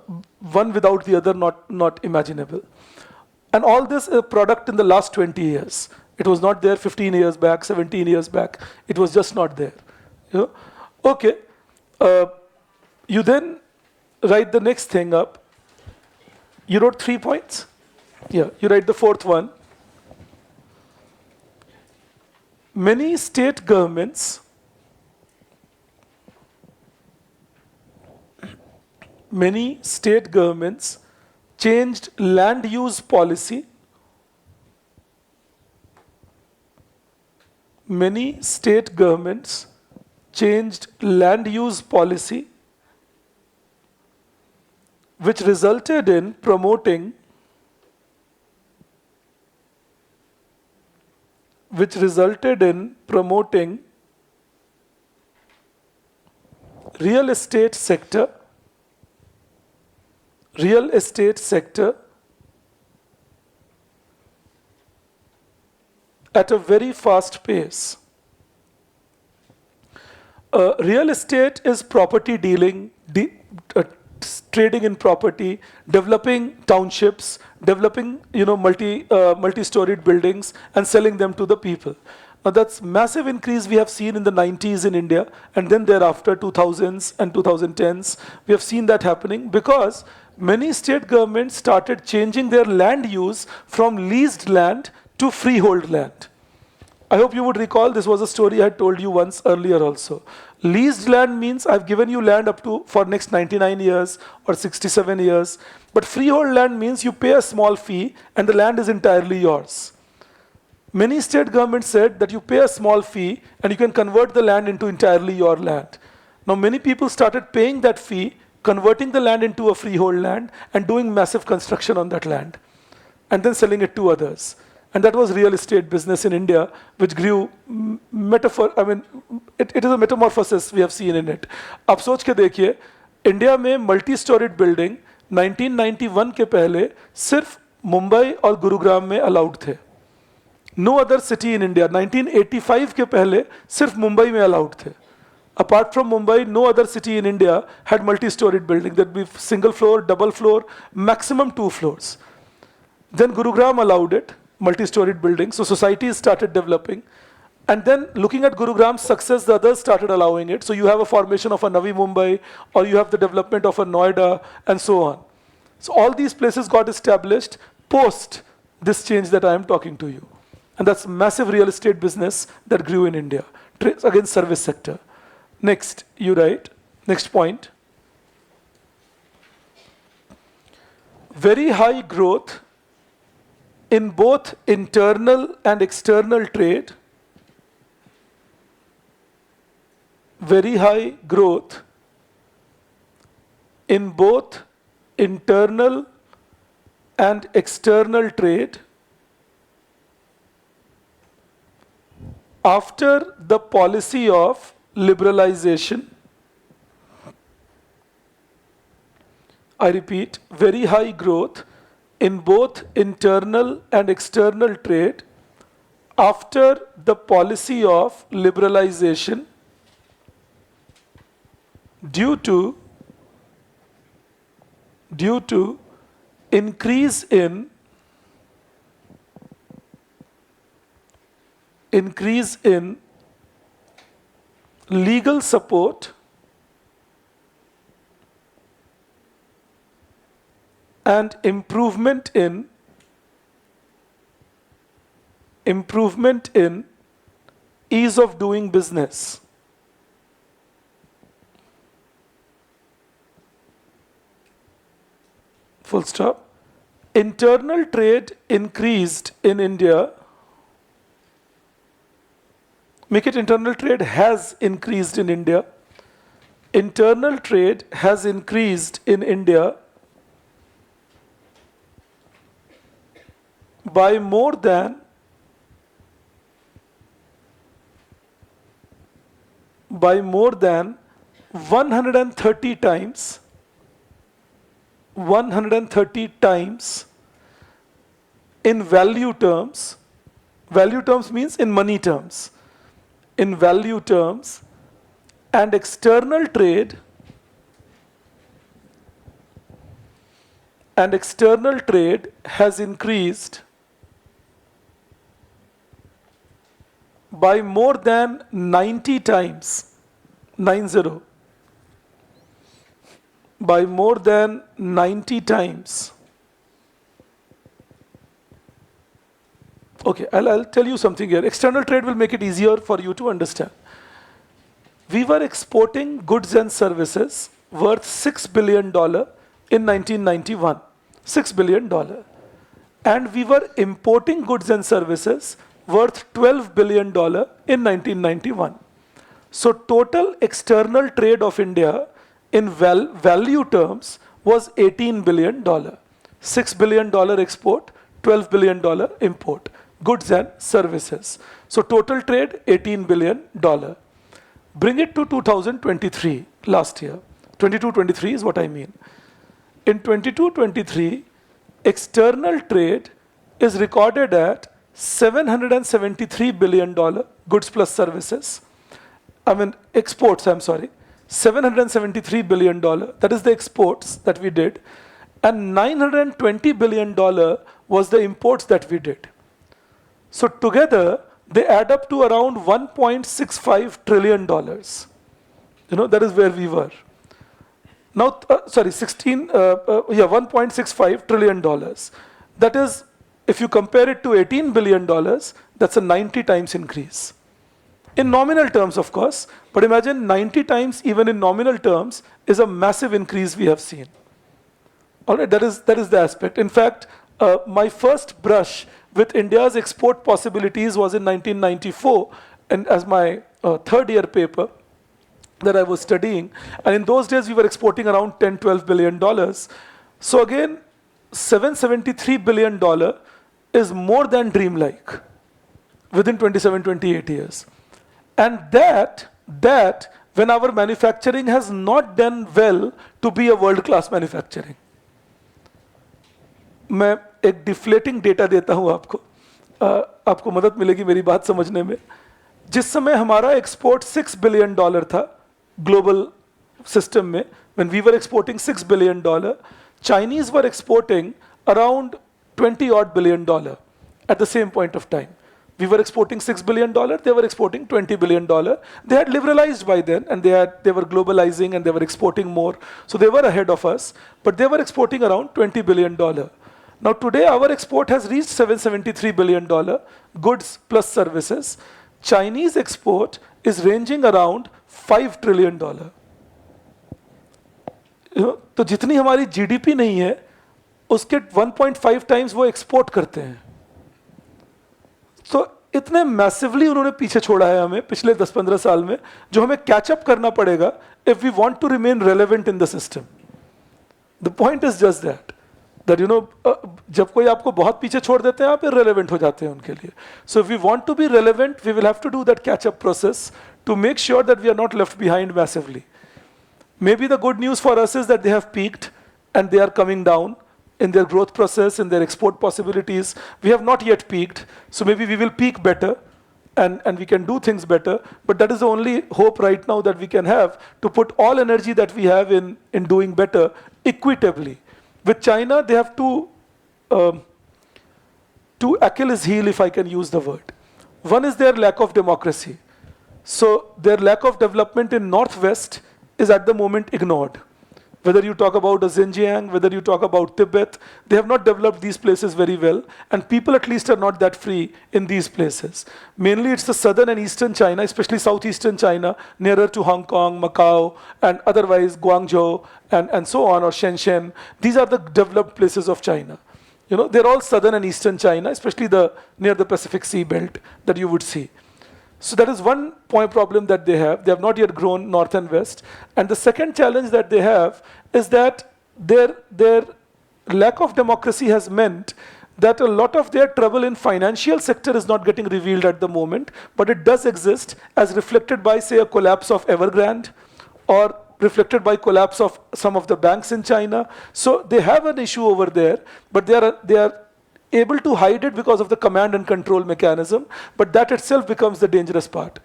A: one without the other not imaginable. And all this is a product in the last 20 years. It was not there 15 years back, 17 years back. It was just not there. You know? Okay. You then write the next thing up. You wrote 3 points? Yeah, you write the fourth one. Many state governments changed land use policy. Many state governments changed land use policy, which resulted in promoting real estate sector at a very fast pace. Real estate is property dealing, trading in property, developing townships, developing multi-storied buildings and selling them to the people. Now that's massive increase we have seen in the 90s in India, and then thereafter 2000s and 2010s we have seen that happening because many state governments started changing their land use from leased land to freehold land. I hope you would recall this was a story I had told you once earlier also. Leased land means I've given you land up to for next 99 years or 67 years. But freehold land means you pay a small fee and the land is entirely yours. Many state governments said that you pay a small fee and you can convert the land into entirely your land. Now many people started paying that fee, converting the land into a freehold land and doing massive construction on that land and then selling it to others. And that was real estate business in India, which grew it is a metamorphosis we have seen in it. आप सोच के देखिए, India में multi-storied building 1991 के पहले सिर्फ मुंबई और गुरुग्राम में allowed थे. No other city in India. 1985 के पहले सिर्फ मुंबई में allowed थे. Apart from Mumbai, no other city in India had multi-storied building. There'd be single floor, double floor, maximum 2 floors. Then Gurugram allowed it, multi-storied building. So societies started developing. And then looking at Gurugram's success, the others started allowing it. So you have a formation of a Navi Mumbai, or you have the development of a Noida, and so on. So all these places got established post this change that I am talking to you. And that's massive real estate business that grew in India. Again, service sector. Next, you write, next point. Very high growth in both internal and external trade. Very high growth in both internal and external trade after the policy of liberalization. I repeat, very high growth in both internal and external trade after the policy of liberalization due to increase in legal support and improvement in ease of doing business. Full stop. Internal trade increased in India. Make it internal trade has increased in India. Internal trade has increased in India by more than 130 times. 130 times in value terms Value terms means in money terms. In value terms, and external trade has increased by more than 90 times, 90, by more than 90 times. Okay, I'll tell you something here. External trade will make it easier for you to understand. We were exporting goods and services worth $6 billion in 1991. $6 billion. And we were importing goods and services worth $12 billion in 1991. So total external trade of India in value terms was $18 billion. $6 billion export, $12 billion import, goods and services. So total trade, $18 billion. Bring it to 2023, last year. 22-23 is what I mean. In 22-23, external trade is recorded at $773 billion, goods plus services. Exports, I'm sorry. $773 billion, that is the exports that we did. And $920 billion was the imports that we did. So together, they add up to around $1.65 trillion. That is where we were. Now, $1.65 trillion. That is, if you compare it to $18 billion, that's a 90 times increase. In nominal terms, of course, but imagine 90 times even in nominal terms is a massive increase we have seen. All right, that is the aspect. In fact, my first brush with India's export possibilities was in 1994, and as my third year paper that I was studying. And in those days, we were exporting around $10-12 billion. So again, $773 billion is more than dreamlike within 27-28 years. And that when our manufacturing has not done well to be a world-class manufacturing. मैं एक deflating data देता हूं आपको मदद मिलेगी मेरी बात समझने में. जिस समय हमारा एक्सपोर्ट $6 बिलियन था ग्लोबल सिस्टम में, when we were exporting $6 billion, Chinese were exporting around $20 billion at the same point of time. We were exporting $6 billion, they were exporting $20 billion. They had liberalized by then, and they were globalizing and they were exporting more. So they were ahead of us, but they were exporting around $20 billion. Now today our export has reached $773 billion, goods plus services. Chinese export is ranging around $5 trillion. तो जितनी हमारी GDP नहीं है, उसके 1.5 times वो export करते हैं. तो इतने मैसिवली उन्होंने पीछे छोड़ा है हमें पिछले 10-15 साल में, जो हमें कैचअप करना पड़ेगा if we want to remain relevant in the system. The point is just that जब कोई आपको बहुत पीछे छोड़ देते हैं, आप irrelevant हो जाते हैं उनके लिए. So if we want to be relevant, we will have to do that catch-up process to make sure that we are not left behind massively. Maybe the good news for us is that they have peaked and they are coming down in their growth process, in their export possibilities. We have not yet peaked, so maybe we will peak better and we can do things better. But that is the only hope right now that we can have, to put all energy that we have in doing better equitably. With China, they have two Achilles heel, if I can use the word. One is their lack of democracy. So their lack of development in Northwest is at the moment ignored. Whether you talk about Xinjiang, whether you talk about Tibet, they have not developed these places very well, and people at least are not that free in these places. Mainly it's the southern and eastern China, especially southeastern China, nearer to Hong Kong, Macau, and otherwise Guangzhou, and so on, or Shenzhen. These are the developed places of China. They're all southern and eastern China, especially near the Pacific Sea belt that you would see. So that is one problem that they have. They have not yet grown north and west. And the second challenge that they have is that their lack of democracy has meant that a lot of their trouble in financial sector is not getting revealed at the moment, but it does exist, as reflected by, say, a collapse of Evergrande, or reflected by collapse of some of the banks in China. So they have an issue over there, but they are able to hide it because of the command and control mechanism, but that itself becomes the dangerous part.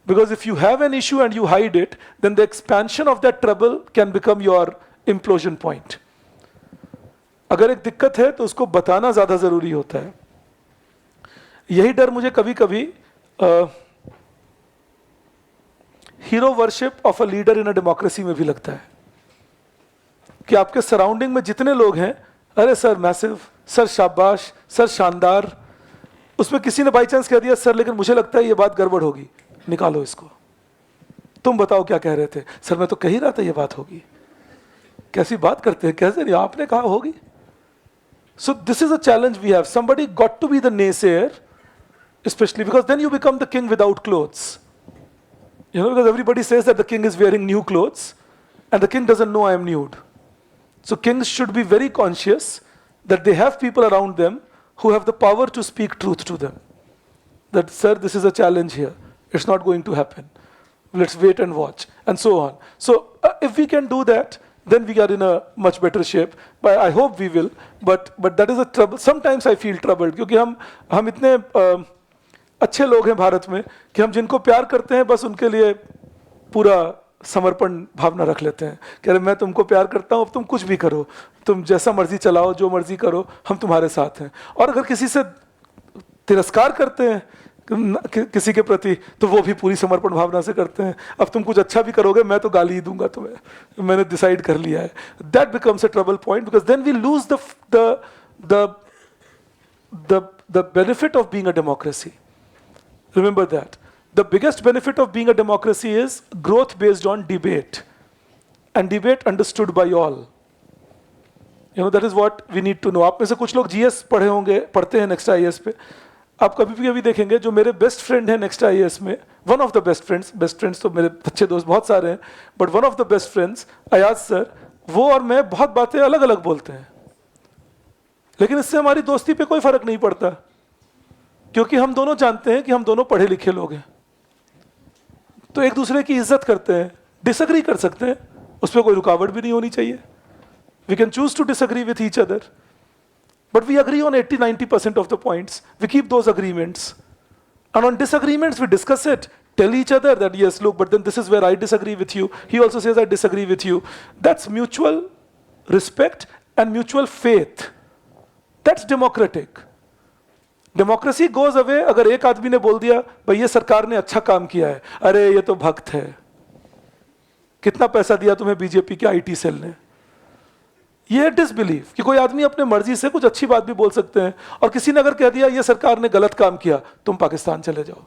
A: Because if you have an issue and you hide it, then the expansion of that trouble can become your implosion point. अगर एक दिक्कत है तो उसको बताना ज़्यादा ज़रूरी होता है. यही डर मुझे कभी कभी hero worship of a leader in a democracy में भी लगता है कि आपके सराउंडिंग में जितने लोग हैं, अरे सर मैसिव, सर शाबाश, सर शानदार, उसमें किसी ने बाई चांस कह दिया सर लेकिन मुझे लगता है ये बात गड़बड़ होगी, निकालो इसको, तुम बताओ क्या कह रहे थे, सर मैं तो कह ही रहा था ये बात होगी, कैसी बात करते हैं, कैसे नहीं, आपने कहा होगी. So this is a challenge we have. Somebody got to be the naysayer, especially because then you become the king without clothes. You know, because everybody says that the king is wearing new clothes and the king doesn't know I am nude. So kings should be very conscious that they have people around them who have the power to speak truth to them. That, sir, this is a challenge here. It's not going to happen. Let's wait and watch, and so on. So if we can do that, then we are in a much better shape. But I hope we will. But that is a trouble. Sometimes I feel troubled क्योंकि हम इतने अच्छे लोग हैं भारत में कि हम जिनको प्यार करते हैं बस उनके लिए पूरा समर्पण भावना रख लेते हैं कि अरे मैं तुमको प्यार करता हूँ, अब तुम कुछ भी करो, तुम जैसा मर्जी चलाओ, जो मर्जी करो, हम तुम्हारे साथ हैं. और अगर किसी से तिरस्कार करते हैं किसी के प्रति तो वो भी पूरी समर्पण भावना से करते हैं. अब तुम कुछ अच्छा भी करोगे मैं तो गाली ही दूंगा तुम्हें, मैंने डिसाइड कर लिया है. That becomes a trouble point because then we lose the benefit of being a democracy. Remember that. The biggest benefit of being a democracy is growth based on debate. And debate understood by all. You know, that is what we need to know. आप में से कुछ लोग GS पढ़े होंगे, पढ़ते हैं next IAS पे. आप कभी भी अभी देखेंगे जो मेरे बेस्ट फ्रेंड हैं नेक्स्ट IAS में, one of the best friends तो मेरे अच्छे दोस्त बहुत सारे हैं, but one of the best friends Ayaz sir, वो और मैं बहुत बातें अलग अलग बोलते हैं, लेकिन इससे हमारी दोस्ती पे कोई फर्क नहीं पड़ता क्योंकि हम दोनों जानते हैं कि हम दोनों पढ़े लिखे लोग हैं. तो एक दूसरे की इज्जत करते हैं, डिसएग्री कर सकते हैं, उस पर कोई रुकावट भी नहीं होनी चाहिए. We can choose to disagree with each other, but we agree on 80-90% of the points. We keep those agreements. And on disagreements, we discuss it. Tell each other that, yes, look, but then this is where I disagree with you. He also says, I disagree with you. That's mutual respect and mutual faith. That's democratic. Democracy goes away अगर एक आदमी ने बोल दिया भाई ये सरकार ने अच्छा काम किया है, अरे ये तो भक्त है, कितना पैसा दिया तुम्हें बीजेपी के IT सेल ने. ये डिसबिलीफ कि कोई आदमी अपने मर्जी से कुछ अच्छी बात भी बोल सकते हैं, और किसी ने अगर कह दिया ये सरकार ने गलत काम किया, तुम पाकिस्तान चले जाओ.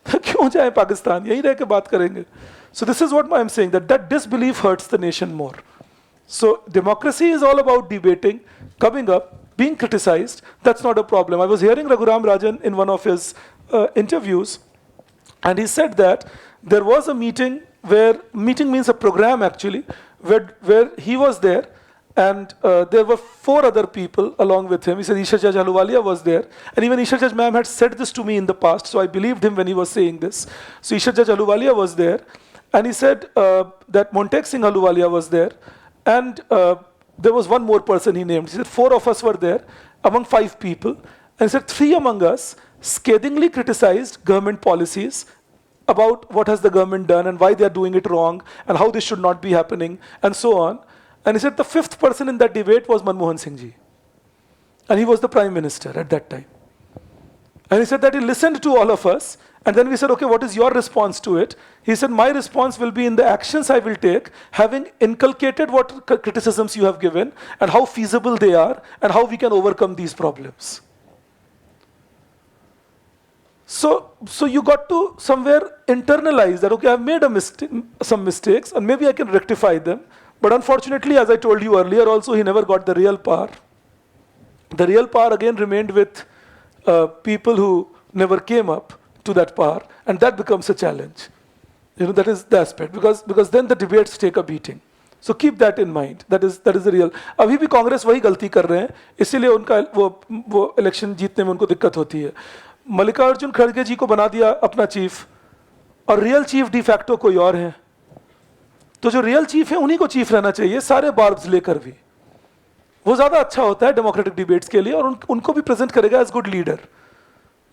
A: क्यों जाए पाकिस्तान, यहीं रह के बात करेंगे. So this is what I am saying, that disbelief hertz the nation more. So democracy is all about debating, coming up, being criticized. That's not a problem. I was hearing Raghuram Rajan in one of his interviews, and he said that there was a meeting where, meeting means a program actually, where he was there, and there were 4 other people along with him. He said Isha Jaj Ahluwalia was there, and even Isha Jaj ma'am had said this to me in the past, so I believed him when he was saying this. So Isha Jaj Ahluwalia was there, and he said that Montek Singh Ahluwalia was there, and there was one more person he named. He said 4 of us were there among 5 people, and he said 3 among us scathingly criticized government policies about what has the government done and why they are doing it wrong and how this should not be happening and so on. And he said the 5th person in that debate was Manmohan Singh ji, and he was the prime minister at that time. And he said that he listened to all of us, and then we said, okay, what is your response to it? He said, my response will be in the actions I will take, having inculcated what criticisms you have given and how feasible they are and how we can overcome these problems. So you got to somewhere internalize that, okay, I've made some mistakes and maybe I can rectify them. But unfortunately, as I told you earlier also, he never got the real power. The real power again remained with people who never came up to that power, and that becomes a challenge. You know, that is the aspect, because then the debates take a beating. So keep that in mind. That is the real. अभी भी कांग्रेस वही गलती कर रहे हैं, इसीलिए उनका वो इलेक्शन जीतने में उनको दिक्कत होती है. मल्लिकार्जुन खड़गे जी को बना दिया अपना चीफ, और रियल चीफ डिफैक्टो कोई और है. तो जो रियल चीफ है उन्हीं को चीफ रहना चाहिए, सारे बार्ब्स लेकर भी. वो ज़्यादा अच्छा होता है डेमोक्रेटिक डिबेट्स के लिए, और उनको भी प्रेजेंट करेगा as good leader,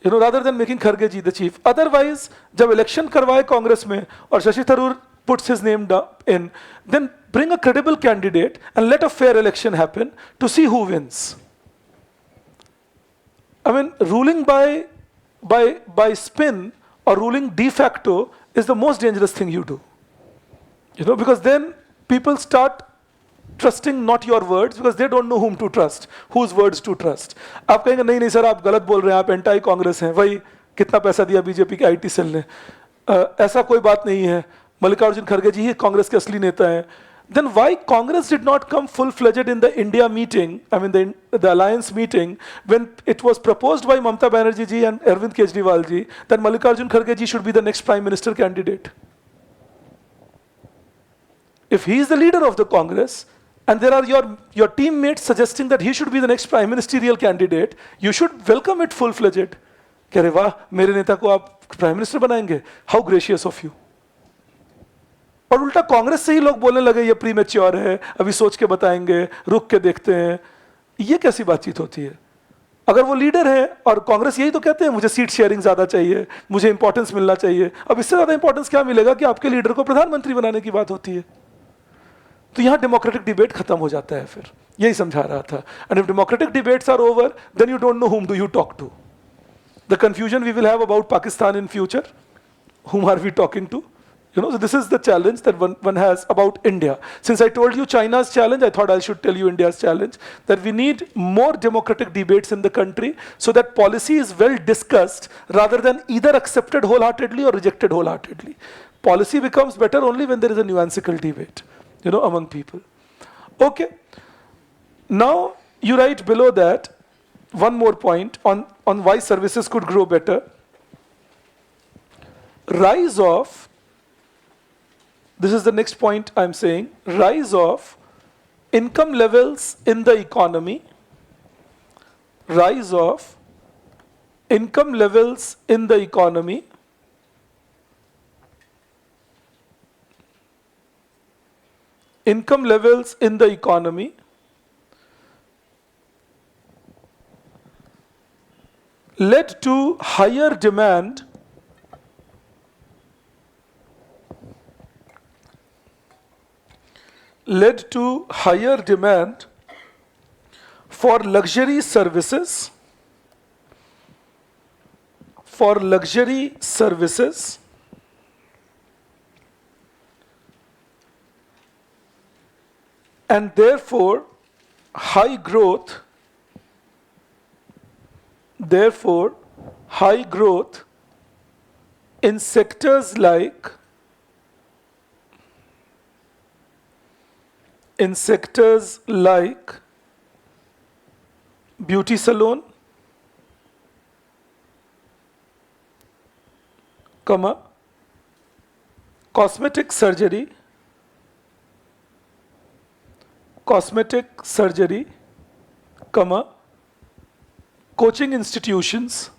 A: rather than making Kharge ji the chief. Otherwise, जब election करवाए कांग्रेस में और Shashi Tharoor puts his name in, then bring a credible candidate and let a fair election happen to see who wins. I mean, ruling by spin or ruling de facto is the most dangerous thing you do. Because then people start trusting not your words because they don't know whom to trust, whose words to trust. आप कहेंगे नहीं sir आप गलत बोल रहे हैं, आप anti Congress हैं, वही कितना पैसा दिया बीजेपी के आईटी सेल ने, ऐसा कोई बात नहीं है, मल्लिकार्जुन खड़गे जी ही कांग्रेस के असली नेता हैं. Then why Congress did not come full-fledged in the India meeting, I mean the alliance meeting, when it was proposed by Mamata Banerjee ji and Arvind Kejriwal ji that Mallikarjun Kharge ji should be the next Prime Minister candidate? If he is the leader of the Congress, and there are your teammates suggesting that he should be the next prime ministerial candidate, you should welcome it full-fledged. कह रहे वाह मेरे नेता को आप prime minister बनाएंगे, how gracious of you. और उल्टा कांग्रेस से ही लोग बोलने लगे ये प्रीमेच्योर है, अभी सोच के बताएंगे, रुक के देखते हैं. ये कैसी बातचीत होती है? अगर वो लीडर है और कांग्रेस यही तो कहते हैं मुझे सीट शेयरिंग ज्यादा चाहिए, मुझे इंपॉर्टेंस मिलना चाहिए, अब इससे ज्यादा इंपॉर्टेंस क्या मिलेगा कि आपके लीडर को प्रधानमंत्री बनाने की बात होती है. तो यहां डेमोक्रेटिक डिबेट खत्म हो जाता है. फिर यही समझा रहा था. And if democratic debates are over then you don't know whom do you talk to. The confusion we will have about Pakistan in future, whom are we talking to? So this is the challenge that one has about India. Since I told you China's challenge, I thought I should tell you India's challenge, that we need more democratic debates in the country so that policy is well discussed rather than either accepted wholeheartedly or rejected wholeheartedly. Policy becomes better only when there is a nuancical debate, among people. Okay. Now, you write below that one more point on why services could grow better. Rise of, this is the next point I'm saying, rise of income levels in the economy, rise of income levels in the economy, income levels in the economy led to higher demand for luxury services, and therefore high growth in sectors like beauty salon, cosmetic surgery, coaching institutions,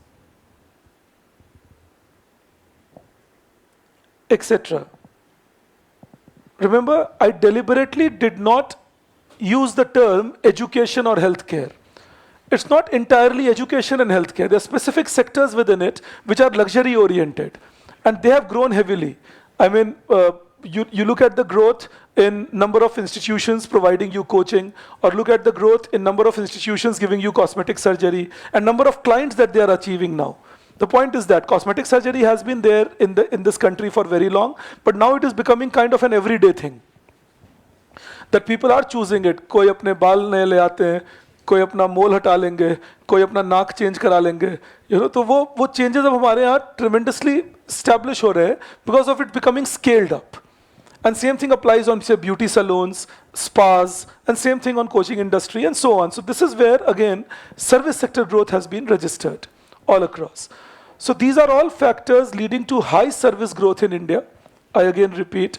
A: etc. Remember, I deliberately did not use the term education or healthcare. It's not entirely education and healthcare. There are specific sectors within it which are luxury oriented, and they have grown heavily. I mean, you look at the growth in number of institutions providing you coaching, or look at the growth in number of institutions giving you cosmetic surgery, and number of clients that they are achieving now. The point is that cosmetic surgery has been there in this country for very long, but now it is becoming kind of an everyday thing. That people are choosing it. कोई अपने बाल नए ले आते हैं, कोई अपना मोल हटा लेंगे, कोई अपना नाक चेंज करा लेंगे. तो वो changes अब हमारे यहाँ tremendously establish हो रहे हैं because of it becoming scaled up. And same thing applies on, say, beauty salons, spas, and same thing on coaching industry, and so on. So this is where, again, service sector growth has been registered all across. So these are all factors leading to high service growth in India. I again repeat,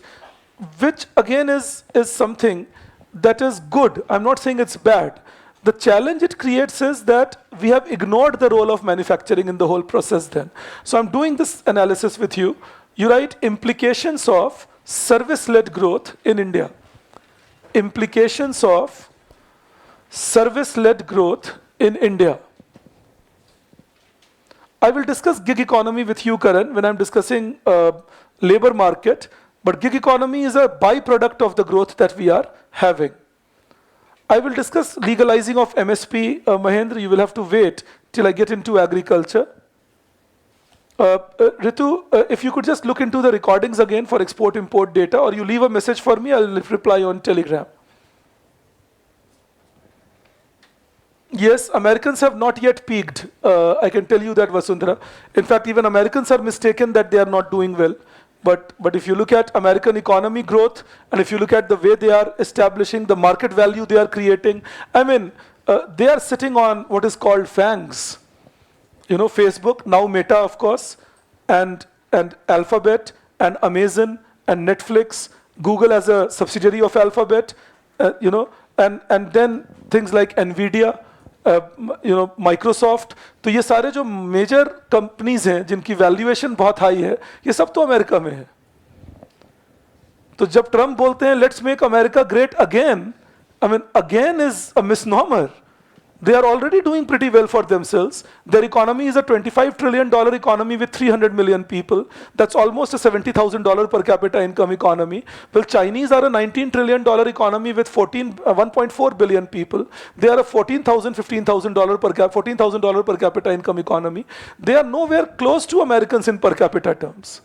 A: which again is something that is good. I'm not saying it's bad. The challenge it creates is that we have ignored the role of manufacturing in the whole process then. So I'm doing this analysis with you. You write implications of service-led growth in India. Implications of service-led growth in India. I will discuss gig economy with you, Karan, when I'm discussing labor market, but gig economy is a byproduct of the growth that we are having. I will discuss legalizing of MSP. Mahendra, you will have to wait till I get into agriculture. Ritu, if you could just look into the recordings again for export-import data, or you leave a message for me, I'll reply on Telegram. Yes, Americans have not yet peaked. I can tell you that, Vasundhara. In fact, even Americans are mistaken that they are not doing well. But if you look at American economy growth, and if you look at the way they are establishing the market value they are creating, I mean, they are sitting on what is called FANGs. You know, Facebook, now Meta, of course, and Alphabet, and Amazon, and Netflix, Google as a subsidiary of Alphabet, you know, and then things like NVIDIA, you know, Microsoft. तो ये सारे जो major companies हैं जिनकी valuation बहुत high है, ये सब तो अमेरिका में है. तो जब ट्रम्प बोलते हैं let's make America great again, I mean, again is a misnomer. They are already doing pretty well for themselves. Their economy is a $25 trillion economy with 300 million people. That's almost a $70,000 per capita income economy. Well, Chinese are a $19 trillion economy with 1.4 billion people. They are a $14,000 per capita income economy. They are nowhere close to Americans in per capita terms.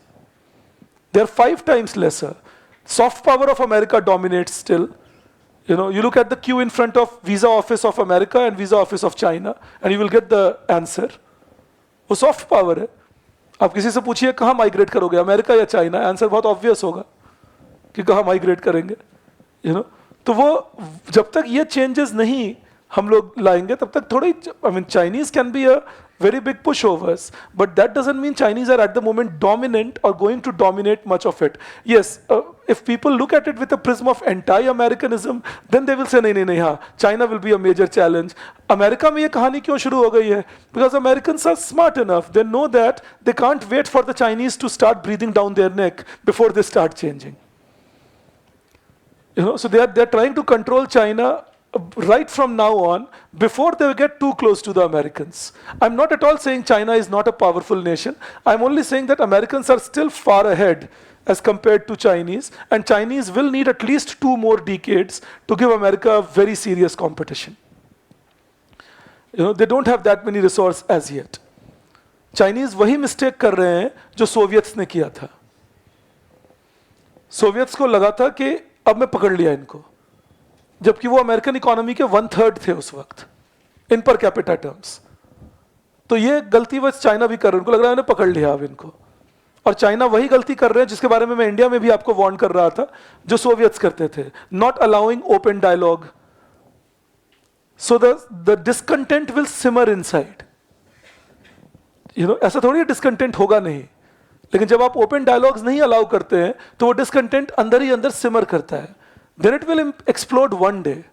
A: They are 5 times lesser. Soft power of America dominates still. You know, you look at the queue in front of Visa Office of America and Visa Office of China, and you will get the answer. वो soft power है. आप किसी से पूछिए कहाँ migrate करोगे, America या China? Answer बहुत obvious होगा कि कहाँ migrate करेंगे. You know, तो वो जब तक ये changes नहीं हम लोग लाएंगे तब तक थोड़ी, I mean, Chinese can be a very big pushovers, but that doesn't mean Chinese are at the moment dominant or going to dominate much of it. Yes, if people look at it with a prism of anti-Americanism, then they will say, नहीं नहीं नहीं हाँ, China will be a major challenge. America में ये कहानी क्यों शुरू हो गई है? Because Americans are smart enough. They know that they can't wait for the Chinese to start breathing down their neck before they start changing. You know, so they're trying to control China right from now on, before they get too close to the Americans. I'm not at all saying China is not a powerful nation. I'm only saying that Americans are still far ahead as compared to Chinese, and Chinese will need at least 2 more decades to give America a very serious competition. You know, they don't have that many resources as yet. Chinese वही mistake कर रहे हैं जो Soviets ने किया था. Soviets को लगा था कि अब मैं पकड़ लिया इनको, जबकि वो अमेरिकन इकोनॉमी के 1/3 थे उस वक्त इन पर कैपिटा टर्म्स. तो ये गलती बस चाइना भी कर रहे हैं, उनको लग रहा है उन्हें पकड़ लिया अब इनको. और चाइना वही गलती कर रहे हैं जिसके बारे में मैं इंडिया में भी आपको वार्न कर रहा था, जो सोवियट्स करते थे, not allowing open dialogue. So the discontent will simmer inside. You know, ऐसा थोड़ी डिसकंटेंट होगा नहीं, लेकिन जब आप ओपन डायलॉग्स नहीं अलाउ करते हैं तो वो डिसकंटेंट अंदर ही अंदर सिमर करता है. Then it will explode one day,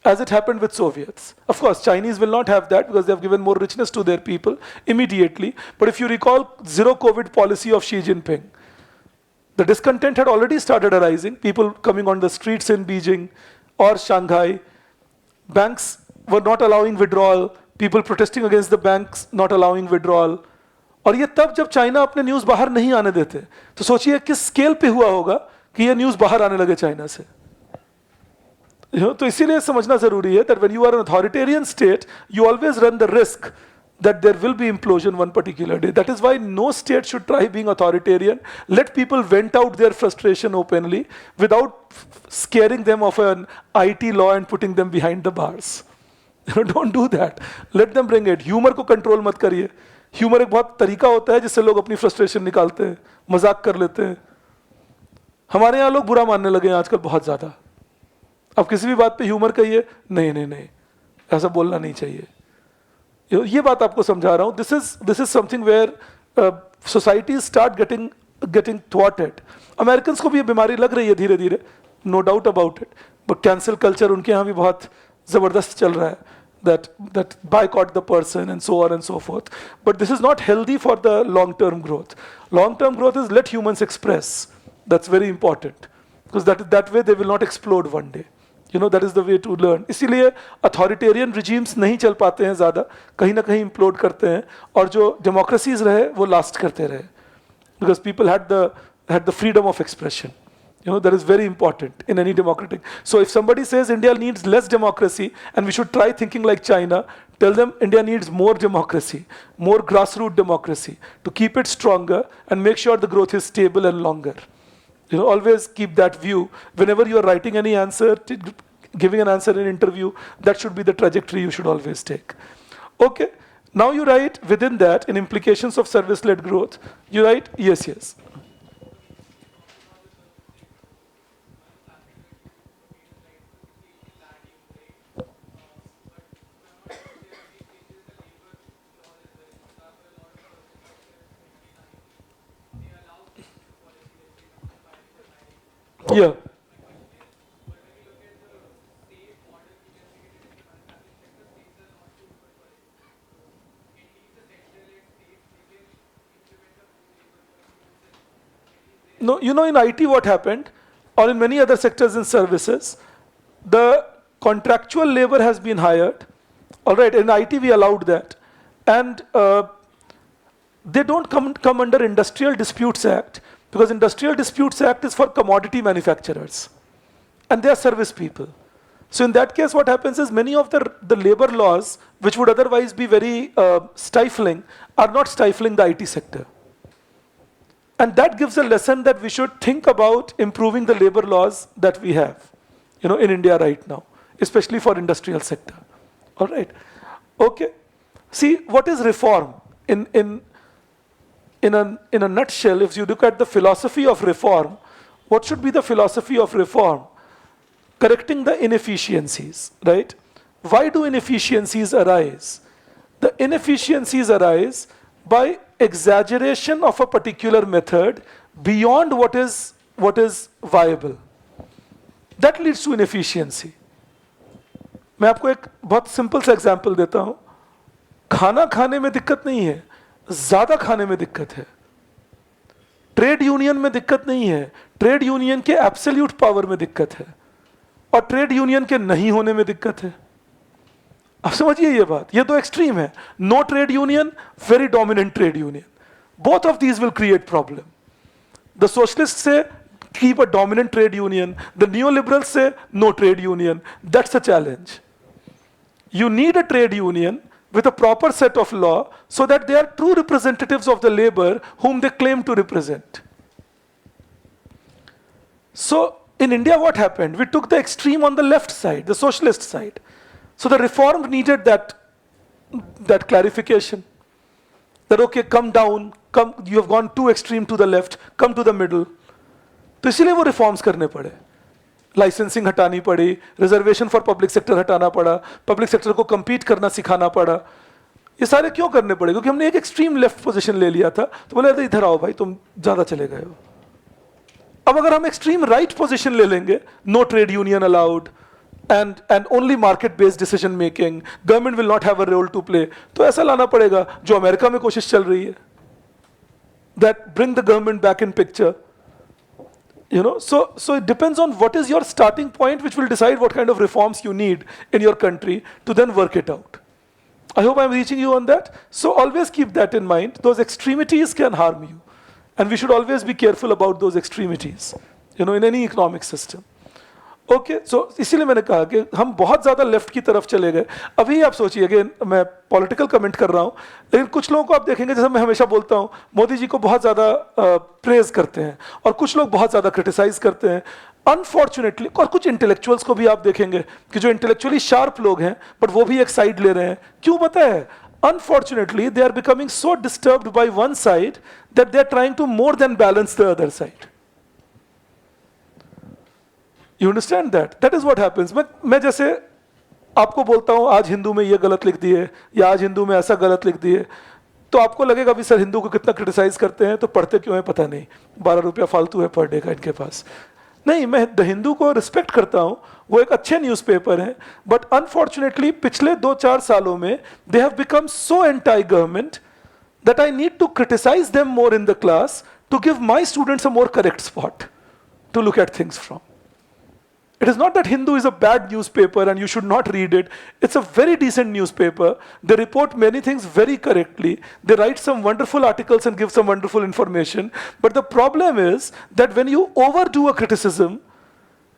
A: as it happened with Soviets. Of course, Chinese will not have that because they have given more richness to their people immediately. But if you recall zero COVID policy of Xi Jinping, the discontent had already started arising. People coming on the streets in Beijing or Shanghai. Banks were not allowing withdrawal. People protesting against the banks not allowing withdrawal. और ये तब जब China अपने news बाहर नहीं आने देते, तो सोचिए किस स्केल पे हुआ होगा कि ये न्यूज़ बाहर आने लगे चाइना से. तो इसीलिए समझना जरूरी है that when you are an authoritarian state, you always run the risk that there will be implosion one particular day. That is why no state should try being authoritarian. Let people vent out their frustration openly without scaring them of an IT law and putting them behind the bars. Don't do that. Let them bring it. Humor को control मत करिए. Humor एक बहुत तरीका होता है जिससे लोग अपनी frustration निकालते हैं, मजाक कर लेते हैं. हमारे यहाँ लोग बुरा मानने लगे हैं आजकल बहुत ज़्यादा. अब किसी भी बात पे ह्यूमर कहिए, नहीं नहीं नहीं, ऐसा बोलना नहीं चाहिए. ये बात आपको समझा रहा हूँ. This is something where societies start getting थ्वाटेड. अमेरिकन्स को भी ये बीमारी लग रही है धीरे धीरे, no doubt about it. But cancel culture उनके यहाँ भी बहुत ज़बरदस्त चल रहा है. that boycott the person and so on and so forth. But this is not healthy for the long-term growth. Long-term growth is let humans express. That's very important, because that way they will not explode one day. that is the way to learn. इसीलिए authoritarian regimes नहीं चल पाते हैं ज़्यादा, कहीं ना कहीं implode करते हैं, और जो डेमोक्रेसीज रहे वो लास्ट करते रहे, because people had the freedom of expression. That is very important in any democratic. So if somebody says India needs less democracy and we should try thinking like China, tell them India needs more democracy, more grassroots democracy to keep it stronger and make sure the growth is stable and longer. Always keep that view. Whenever you are writing any answer, giving an answer in an interview, that should be the trajectory you should always take. Okay, now you write within that, in implications of service-led growth, you write yes, yes. Yeah. No, in IT what happened, or in many other sectors in services, the contractual labor has been hired. All right, in IT we allowed that. And they don't come under Industrial Disputes Act, because Industrial Disputes Act is for commodity manufacturers. And they are service people. So in that case, what happens is many of the labor laws, which would otherwise be very stifling, are not stifling the IT sector. And that gives a lesson that we should think about improving the labor laws that we have, in India right now, especially for industrial sector. All right. Okay. See, what is reform? In a nutshell, if you look at the philosophy of reform, what should be the philosophy of reform? Correcting the inefficiencies, right? Why do inefficiencies arise? The inefficiencies arise by exaggeration of a particular method beyond what is viable. That leads to inefficiency. मैं आपको एक बहुत simple सा example देता हूं. खाना खाने में दिक्कत नहीं है, ज्यादा खाने में दिक्कत है. ट्रेड यूनियन में दिक्कत नहीं है, ट्रेड यूनियन के एब्सोल्यूट पावर में दिक्कत है, और ट्रेड यूनियन के नहीं होने में दिक्कत है. आप समझिए ये बात, ये दो एक्सट्रीम है. No trade union, very dominant trade union. Both of these will create problem. The socialist say keep a dominant trade union, the neoliberals say no trade union. That's a challenge. You need a trade union with a proper set of law so that they are true representatives of the labor whom they claim to represent. So in India what happened? We took the extreme on the left side, the socialist side. So the reform needed that clarification. That okay, come down, you have gone too extreme to the left, come to the middle. तो इसीलिए वो reforms करने पड़े. Licensing हटानी पड़ी, reservation for public sector हटाना पड़ा, public sector को compete करना सिखाना पड़ा. ये सारे क्यों करने पड़े? क्योंकि हमने एक एक्सट्रीम लेफ्ट पोजीशन ले लिया था. तो बोले इधर आओ भाई, तुम ज्यादा चले गए हो. अब अगर हम एक्सट्रीम राइट पोजीशन ले लेंगे, no trade union allowed and only market based decision making, government will not have a role to play, तो ऐसा लाना पड़ेगा जो अमेरिका में कोशिश चल रही है. That bring the government back in picture. So it depends on what is your starting point, which will decide what kind of reforms you need in your country to then work it out. I hope I'm reaching you on that. So always keep that in mind. Those extremities can harm you. And we should always be careful about those extremities, in any economic system. Okay, so इसीलिए मैंने कहा कि हम बहुत ज़्यादा left की तरफ चले गए. अभी आप सोचिए, अगेन मैं पॉलिटिकल कमेंट कर रहा हूँ, लेकिन कुछ लोगों को आप देखेंगे, जैसे मैं हमेशा बोलता हूँ, मोदी जी को बहुत ज़्यादा प्रेज करते हैं और कुछ लोग बहुत ज़्यादा क्रिटिसाइज करते हैं. अनफॉर्चुनेटली, और कुछ इंटेलेक्चुअल्स को भी आप देखेंगे कि जो इंटेलेक्चुअली शार्प लोग हैं बट वो भी एक साइड ले रहे हैं. क्यों पता है? Unfortunately they are becoming so disturbed by one side that they are trying to more than balance the other side. You understand that? That is what happens. मैं जैसे आपको बोलता हूँ आज हिंदू में ये गलत लिख दिए या आज हिंदू में ऐसा गलत लिख दिए, तो आपको लगेगा भी सर हिंदू को कितना क्रिटिसाइज करते हैं, तो पढ़ते क्यों है पता नहीं, 12 रुपया फालतू है पर डे का इनके पास. नहीं, मैं द हिंदू को रिस्पेक्ट करता हूँ, वो एक अच्छे न्यूज़पेपर है, बट अनफॉर्चुनेटली पिछले 2-4 सालों में they have become so anti government that I need to criticise them more in the class to give my students a more correct spot to look at things from. It is not that Hindu is a bad newspaper and you should not read it. It's a very decent newspaper. They report many things very correctly. They write some wonderful articles and give some wonderful information. But the problem is that when you overdo a criticism,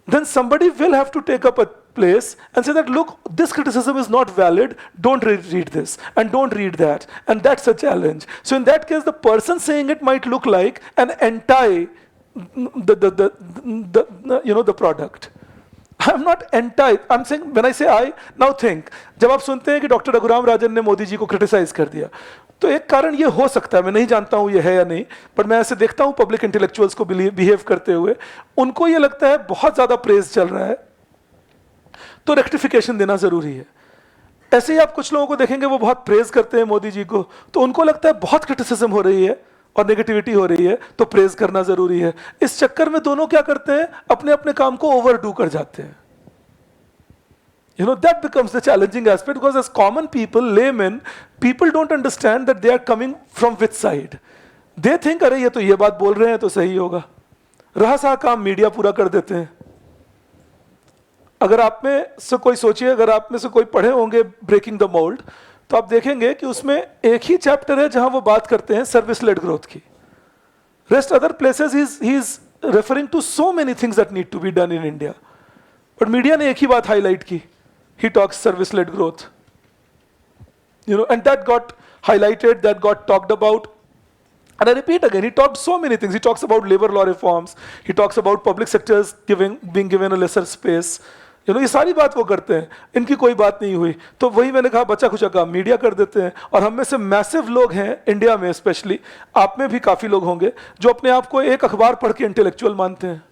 A: then somebody will have to take up a place and say that, look, this criticism is not valid, don't read this, and don't read that. And that's a challenge. So in that case, the person saying it might look like an anti the product. I'm not anti. I'm saying, when I say I, now think, जब आप सुनते हैं कि doctor Raghuram Rajan ने मोदी जी को criticise कर दिया, तो एक कारण ये हो सकता है, मैं नहीं जानता हूँ ये है या नहीं, पर मैं ऐसे देखता हूँ पब्लिक इंटेलेक्चुअल्स को बिहेव करते हुए, उनको ये लगता है बहुत ज्यादा प्रेज चल रहा है, तो रेक्टिफिकेशन देना जरूरी है. ऐसे ही आप कुछ लोगों को देखेंगे वो बहुत प्रेज करते हैं मोदी जी को, तो उनको लगता है बहुत क्रिटिसिज्म हो रही है और नेगेटिविटी हो रही है, तो प्रेज करना जरूरी है. इस चक्कर में दोनों क्या करते हैं, अपने अपने काम को ओवरडू कर जाते हैं. That becomes the challenging aspect, because as common people, laymen, people don't understand that they are coming from which side. They think, अरे ये तो ये बात बोल रहे हैं तो सही होगा. रहा सा काम मीडिया पूरा कर देते हैं. अगर आप में से कोई सोचिए, अगर आप में से कोई पढ़े होंगे ब्रेकिंग द मोल्ड, तो आप देखेंगे कि उसमें एक ही चैप्टर है जहां वो बात करते हैं सर्विस लेड ग्रोथ की. Rest other places he is referring to so many things that need to be done in India. But media ने एक ही बात हाईलाइट की. He talks service-led growth, and that got highlighted, that got talked about. And I repeat again, he talked so many things. He talks about labor law reforms. He talks about public sectors being given a lesser space. ये सारी बात वो करते हैं. इनकी कोई बात नहीं हुई. तो वही मैंने कहा, बच्चा खुचा काम मीडिया कर देते हैं. और हम में से मैसिव लोग हैं इंडिया में, स्पेशली आप में भी काफी लोग होंगे, जो अपने आप को एक अखबार पढ़ के इंटेलेक्चुअल मानते हैं.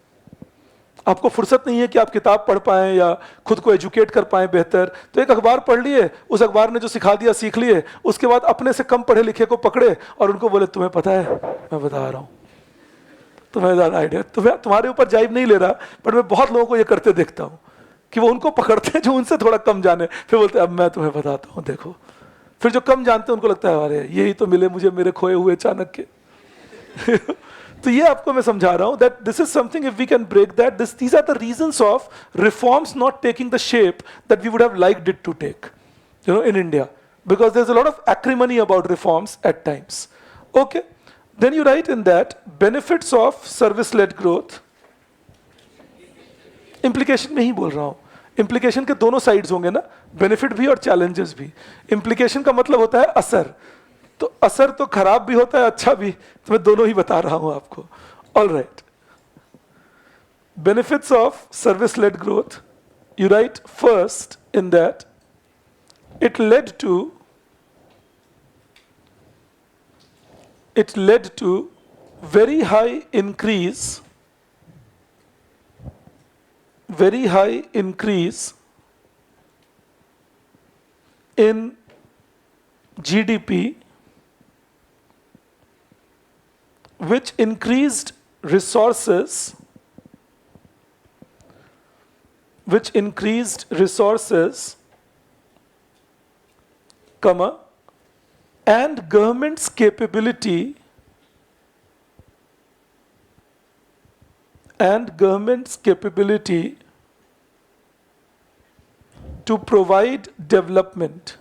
A: आपको फुर्सत नहीं है कि आप किताब पढ़ पाएं या खुद को एजुकेट कर पाएं बेहतर, तो एक अखबार पढ़ लिए, उस अखबार ने जो सिखा दिया सीख लिए, उसके बाद अपने से कम पढ़े लिखे को पकड़े और उनको बोले, तुम्हें पता है, मैं बता रहा हूं, तुम्हें ज़्यादा आइडिया, तुम्हारे ऊपर जाइब नहीं ले रहा, पर मैं बहुत लोगों को ये करते देखता हूं कि वो उनको पकड़ते हैं जो उनसे थोड़ा कम जाने, फिर बोलते हैं अब मैं तुम्हें बताता हूँ, देखो. फिर जो कम जानते हैं उनको लगता है, अरे यही तो मिले मुझे मेरे खोए हुए चाणक्य. तो ये आपको मैं समझा रहा हूं that this is something, if we can break that, these are the reasons of reforms not taking the shape that we would have liked it to take, in India, because there's a lot of acrimony about reforms at times. Okay, then you write in that benefits of service-led growth. Implication में ही बोल रहा हूं. Implication के दोनों sides होंगे ना, benefit भी और challenges भी. Implication का मतलब होता है असर. तो असर तो खराब भी होता है, अच्छा भी, तो मैं दोनों ही बता रहा हूं आपको. All right, benefits of service led growth. You right first in that it led to very high increase in GDP, which increased resources, and government's capability to provide development,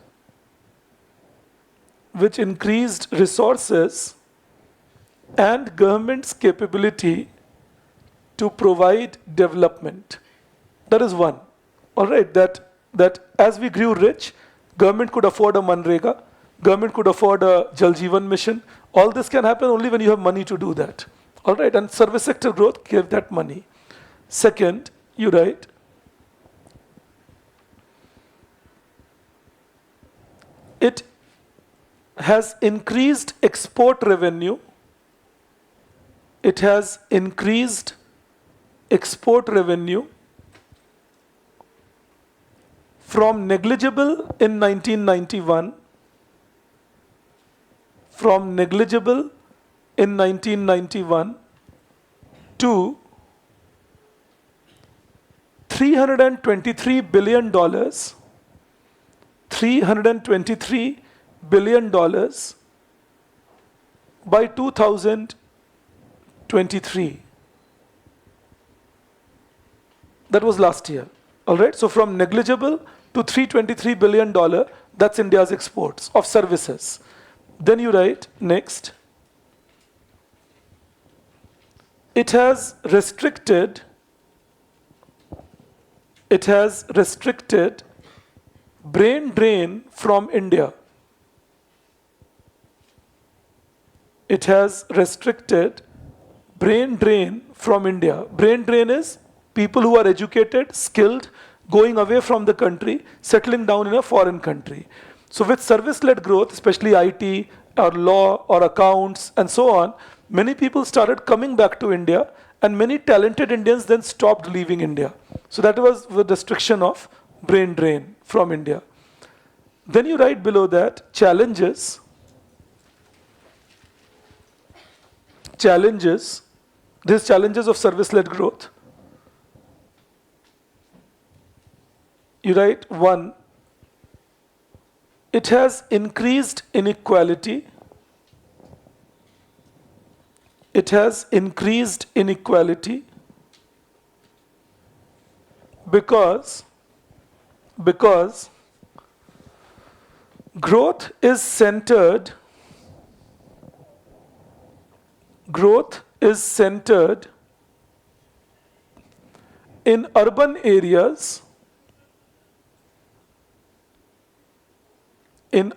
A: which increased resources and government's capability to provide development. That is one. All right, that as we grew rich, government could afford a Manrega, government could afford a Jal Jeevan mission. All this can happen only when you have money to do that. All right, and service sector growth gave that money. Second, you write, it has increased export revenue. It has increased export revenue from negligible in 1991, to $323 billion, $323 billion by 2023. That was last year. All right. So from negligible to $323 billion, that's India's exports of services. Then you write next. It has restricted brain drain from India. It has restricted brain drain from India. Brain drain is people who are educated, skilled, going away from the country, settling down in a foreign country. So with service-led growth, especially IT or law or accounts and so on, many people started coming back to India, and many talented Indians then stopped leaving India. So that was the restriction of brain drain from India. Then you write below that challenges, these challenges of service-led growth. You write 1, it has increased inequality. It has increased inequality because growth is centered in urban areas and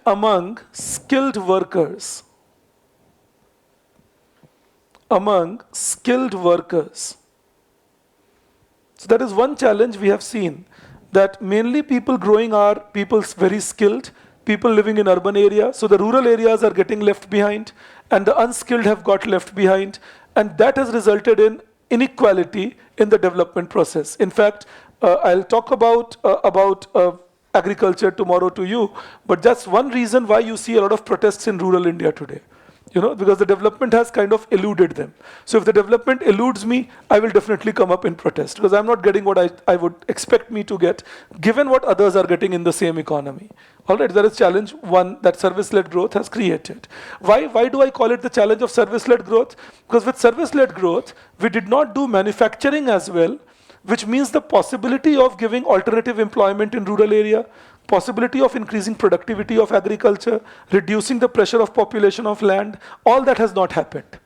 A: among skilled workers. So that is one challenge we have seen, that mainly people growing are people very skilled, people living in urban areas. So the rural areas are getting left behind and the unskilled have got left behind. And that has resulted in inequality in the development process. In fact, I'll talk about agriculture tomorrow to you, but that's one reason why you see a lot of protests in rural India today. Because the development has kind of eluded them. So if the development eludes me, I will definitely come up in protest because I'm not getting what I would expect me to get, given what others are getting in the same economy. All right, that is challenge 1 that service-led growth has created. Why do I call it the challenge of service-led growth? Because with service-led growth, we did not do manufacturing as well, which means the possibility of giving alternative employment in rural area, possibility of increasing productivity of agriculture, reducing the pressure of population of land, all that has not happened.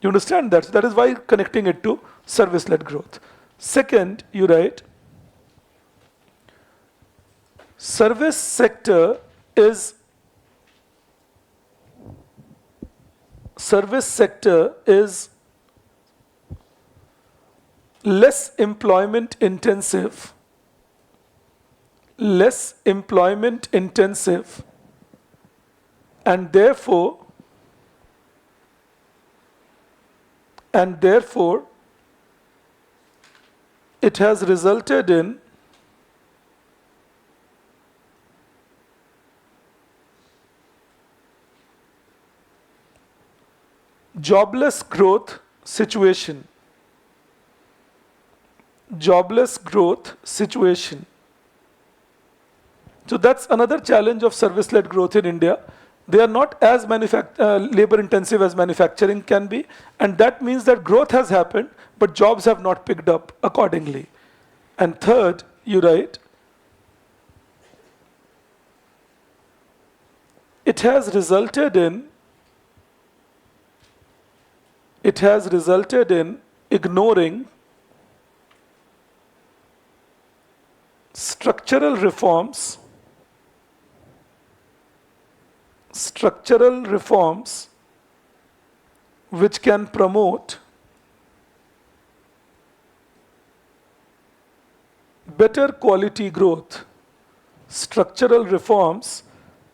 A: You understand that? So that is why connecting it to service-led growth. Second, you write, service sector is less employment intensive and therefore it has resulted in jobless growth situation. So that's another challenge of service-led growth in India. They are not as labor-intensive as manufacturing can be, and that means that growth has happened, but jobs have not picked up accordingly. And third, you write, it has resulted in ignoring structural reforms which can promote better quality growth. Structural reforms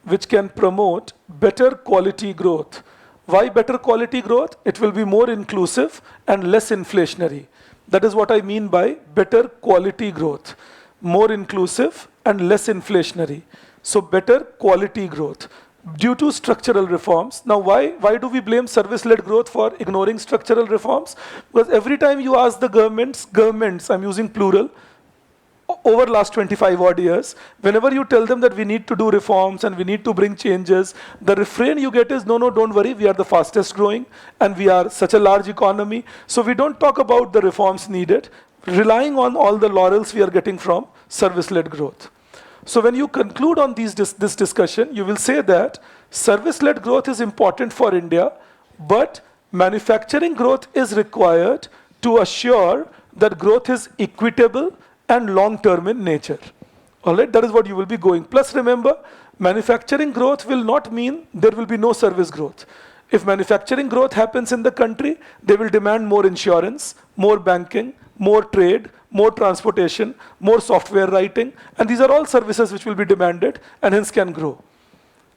A: which can promote better quality growth. Why better quality growth? It will be more inclusive and less inflationary. That is what I mean by better quality growth. More inclusive and less inflationary. So better quality growth due to structural reforms. Now why do we blame service-led growth for ignoring structural reforms? Because every time you ask the governments, I'm using plural, over last 25 odd years, whenever you tell them that we need to do reforms and we need to bring changes, the refrain you get is, no, no, don't worry, we are the fastest growing and we are such a large economy. So we don't talk about the reforms needed, relying on all the laurels we are getting from service-led growth. So when you conclude on this discussion, you will say that service-led growth is important for India, but manufacturing growth is required to assure that growth is equitable and long-term in nature. All right, that is what you will be going. Plus remember, manufacturing growth will not mean there will be no service growth. If manufacturing growth happens in the country, they will demand more insurance, more banking, more trade, more transportation, more software writing, and these are all services which will be demanded and hence can grow.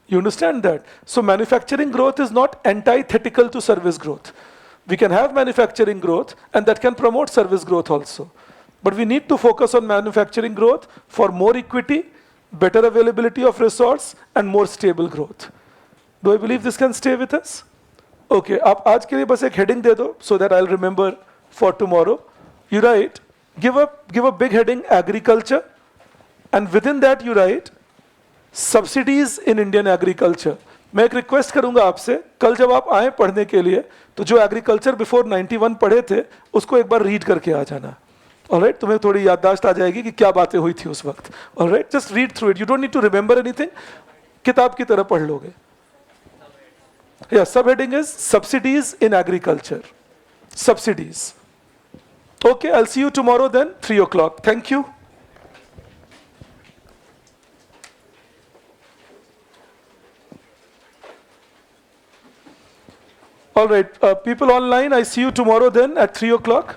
A: You understand that? So manufacturing growth is not antithetical to service growth. We can have manufacturing growth and that can promote service growth also. But we need to focus on manufacturing growth for more equity, better availability of resource and more stable growth. Do I believe this can stay with us? Okay, आप आज के लिए बस एक heading दे दो so that I'll remember for tomorrow. You write, give a big heading, agriculture, and within that you write, subsidies in Indian agriculture. मैं एक request करूंगा आपसे, कल जब आप आए पढ़ने के लिए, तो जो एग्रीकल्चर बिफोर 91 पढ़े थे, उसको एक बार रीड करके आ जाना. ऑलराइट, तुम्हें थोड़ी याददाश्त आ जाएगी कि क्या बातें हुई थी उस वक्त. Alright, just read through it. You don't need to remember anything, किताब की तरह पढ़ लोगे. या sub heading is subsidies in agriculture. Subsidies. Okay, I'll see you tomorrow then, 3 o'clock. Thank you. All right, people online, I see you tomorrow then at 3 o'clock.